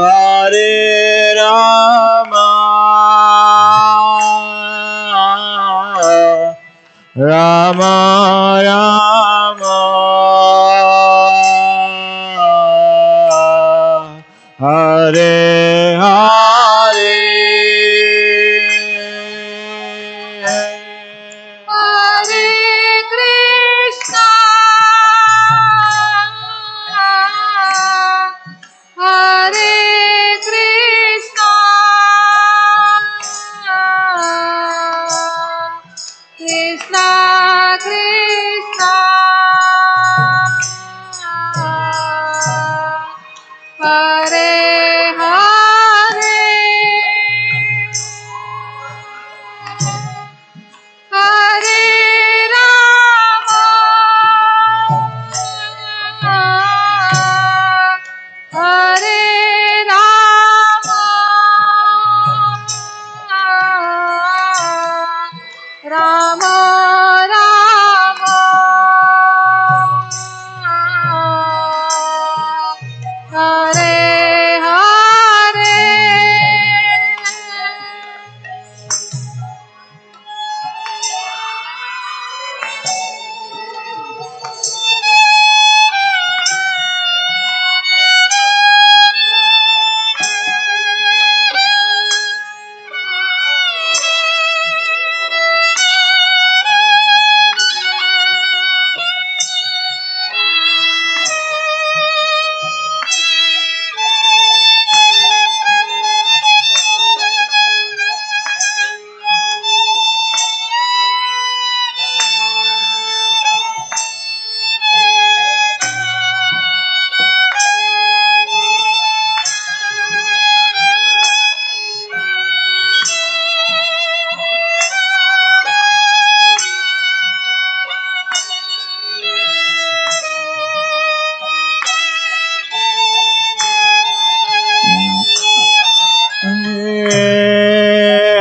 K: Hare Rama Rama Rama Hare Hare
L: Hare Krishna Hare Krishna Krishna Krishna Hare Hare Hare Rama Hare Rama Rama Rama Hare Hare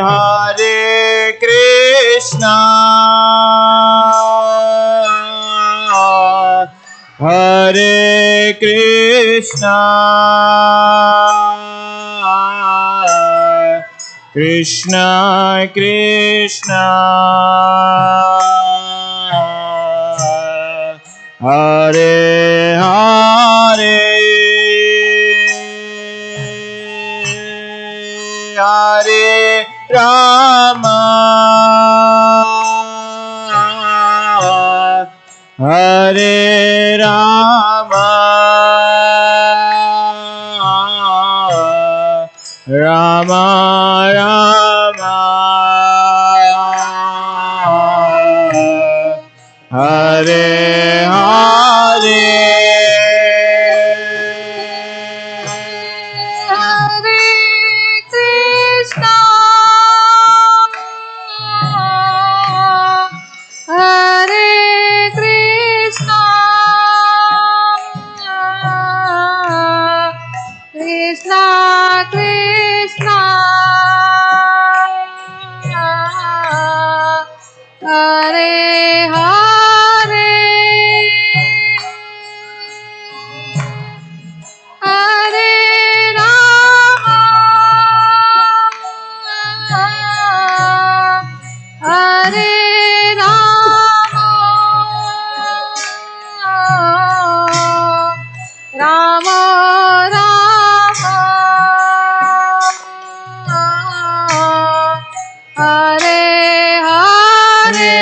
K: Hare Krishna Hare Krishna Krishna Krishna Hare Hare Hare Rama, Rama Rama, Hare Hare.
L: Hare Krishna, Hare Krishna, Krishna Krishna, Hare Hare, Hare Rama, Hare Rama, Rama Rama, Hare Hare.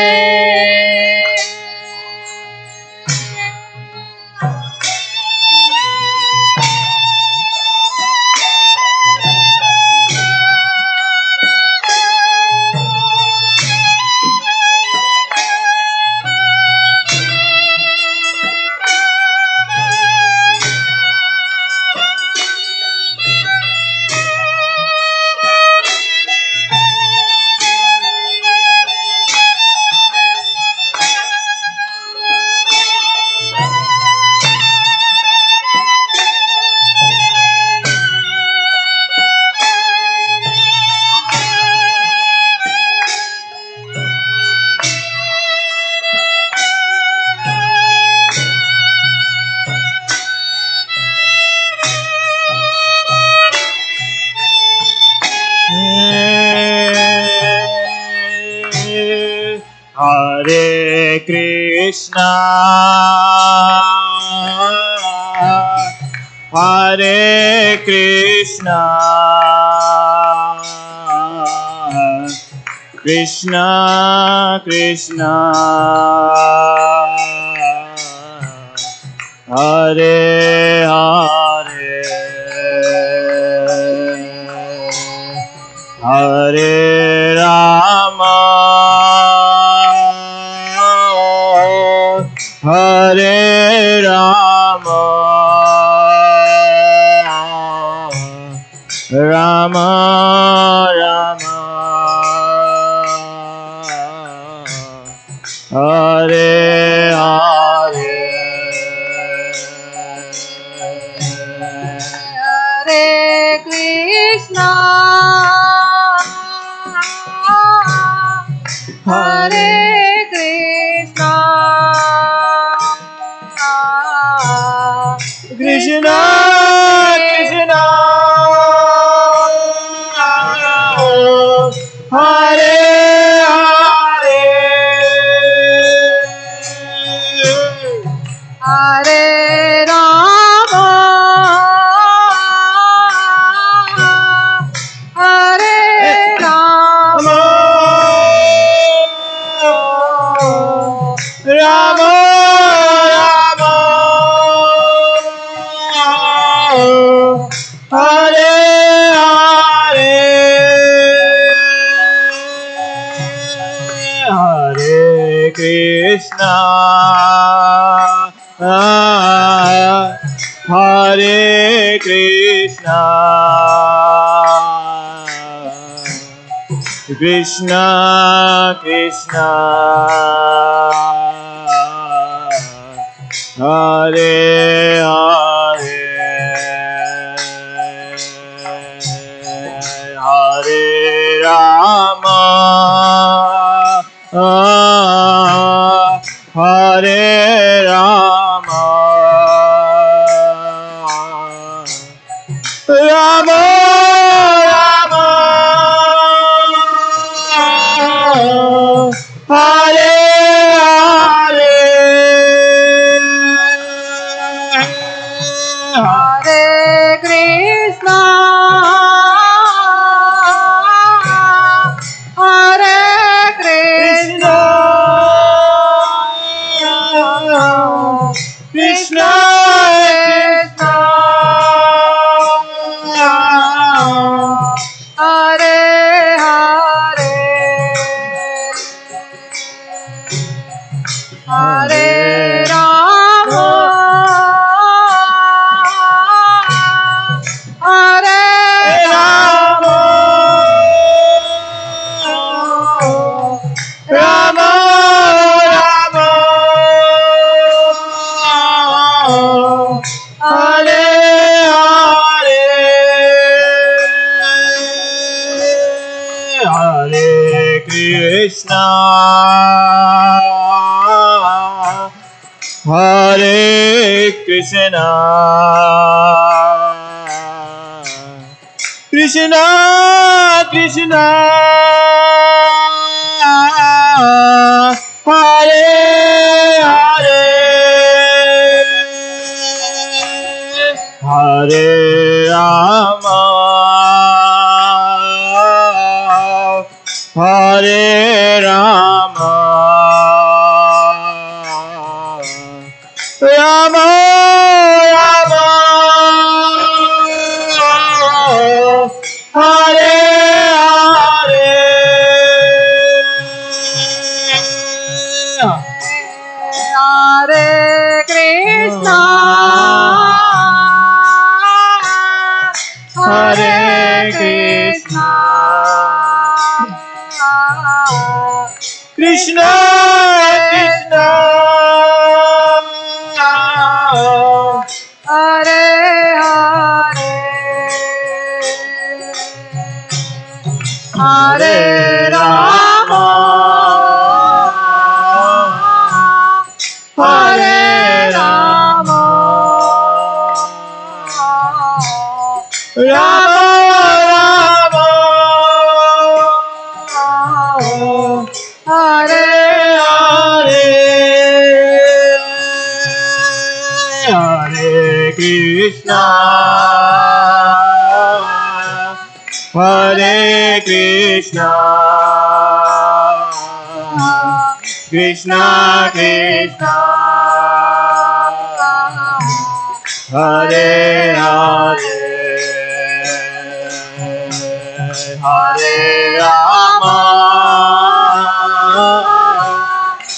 K: Hare Krishna, Hare Krishna, Krishna Krishna, Hare Hare, Hare Rama, Hare Rama, Rama Rama, Hare Hare,
L: Hare Krishna, Hare Krishna,
K: Krishna Krishna, Hare Hare,
L: Hare Rama, Hare Rama,
K: Rama Rama, Hare Hare, Hare Krishna, Hare Krishna, Krishna Krishna, Hare Hare, Hare Rama, Hare Rama, Rama Rama, Hare Hare,
L: Hare Krishna, Hare Krishna,
K: Hare Hare Hare Krishna Hare Krishna Krishna Krishna Hare Hare Hare Rama Hare Rama Rama Rama Hare
L: Hare Krishna
K: Hare Krishna Krishna Krishna
L: Hare Hare Hare Rama Hare Rama
K: Rama Rama
L: Hare
K: Hare Hare Krishna Hare Krishna Krishna Krishna Hare Hare Hare Rama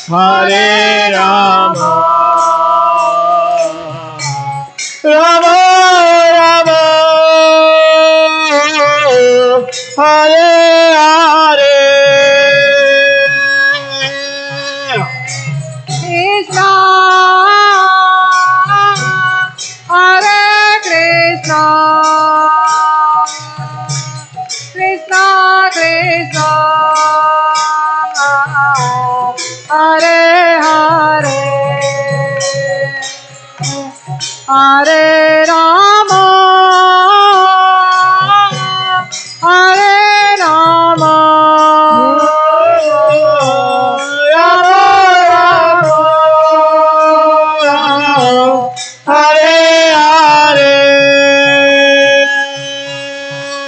K: Hare Rama Rama Rama Hare Hare
L: Krishna Hare Krishna Krishna Krishna Hare Hare Hare Rama Hare Rama
K: Hare Hare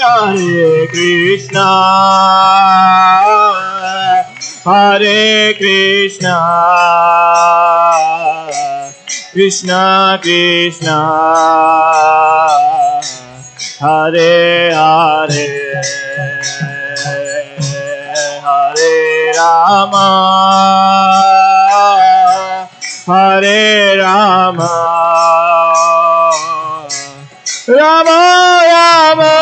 K: Hare Krishna Hare Krishna Krishna Krishna Hare Hare Hare Rama Hare Rama Rama Rama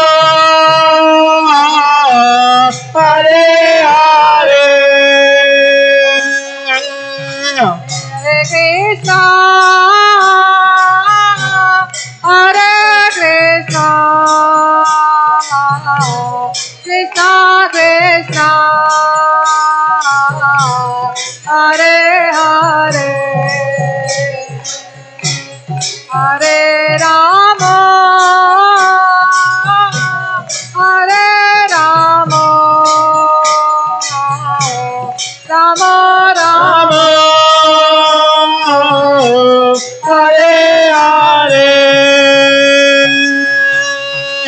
K: Hare Hare
L: Hare Krishna Hare Krishna Krishna Krishna Hare Hare Hare Rama Hare Rama Rama Rama
K: Hare Hare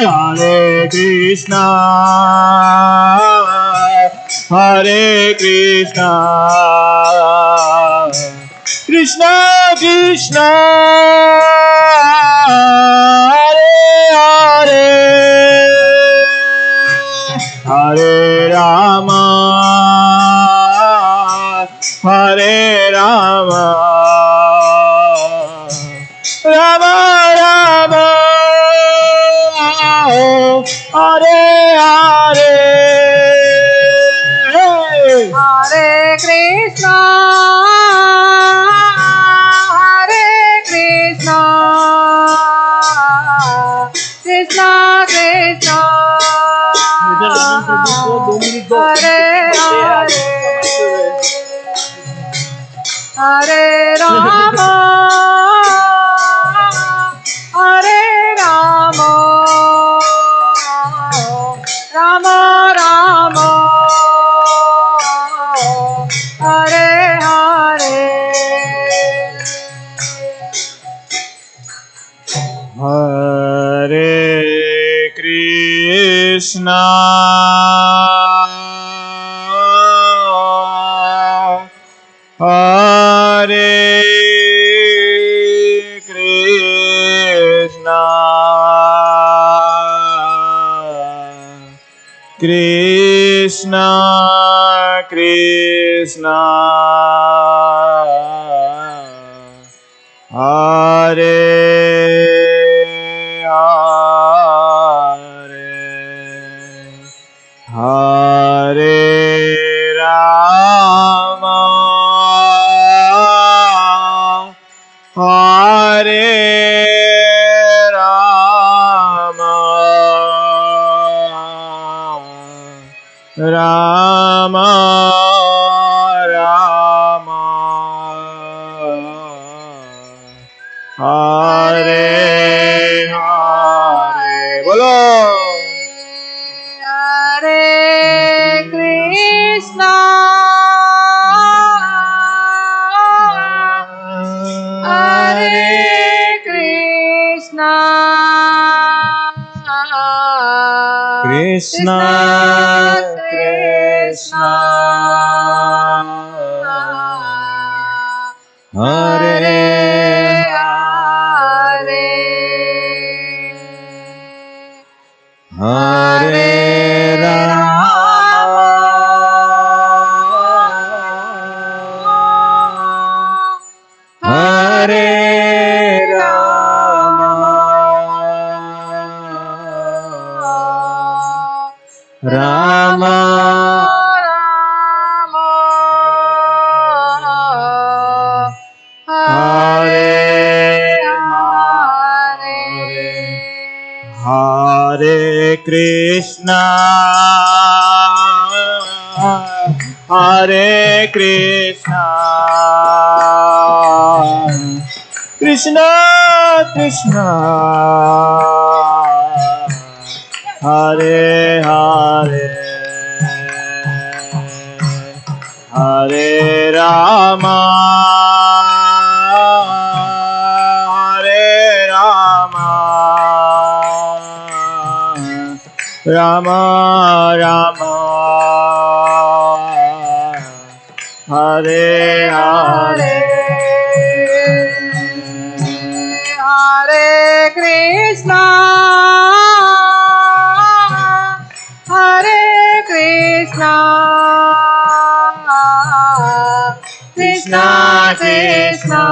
K: Hare Krishna Hare Krishna Krishna Krishna Hare Hare Hare Rama Hare Rama Rama Rama Hare Hare
L: Hare Krishna Hare Krishna Krishna Krishna Hare Hare Hare Rama Hare Rama Rama Rama Hare Hare
K: Hare Krishna Hare Krishna Krishna Krishna Hare Hare Hare Rama Hare Rama Rama Rama Hare Hare Bolo
L: Hare Krishna Hare Krishna
K: Krishna Krishna Hare Hare Hare Rama Hare Krishna Hare Krishna Krishna Krishna Hare Hare Hare Rama Hare Rama Rama Rama Hare Hare
L: Hare Krishna Hare Krishna Krishna Krishna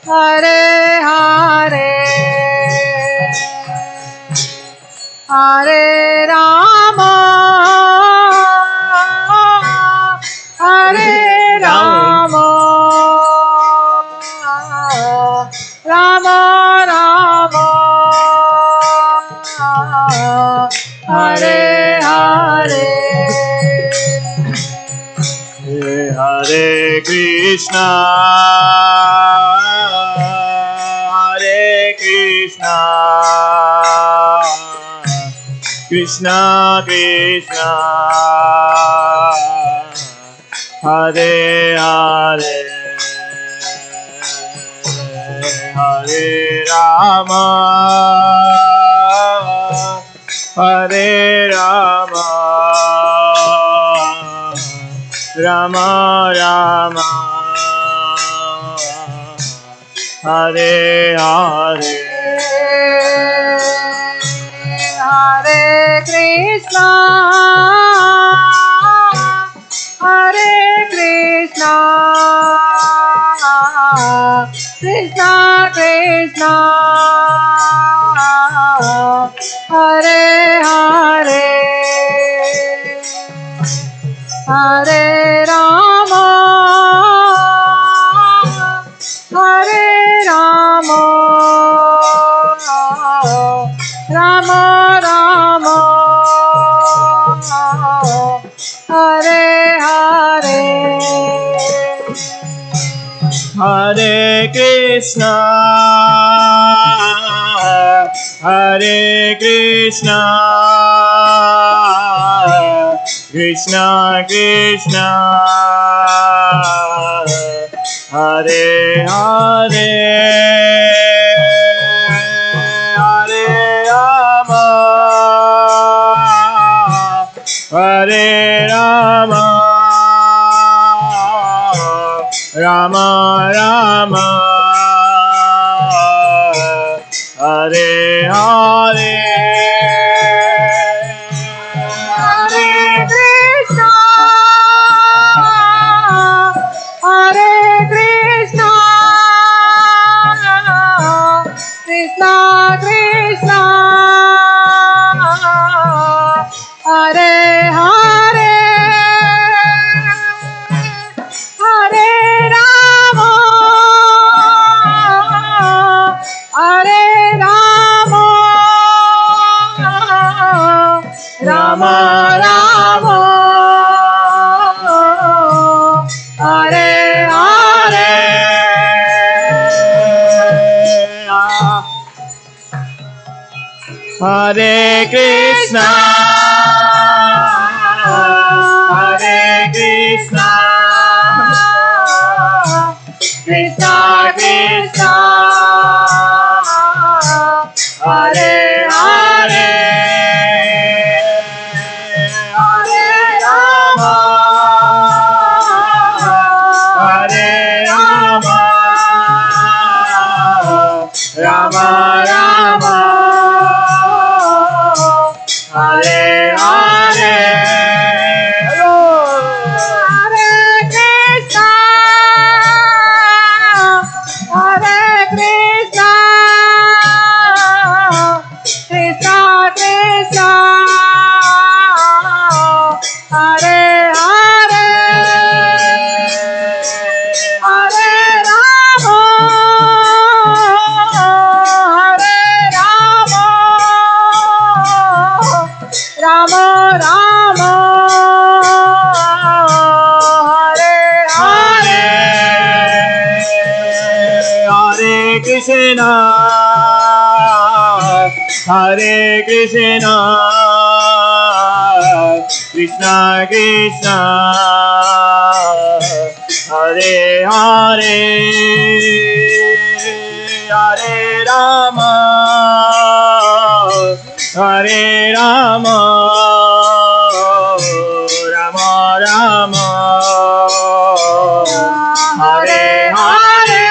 L: Hare Hare Hare Rama Hare Rama Rama Rama Hare Hare
K: Hare Krishna Hare Krishna Krishna Krishna Hare Hare Hare Rama Hare Rama Rama Rama Hare Hare
L: Hare Krishna Hare Krishna Krishna Krishna Hare Hare Hare Rama Rama Rama Hare Hare
K: Hare Krishna, Hare Krishna, Krishna Krishna, Hare Hare, Hare Rama, Hare Rama, Rama Rama, Hare Hare,
L: Hare Krishna, Hare Krishna, Krishna Krishna, Hare Hare, Hare Rama, Hare Rama, Rama Rama, Hare Hare.
K: Hare Krishna, Hare Krishna,
L: Krishna Krishna, Hare Hare, Hare Rama,
K: Hare Rama,
L: Rama Rama, Hare Hare. Hare Krishna, Hare Krishna, Krishna Krishna, Hare Hare, Hare Rama, Hare Rama, Rama Rama, Hare Hare.
K: Hare Krishna, Hare Krishna, Krishna Krishna, Hare Hare, Hare Rama, Hare Rama, Rama Rama, Hare Hare,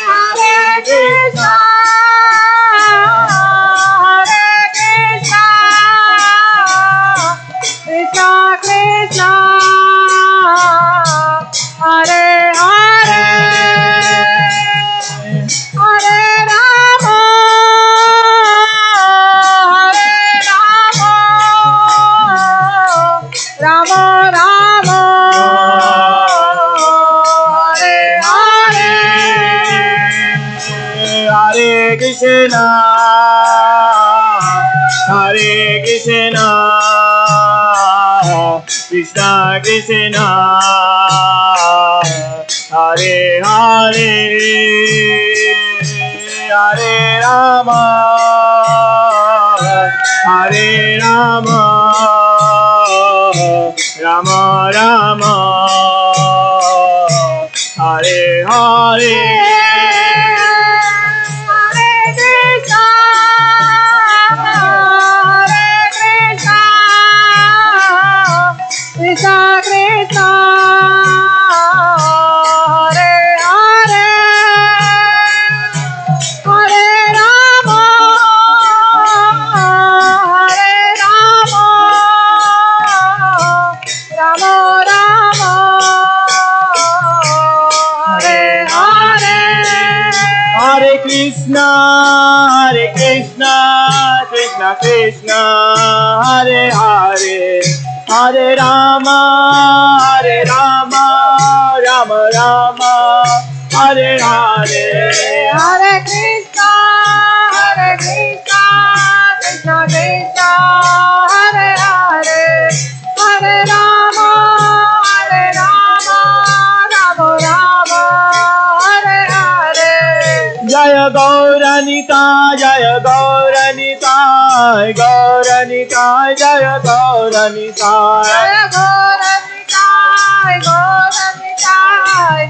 L: Hare Krishna, Hare Krishna, Krishna Krishna, Hare Hare, Hare Rama, Hare Rama, Rama Rama, Hare Hare.
K: Hare Krishna, Hare Krishna, Krishna Krishna, Hare Hare, Hare Rama, Hare Rama, Rama Rama, Hare Hare.
L: Hare Krishna, Hare Krishna, Krishna Krishna, Hare Hare, Hare Rama, Hare Rama, Rama Rama, Hare Hare.
K: Hare Krishna, Hare Krishna, Krishna Krishna, Hare Hare, Hare Rama, Rama Rama, Hare Hare,
L: Hare Krishna, Krishna Krishna, Hare Hare, Hare Rama, Rama Rama, Hare Hare.
K: Jaya Gauranita, Jaya Gauranita, Gauranita, Jaya Gauranita,
L: Jaya Gauranita, Gauranita,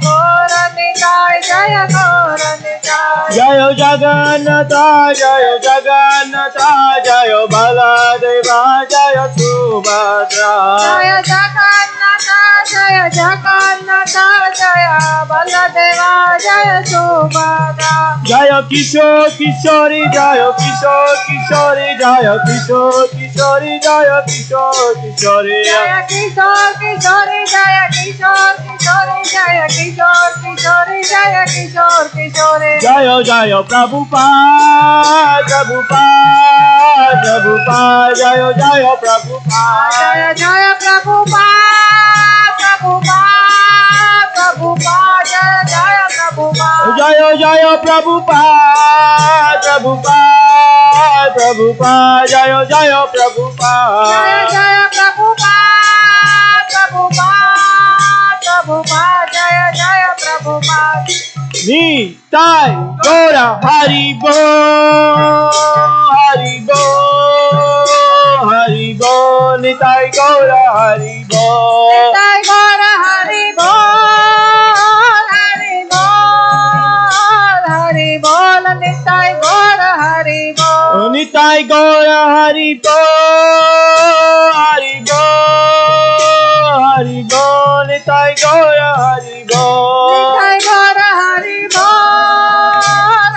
L: Gauranita, Jaya Gauranita.
K: Jaya Jagannatha, Jaya Jagannatha, Jaya Baladeva, Jaya Subhadra,
L: Jaya Jagannatha, Jaya Jagannatha, Jaya Baladeva, Jaya Subhadra.
K: Jaya Kishore Kishori, Jaya Kishore Kishori, Jaya Kishore Kishori, Jaya Kishore Kishori,
L: Jaya Kishore Kishori, Jaya Kishore Kishori, Jaya Kishore Kishori, Jaya Kishore Kishori.
K: Jaya Jaya Prabhupada, Prabhupada, Prabhupada, Jaya Jaya Prabhupada,
L: Jaya Jaya Prabhupada, Prabhupada, Prabhupada, Jaya Jaya Prabhupada.
K: Jaya Jaya Prabhupada, Prabhupada, Prabhupada, Jaya Jaya Prabhupada,
L: Jaya Jaya Prabhupada, Prabhupada, Prabhupada, Jaya Jaya Prabhupada.
K: Nitai Gora Haribo, Haribo, Haribo, Nitai Gora Haribo,
L: Nitai Gora Haribo, Haribo, Haribo, Nitai Gora Haribo.
K: Nitai Gora Haribo, Haribo, Haribo, Nitai Gora Haribo,
L: Nitai Gora Haribo,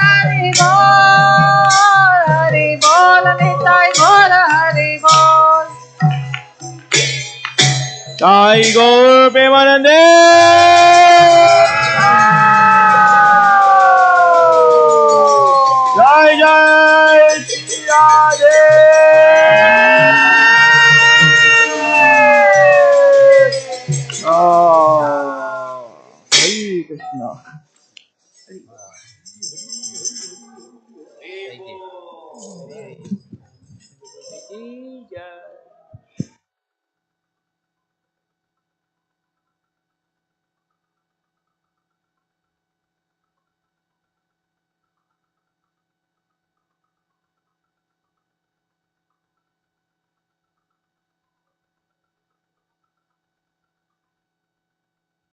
L: Haribo, Haribo, Nitai Gora Haribo.
K: Jai Gaur Premanande, Jai Jai Shri Radhe, Hare Krishna.
H: Thank you.